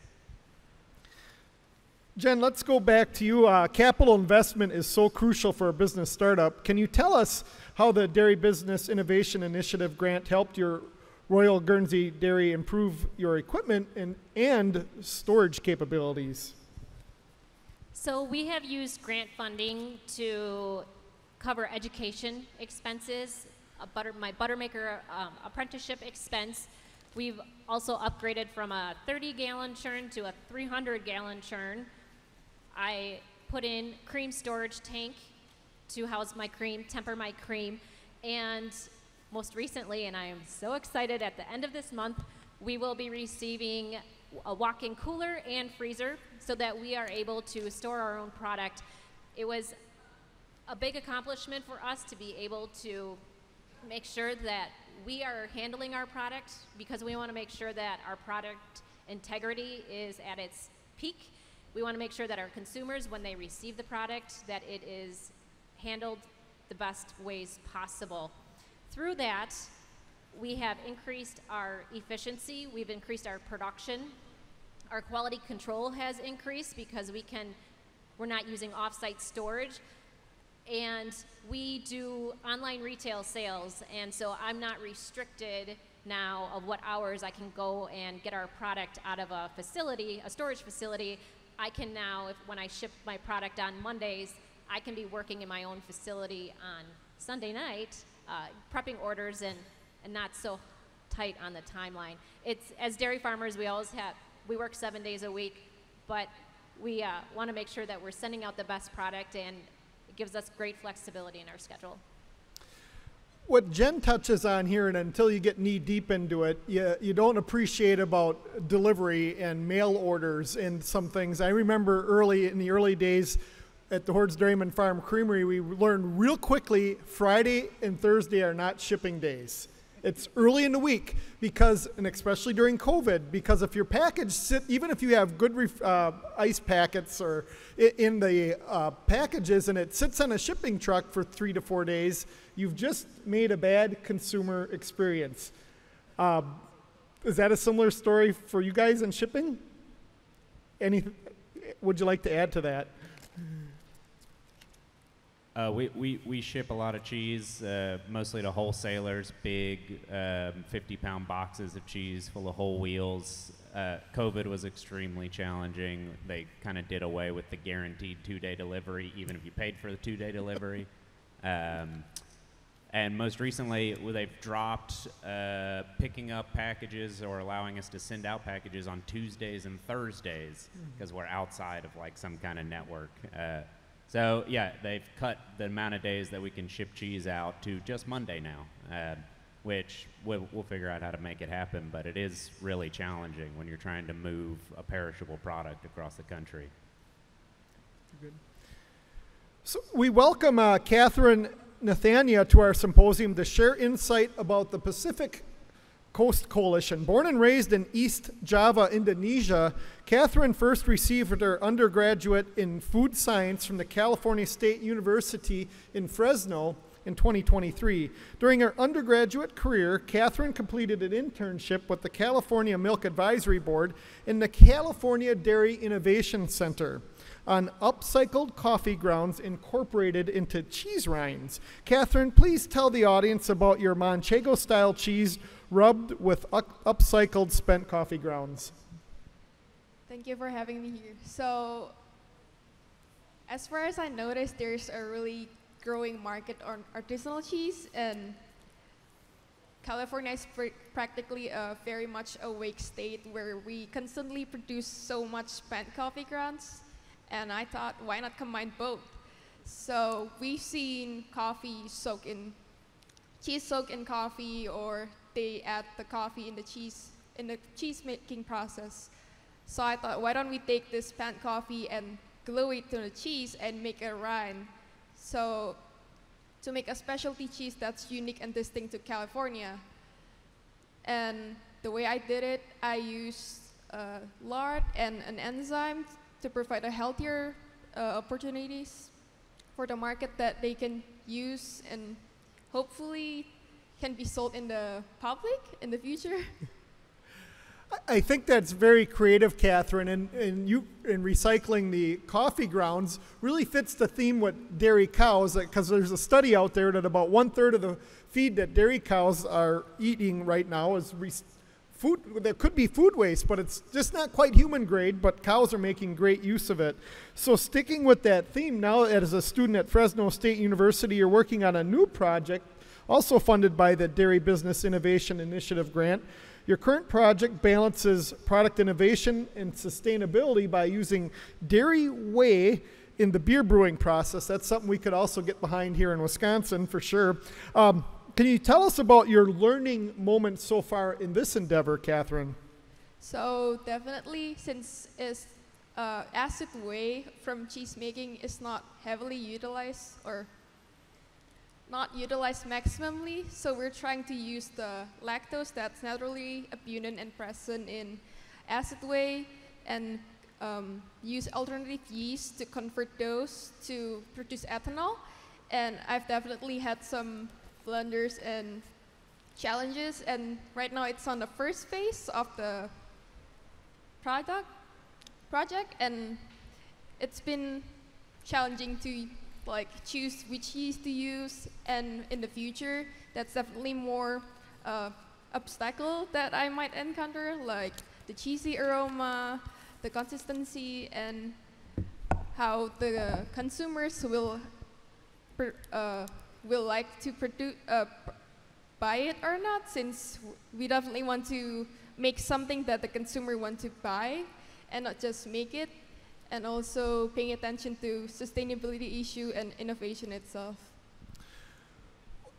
Jen, let's go back to you. Capital investment is so crucial for a business startup. Can you tell us how the Dairy Business Innovation Initiative grant helped your Royal Guernsey Dairy improve your equipment and storage capabilities? So we have used grant funding to cover education expenses, my buttermaker apprenticeship expense. We've also upgraded from a 30-gallon churn to a 300-gallon churn. I put in cream storage tank to house my cream, temper my cream, and most recently, and I am so excited, at the end of this month, we will be receiving a walk-in cooler and freezer so that we are able to store our own product. It was a big accomplishment for us to be able to make sure that we are handling our product, because we want to make sure that our product integrity is at its peak. We want to make sure that our consumers, when they receive the product, that it is handled the best ways possible. Through that, we have increased our efficiency, we've increased our production, our quality control has increased because we're not using off-site storage, and we do online retail sales, and so I'm not restricted now of what hours I can go and get our product out of a facility, a storage facility. I can now, when I ship my product on Mondays, I can be working in my own facility on Sunday night, prepping orders and not so tight on the timeline. As dairy farmers, we work 7 days a week, but we want to make sure that we're sending out the best product, and it gives us great flexibility in our schedule. What Jen touches on here, and until you get knee deep into it, you don't appreciate about delivery and mail orders and some things. I remember in the early days at the Hordes Dairyman Farm Creamery, we learned real quickly Friday and Thursday are not shipping days. It's early in the week because, and especially during COVID, because if your package even if you have good ice packets or in the packages and it sits on a shipping truck for 3 to 4 days, you've just made a bad consumer experience. Is that a similar story for you guys in shipping? Would you like to add to that? We ship a lot of cheese, mostly to wholesalers, big 50-pound boxes of cheese full of whole wheels. COVID was extremely challenging. They kind of did away with the guaranteed 2-day delivery, even if you paid for the 2-day delivery. And most recently, they've dropped picking up packages or allowing us to send out packages on Tuesdays and Thursdays because we're outside of like some kind of network. So yeah, they've cut the amount of days that we can ship cheese out to just Monday now, which we'll figure out how to make it happen, but it is really challenging when you're trying to move a perishable product across the country. Good. So we welcome Catherine Nathania to our symposium to share insight about the Pacific Coast Coalition. Born and raised in East Java, Indonesia, Catherine first received her undergraduate in food science from the California State University in Fresno in 2023. During her undergraduate career, Catherine completed an internship with the California Milk Advisory Board and the California Dairy Innovation Center on upcycled coffee grounds incorporated into cheese rinds. Catherine, please tell the audience about your Manchego-style cheese rubbed with upcycled spent coffee grounds. Thank you for having me here. So, as far as I noticed, there's a really growing market on artisanal cheese, and California is practically a very much awake state where we constantly produce so much spent coffee grounds, and I thought, why not combine both? So we've seen cheese soak in coffee, or they add the coffee in the cheese making process. So I thought, why don't we take this spent coffee and glue it to the cheese and make a rind? So to make a specialty cheese that's unique and distinct to California. And the way I did it, I used lard and an enzyme to provide a healthier opportunities for the market that they can use and hopefully can be sold in the public in the future. I think that's very creative, Catherine, and you in recycling the coffee grounds really fits the theme with dairy cows, because there's a study out there that about 1/3 of the feed that dairy cows are eating right now is food. There could be food waste, but it's just not quite human grade, but cows are making great use of it. So sticking with that theme, now as a student at Fresno State University, you're working on a new project, also funded by the Dairy Business Innovation Initiative grant. Your current project balances product innovation and sustainability by using dairy whey in the beer brewing process. That's something we could also get behind here in Wisconsin for sure. Can you tell us about your learning moments so far in this endeavor, Catherine? So definitely, since acid whey from cheese making is not heavily utilized or not utilized maximally, so we're trying to use the lactose that's naturally abundant and present in acid whey and use alternative yeast to convert those to produce ethanol. And I've definitely had some blunders and challenges, and right now it's on the first phase of the project, and it's been challenging to like choose which cheese to use, and in the future that's definitely more obstacle that I might encounter, like the cheesy aroma, the consistency, and how the consumers will like to buy it or not, since we definitely want to make something that the consumer wants to buy and not just make it, and also paying attention to sustainability issue and innovation itself.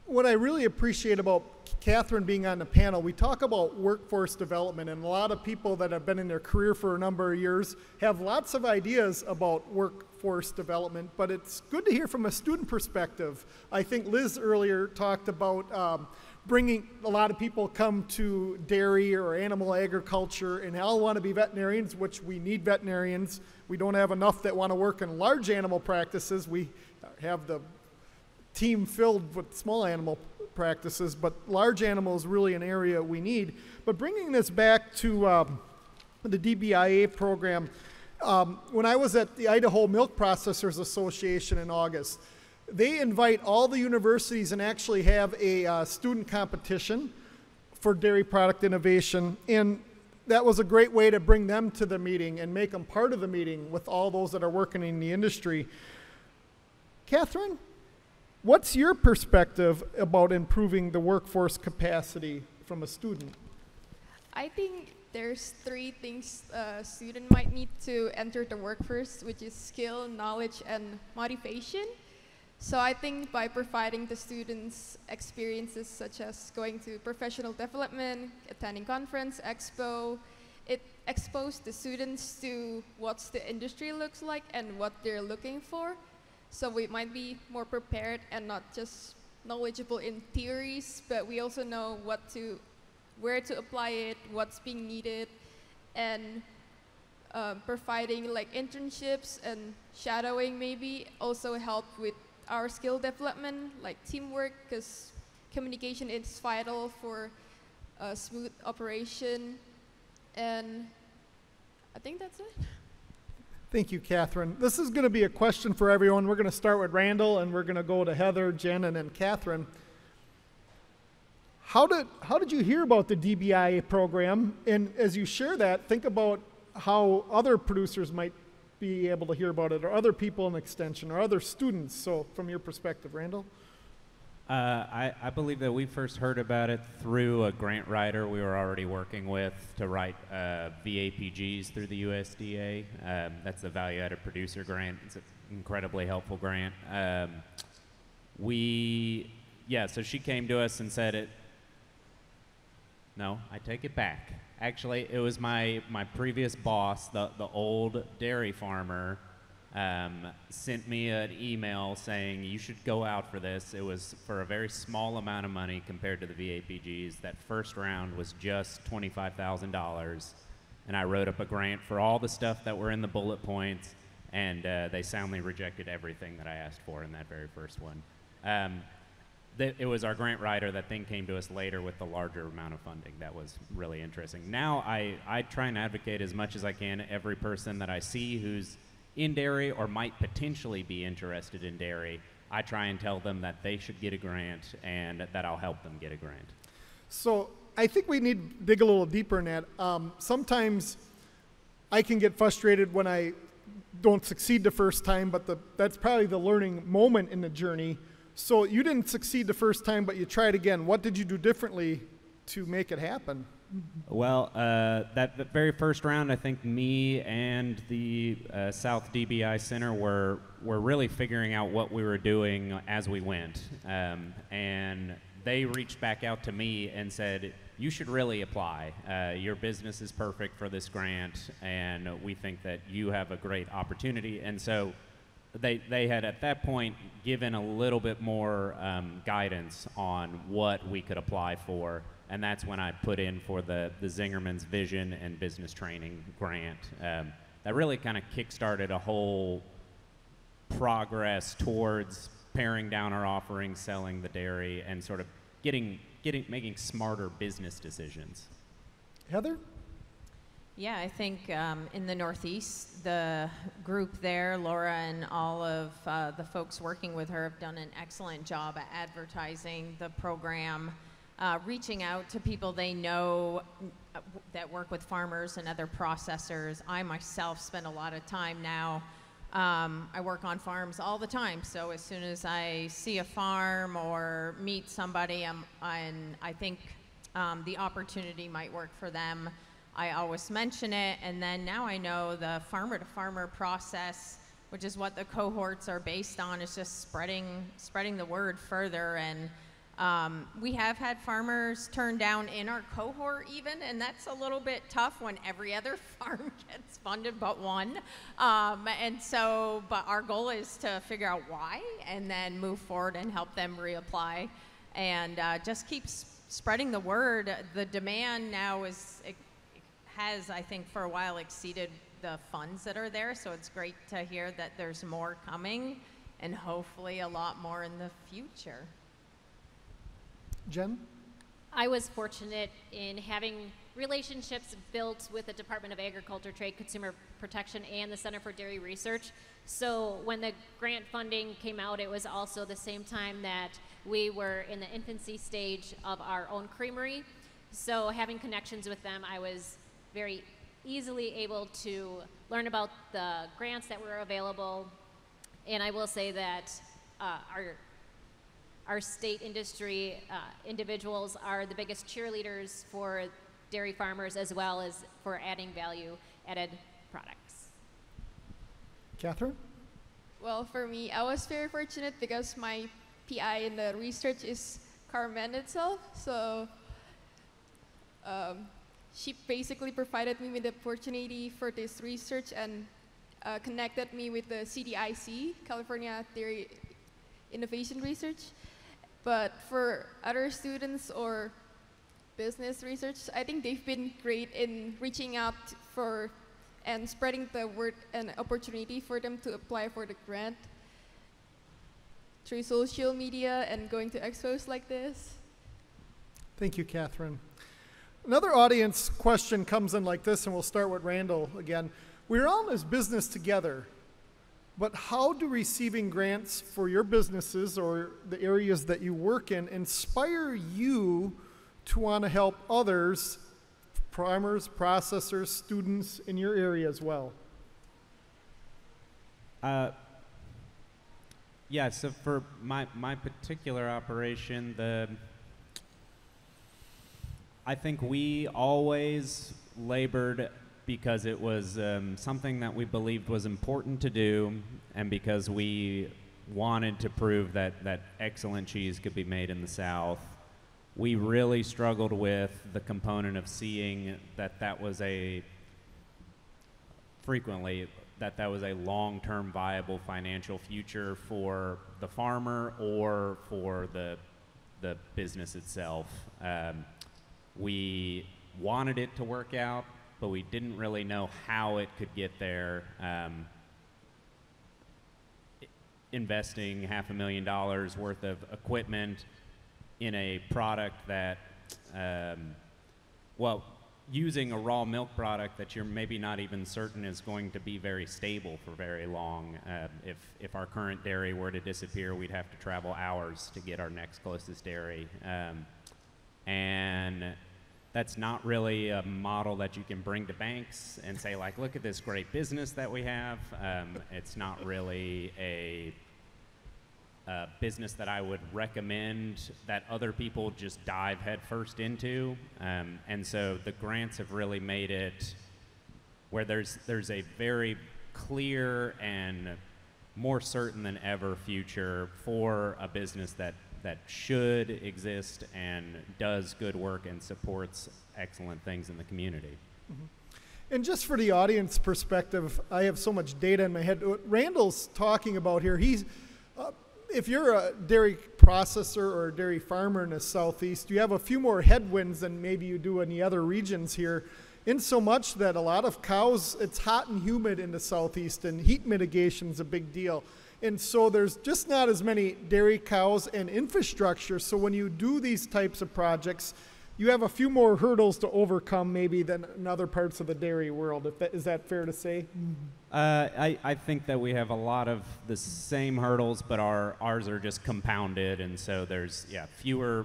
What I really appreciate about Catherine being on the panel, we talk about workforce development, and a lot of people that have been in their career for a number of years have lots of ideas about workforce development, but it's good to hear from a student perspective. I think Liz earlier talked about bringing a lot of people come to dairy or animal agriculture and all want to be veterinarians, which we need veterinarians. We don't have enough that want to work in large animal practices. We have the team filled with small animal practices, but large animal is really an area we need. But bringing this back to the DBIA program, when I was at the Idaho Milk Processors Association in August, they invite all the universities and actually have a student competition for dairy product innovation, and that was a great way to bring them to the meeting and make them part of the meeting with all those that are working in the industry. Catherine, what's your perspective about improving the workforce capacity from a student? I think there's 3 things a student might need to enter the workforce, which is skill, knowledge, and motivation. So I think by providing the students experiences such as going to professional development, attending conference, expo, it exposes the students to what the industry looks like and what they're looking for. So we might be more prepared and not just knowledgeable in theories, but we also know where to apply it, what's being needed, and providing like internships and shadowing maybe also help with our skill development, like teamwork, because communication is vital for a smooth operation. And I think that's it. Thank you, Catherine. This is going to be a question for everyone. We're going to start with Randall, and we're going to go to Heather, Jen, and then Catherine. How did you hear about the DBIA program? And as you share that, think about how other producers might be able to hear about it, or other people in Extension, or other students. So from your perspective, Randall? I believe that we first heard about it through a grant writer we were already working with to write VAPGs through the USDA. That's the Value Added Producer Grant. It's an incredibly helpful grant. So she came to us and said it. No, I take it back. Actually, it was my previous boss, the old dairy farmer, sent me an email saying you should go out for this. It was for a very small amount of money compared to the VAPGs. That first round was just $25,000, and I wrote up a grant for all the stuff that were in the bullet points, and they soundly rejected everything that I asked for in that very first one. It was our grant writer that then came to us later with the larger amount of funding. That was really interesting. Now I try and advocate as much as I can every person that I see who's in dairy or might potentially be interested in dairy. I try and tell them that they should get a grant and that I'll help them get a grant. So I think we need to dig a little deeper in that. Sometimes I can get frustrated when I don't succeed the first time, but that's probably the learning moment in the journey. So you didn't succeed the first time, but you tried again. What did you do differently to make it happen? Well, that very first round, I think me and the South DBI Center were really figuring out what we were doing as we went. And they reached back out to me and said, you should really apply. Your business is perfect for this grant, and we think that you have a great opportunity. And so they had at that point given a little bit more guidance on what we could apply for, and that's when I put in for the Zingerman's Vision and Business Training Grant. That really kind of kick-started a whole progress towards paring down our offerings, selling the dairy, and sort of making smarter business decisions. Heather? Yeah, I think in the Northeast, the group there, Laura and all of the folks working with her have done an excellent job at advertising the program, reaching out to people they know that work with farmers and other processors. I myself spend a lot of time now. I work on farms all the time, so as soon as I see a farm or meet somebody and I think the opportunity might work for them, I always mention it. And then now I know the farmer-to-farmer process, which is what the cohorts are based on, is just spreading the word further. And we have had farmers turn down in our cohort even, and that's a little bit tough when every other farm gets funded but one. But our goal is to figure out why and then move forward and help them reapply and just keep spreading the word. The demand now has, I think, for a while exceeded the funds that are there, so it's great to hear that there's more coming and hopefully a lot more in the future. Jen? I was fortunate in having relationships built with the Department of Agriculture, Trade, Consumer Protection, and the Center for Dairy Research. So when the grant funding came out, it was also the same time that we were in the infancy stage of our own creamery. So having connections with them, I was very easily able to learn about the grants that were available. And I will say that our state industry individuals are the biggest cheerleaders for dairy farmers as well as for adding value-added products. Catherine? Well, for me, I was very fortunate because my PI in the research is Carmen itself. So she basically provided me with the opportunity for this research and connected me with the CDIC, California Dairy Innovation Research. But for other students or business research, I think they've been great in reaching out for and spreading the word and opportunity for them to apply for the grant through social media and going to expos like this. Thank you, Catherine. Another audience question comes in like this, and we'll start with Randall again. We're all in this business together, but how do receiving grants for your businesses or the areas that you work in inspire you to want to help others, farmers, processors, students in your area as well? Yeah, so for my particular operation, I think we always labored because it was something that we believed was important to do, and because we wanted to prove that excellent cheese could be made in the South. We really struggled with the component of seeing that was a long-term viable financial future for the farmer or for the business itself. We wanted it to work out, but we didn't really know how it could get there. Investing $500,000 worth of equipment in a product that, using a raw milk product that you're maybe not even certain is going to be very stable for very long. If our current dairy were to disappear, we'd have to travel hours to get our next closest dairy. And that's not really a model that you can bring to banks and say, like, look at this great business that we have. It's not really a business that I would recommend that other people just dive headfirst into. And so the grants have really made it where there's a very clear and more certain than ever future for a business that should exist and does good work and supports excellent things in the community. Mm-hmm. And just for the audience perspective, I have so much data in my head. What Randall's talking about here, if you're a dairy processor or a dairy farmer in the Southeast, you have a few more headwinds than maybe you do in the other regions here, in so much that a lot of cows, it's hot and humid in the Southeast, and heat mitigation is a big deal. And so there's just not as many dairy cows and infrastructure. So when you do these types of projects, you have a few more hurdles to overcome maybe than in other parts of the dairy world. Is that fair to say? I think that we have a lot of the same hurdles, but ours are just compounded, and so there's fewer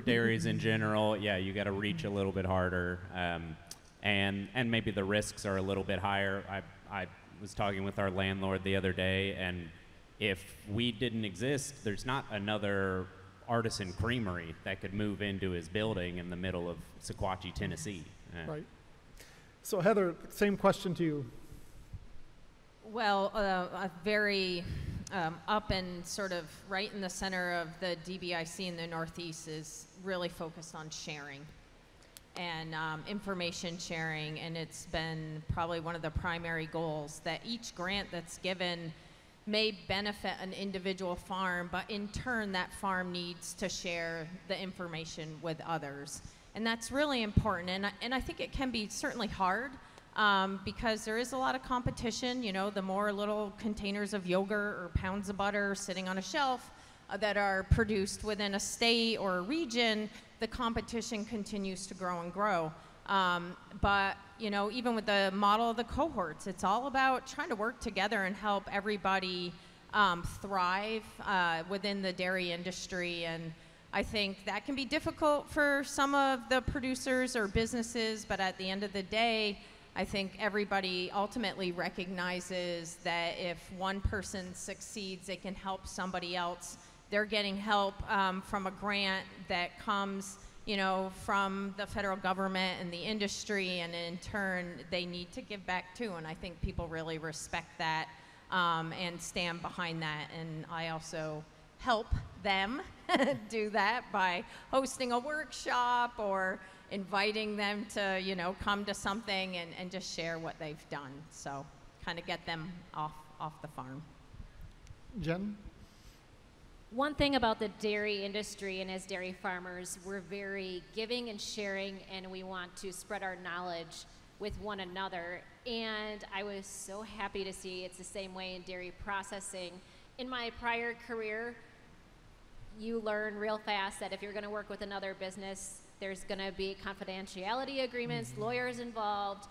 dairies in general. Yeah, you got to reach a little bit harder, and maybe the risks are a little bit higher. I was talking with our landlord the other day, and if we didn't exist, there's not another artisan creamery that could move into his building in the middle of Sequatchie, Tennessee. Right. So Heather, same question to you. Well, a very up and sort of right in the center of the DBIC in the Northeast is really focused on sharing and information sharing, and it's been probably one of the primary goals that each grant that's given may benefit an individual farm, but in turn that farm needs to share the information with others. And that's really important, and I think it can be certainly hard because there is a lot of competition. You know, the more little containers of yogurt or pounds of butter sitting on a shelf that are produced within a state or a region, the competition continues to grow and grow. But you know, even with the model of the cohorts, it's all about trying to work together and help everybody thrive within the dairy industry. And I think that can be difficult for some of the producers or businesses, but at the end of the day, I think everybody ultimately recognizes that if one person succeeds, it can help somebody else. They're getting help from a grant that comes, you know, from the federal government and the industry, and in turn, they need to give back too. And I think people really respect that and stand behind that. And I also help them do that by hosting a workshop or inviting them to, you know, come to something and just share what they've done. So kind of get them off the farm. Jen? One thing about the dairy industry, and as dairy farmers, we're very giving and sharing, and we want to spread our knowledge with one another. And I was so happy to see it's the same way in dairy processing. In my prior career, you learn real fast that if you're going to work with another business, there's going to be confidentiality agreements, lawyers involved.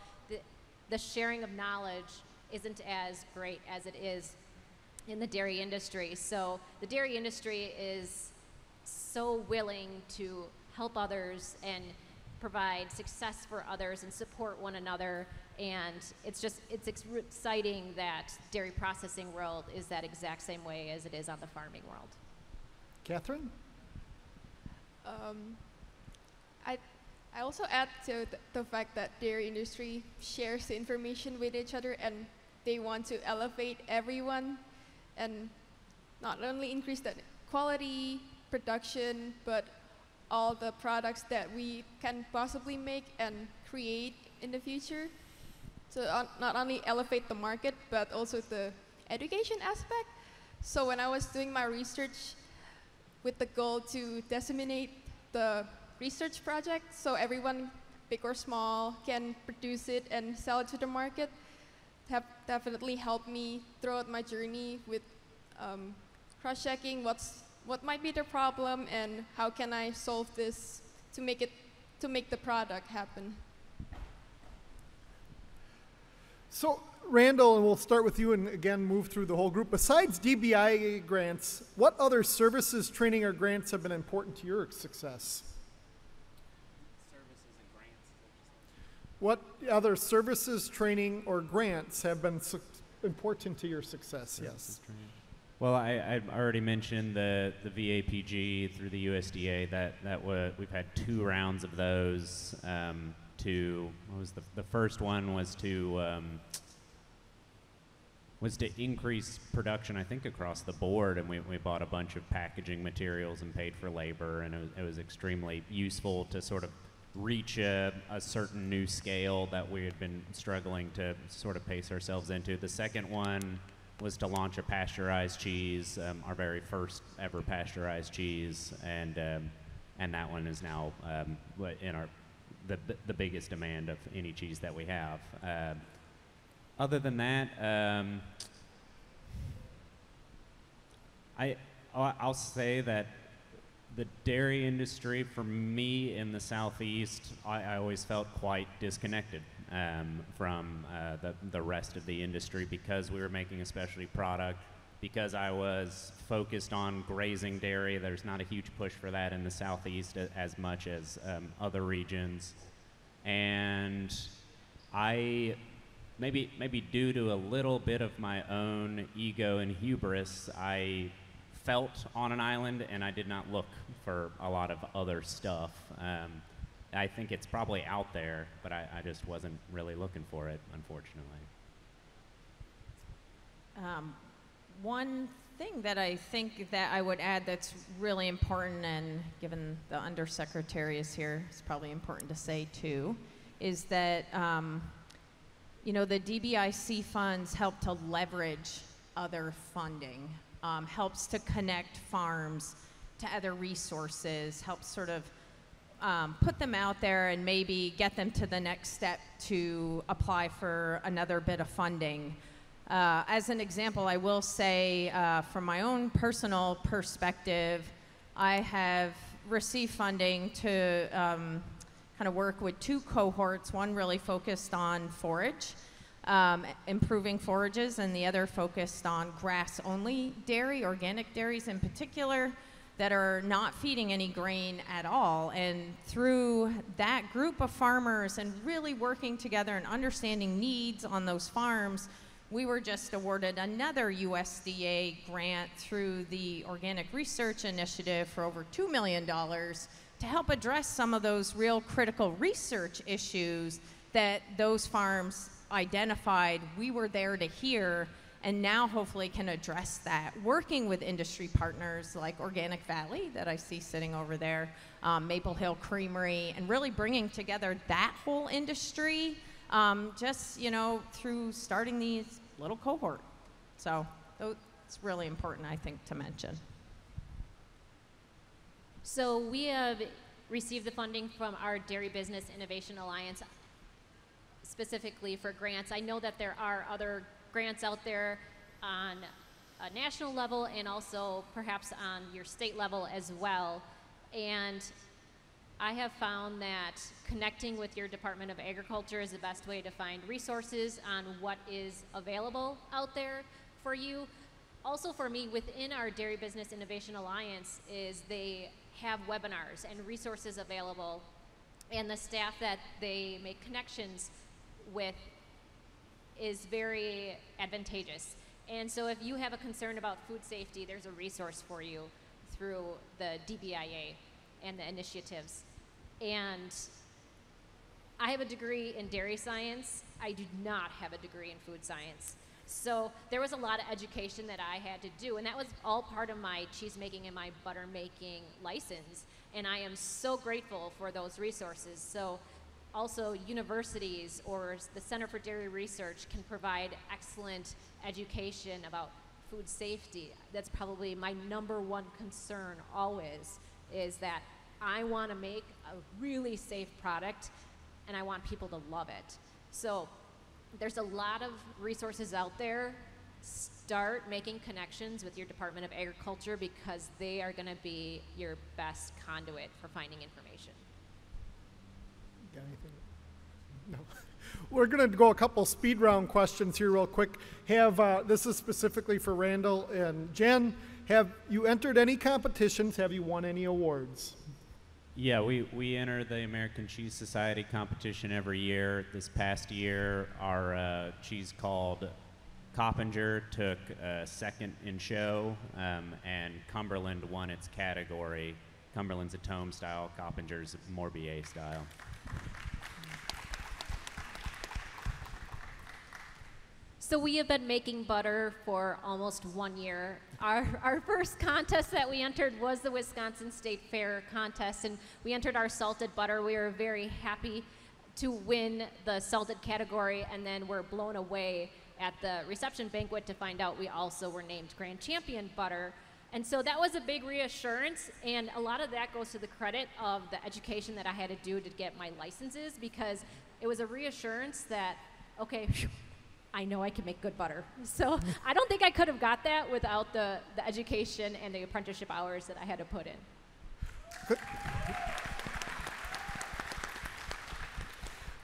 The sharing of knowledge isn't as great as it is in the dairy industry. So the dairy industry is so willing to help others and provide success for others and support one another. And it's exciting that dairy processing world is that exact same way as it is on the farming world. Catherine? I also add to the fact that dairy industry shares the information with each other, and they want to elevate everyone and not only increase the quality, production, but all the products that we can possibly make and create in the future. So not only elevate the market, but also the education aspect. So when I was doing my research with the goal to disseminate the research project so everyone, big or small, can produce it and sell it to the market, have definitely helped me throughout my journey with cross-checking what might be the problem and how can I solve this to make the product happen. So Randall, and we'll start with you and again move through the whole group. Besides DBI grants, what other services, training, or grants have been important to your success? What other services, training, or grants have been important to your success? Yes. Well, I already mentioned the VAPG through the USDA. We've had 2 rounds of those. What was the first one was to increase production, I think, across the board, and we bought a bunch of packaging materials and paid for labor, and it was extremely useful to sort of reach a certain new scale that we had been struggling to sort of pace ourselves into. The second one was to launch a pasteurized cheese, our very first ever pasteurized cheese, and that one is now in the biggest demand of any cheese that we have. Other than that, I'll say that the dairy industry, for me in the Southeast, I always felt quite disconnected from the rest of the industry because we were making a specialty product. Because I was focused on grazing dairy, there's not a huge push for that in the Southeast as much as other regions. And maybe due to a little bit of my own ego and hubris, I felt on an island and I did not look for a lot of other stuff. I think it's probably out there, but I just wasn't really looking for it, unfortunately. One thing that I think that I would add that's really important, and given the undersecretary is here, it's probably important to say too, is that you know, the DBIC funds help to leverage other funding, helps to connect farms to other resources, helps sort of put them out there and maybe get them to the next step to apply for another bit of funding. As an example, I will say from my own personal perspective, I have received funding to kind of work with two cohorts, one really focused on forage, improving forages, and the other focused on grass-only dairy, organic dairies in particular, that are not feeding any grain at all. And through that group of farmers and really working together and understanding needs on those farms, we were just awarded another USDA grant through the Organic Research Initiative for over $2 million to help address some of those real critical research issues that those farms identified. We were there to hear, and now hopefully can address that, working with industry partners like Organic Valley that I see sitting over there, Maple Hill Creamery, and really bringing together that whole industry just, you know, through starting these little cohort. So it's really important, I think, to mention. So we have received the funding from our Dairy Business Innovation Alliance specifically for grants. I know that there are other grants out there on a national level and also perhaps on your state level as well. And I have found that connecting with your Department of Agriculture is the best way to find resources on what is available out there for you. Also for me, within our Dairy Business Innovation Alliance, is they have webinars and resources available, and the staff that they make connections with is very advantageous. And so if you have a concern about food safety, there's a resource for you through the DBIA and the initiatives. And I have a degree in dairy science. I do not have a degree in food science. So there was a lot of education that I had to do, and that was all part of my cheese making and my butter making license. And I am so grateful for those resources. So also universities or the Center for Dairy Research can provide excellent education about food safety. That's probably my #1 concern always, is that I want to make a really safe product and I want people to love it. So there's a lot of resources out there. Start making connections with your Department of Agriculture because they are going to be your best conduit for finding information. Got anything? No. We're going to go a couple speed round questions here real quick. This is specifically for Randall and Jen. Have you entered any competitions? Have you won any awards? Yeah, we enter the American Cheese Society competition every year. This past year, our cheese called Coppinger took second in show, and Cumberland won its category. Cumberland's a tome style, Coppinger's Morbier style. So we have been making butter for almost 1 year. Our first contest that we entered was the Wisconsin State Fair contest, and we entered our salted butter. We were very happy to win the salted category, and then we're blown away at the reception banquet to find out we also were named Grand Champion Butter. And so that was a big reassurance, and a lot of that goes to the credit of the education that I had to do to get my licenses, because it was a reassurance that, okay, I know I can make good butter. So I don't think I could have got that without the education and the apprenticeship hours that I had to put in. Good.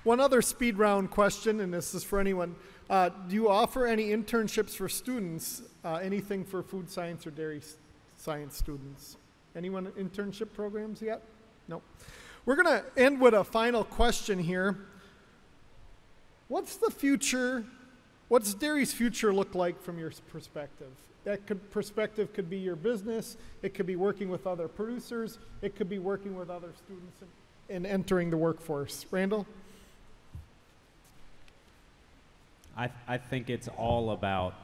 One other speed round question, and this is for anyone. Do you offer any internships for students, anything for food science or dairy science students? Anyone internship programs yet? No. We're going to end with a final question here. What's the future, what's dairy's future look like from your perspective? That perspective could be your business, it could be working with other producers, it could be working with other students and entering the workforce. Randall? I think it's all about,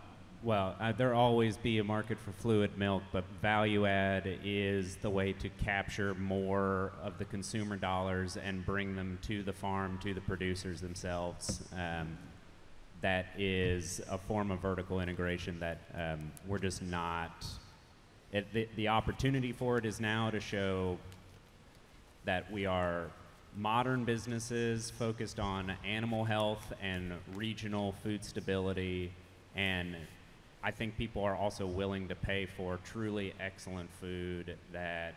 well, there'll always be a market for fluid milk, but value add is the way to capture more of the consumer dollars and bring them to the farm, to the producers themselves. That is a form of vertical integration that we're just not, the opportunity for it is now to show that we are modern businesses focused on animal health and regional food stability, and I think people are also willing to pay for truly excellent food that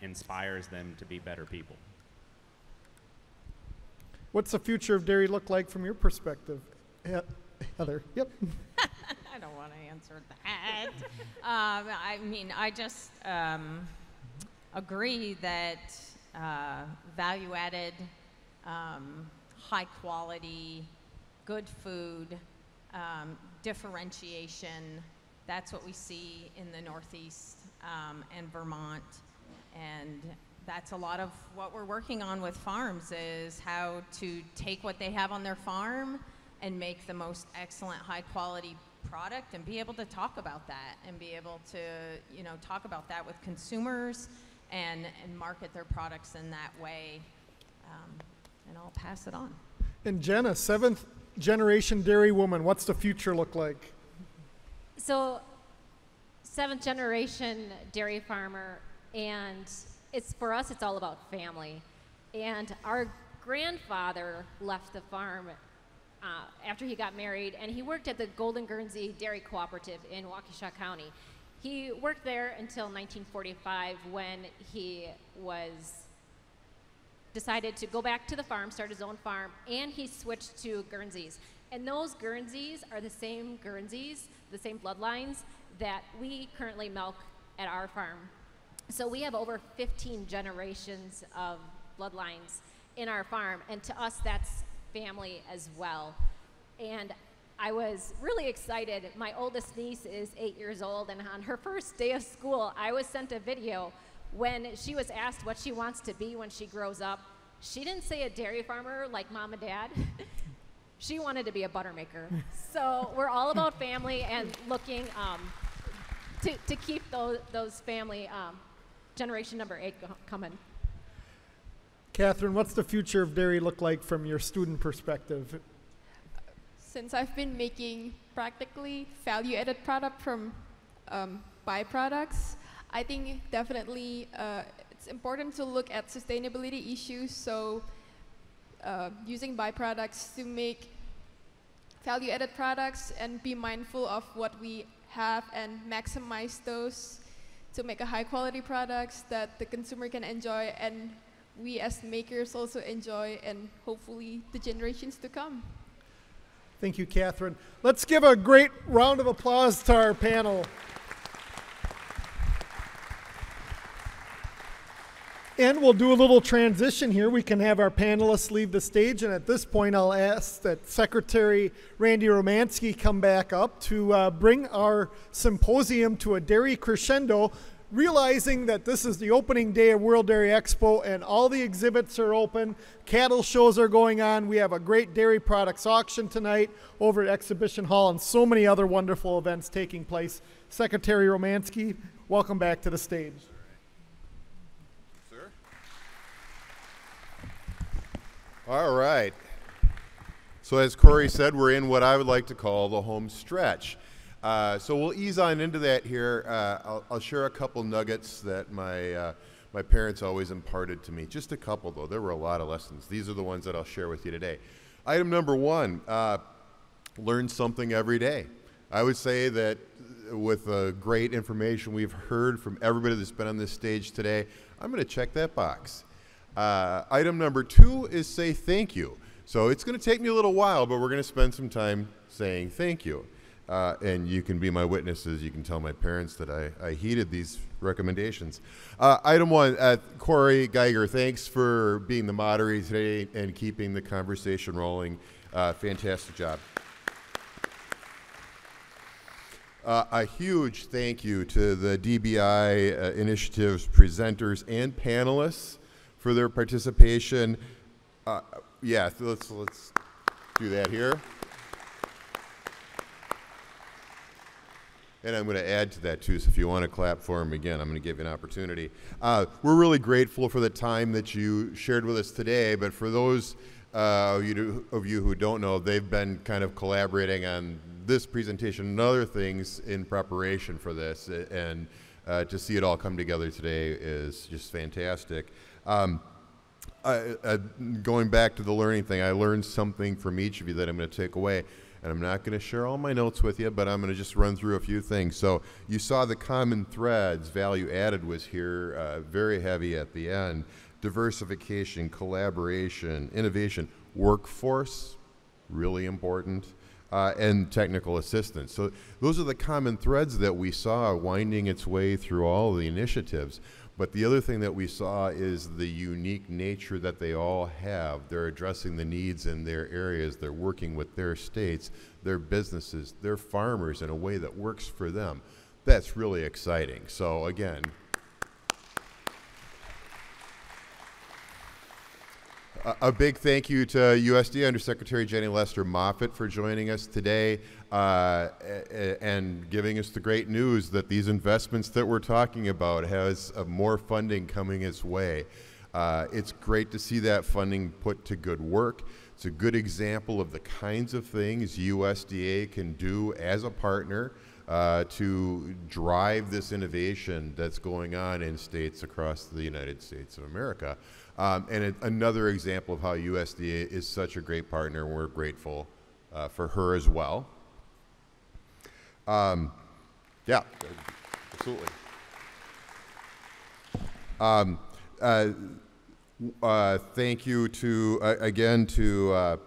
inspires them to be better people. What's the future of dairy look like from your perspective? Heather, yep. I don't want to answer that. I mean, I just agree that value-added, high-quality, good food, differentiation, that's what we see in the Northeast and Vermont. And that's a lot of what we're working on with farms, is how to take what they have on their farm and make the most excellent high-quality product and be able to talk about that and be able to, you know, talk about that with consumers and market their products in that way, and I'll pass it on. And Jenna, 7th generation dairy woman, what's the future look like? So 7th generation dairy farmer, and for us it's all about family. And our grandfather left the farm after he got married, and he worked at the Golden Guernsey Dairy Cooperative in Waukesha County. He worked there until 1945, when he decided to go back to the farm, start his own farm, and he switched to Guernseys. And those Guernseys are the same Guernseys, the same bloodlines that we currently milk at our farm. So we have over 15 generations of bloodlines in our farm, and to us that's family as well. And I was really excited. My oldest niece is 8 years old, and on her first day of school, I was sent a video when she was asked what she wants to be when she grows up. She didn't say a dairy farmer like mom and dad. She wanted to be a butter maker. So we're all about family and looking to keep those family generation number 8 coming. Catherine, what's the future of dairy look like from your student perspective? Since I've been making practically value-added product from byproducts, I think definitely it's important to look at sustainability issues. So using byproducts to make value-added products and be mindful of what we have and maximize those to make a high-quality products that the consumer can enjoy and we as makers also enjoy, and hopefully the generations to come. Thank you, Catherine. Let's give a great round of applause to our panel. And we'll do a little transition here. We can have our panelists leave the stage, and at this point I'll ask that Secretary Randy Romansky come back up to bring our symposium to a dairy crescendo, realizing that this is the opening day of World Dairy Expo and all the exhibits are open, cattle shows are going on, we have a great dairy products auction tonight over at Exhibition Hall, and so many other wonderful events taking place. Secretary Romansky, welcome back to the stage. Sir? All right. So as Corey said, we're in what I would like to call the home stretch. So we'll ease on into that here. I'll share a couple nuggets that my parents always imparted to me. Just a couple, though. There were a lot of lessons. These are the ones that I'll share with you today. Item number one, learn something every day. I would say that with the great information we've heard from everybody that's been on this stage today, I'm going to check that box. Item number 2 is say thank you. So it's going to take me a little while, but we're going to spend some time saying thank you. And you can be my witnesses. You can tell my parents that I heeded these recommendations. Item 1, Corey Geiger, thanks for being the moderator today and keeping the conversation rolling. Fantastic job. A huge thank you to the DBI initiatives presenters and panelists for their participation. Yeah, let's do that here. And I'm going to add to that too, so if you want to clap for them again, I'm going to give you an opportunity. We're really grateful for the time that you shared with us today, but for those of you who don't know, they've been kind of collaborating on this presentation and other things in preparation for this, and to see it all come together today is just fantastic. Going back to the learning thing, I learned something from each of you that I'm going to take away. And I'm not going to share all my notes with you, but I'm going to just run through a few things. So you saw the common threads. Value added was here, very heavy at the end. Diversification, collaboration, innovation, workforce, really important, and technical assistance. So those are the common threads that we saw winding its way through all the initiatives. But the other thing that we saw is the unique nature that they all have. They're addressing the needs in their areas. They're working with their states, their businesses, their farmers in a way that works for them. That's really exciting. So again, a big thank you to USDA Undersecretary Jenny Lester Moffitt for joining us today and giving us the great news that these investments that we're talking about has more funding coming its way. It's great to see that funding put to good work. It's a good example of the kinds of things USDA can do as a partner to drive this innovation that's going on in states across the United States of America. And another example of how USDA is such a great partner, and we're grateful for her as well. Yeah, absolutely. Thank you to, again, to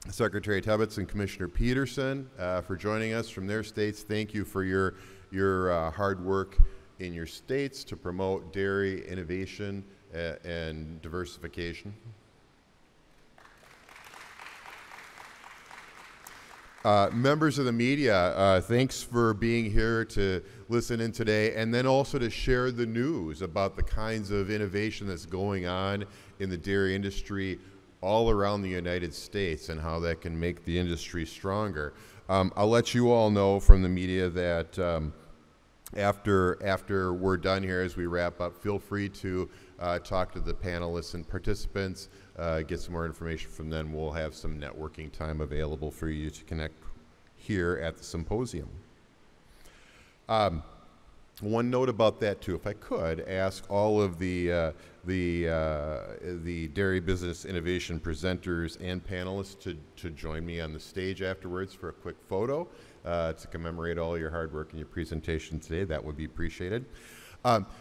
Secretary Tebbets and Commissioner Peterson for joining us from their states. Thank you for your hard work in your states to promote dairy innovation and diversification. Members of the media, thanks for being here to listen in today, and then also to share the news about the kinds of innovation that's going on in the dairy industry all around the United States and how that can make the industry stronger. I'll let you all know from the media that after we're done here, as we wrap up, feel free to talk to the panelists and participants, get some more information from them. We'll have some networking time available for you to connect here at the symposium. One note about that too, if I could ask all of the dairy business innovation presenters and panelists to join me on the stage afterwards for a quick photo to commemorate all your hard work in your presentation today. That would be appreciated.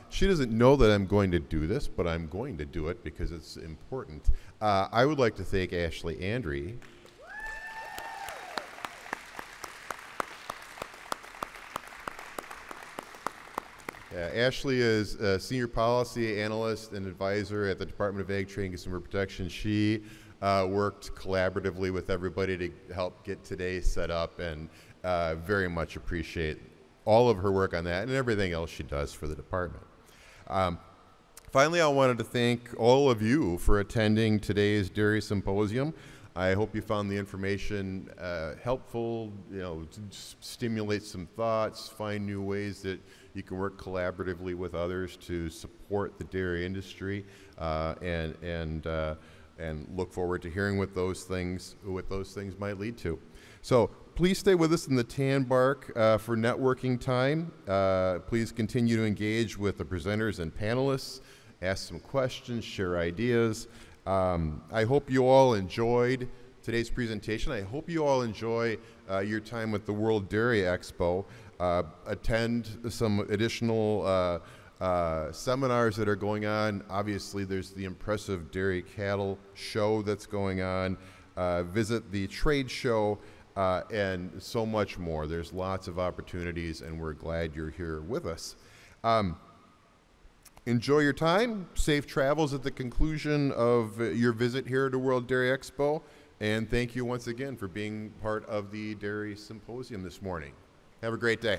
She doesn't know that I'm going to do this, but I'm going to do it because it's important. I would like to thank Ashley Andry. Ashley is a senior policy analyst and advisor at the Department of Ag, Trade, and Consumer Protection. She worked collaboratively with everybody to help get today set up, and very much appreciate all of her work on that and everything else she does for the department. Finally, I wanted to thank all of you for attending today's Dairy Symposium. I hope you found the information helpful, to stimulate some thoughts, find new ways that you can work collaboratively with others to support the dairy industry, and look forward to hearing what those things might lead to. So please stay with us in the Tan Bark for networking time. Please continue to engage with the presenters and panelists, ask some questions, share ideas. I hope you all enjoyed today's presentation. I hope you all enjoy your time at the World Dairy Expo. Attend some additional seminars that are going on. Obviously, there's the impressive dairy cattle show that's going on. Visit the trade show and so much more. There's lots of opportunities, and we're glad you're here with us. Enjoy your time. Safe travels at the conclusion of your visit here to World Dairy Expo. And thank you once again for being part of the Dairy Symposium this morning. Have a great day.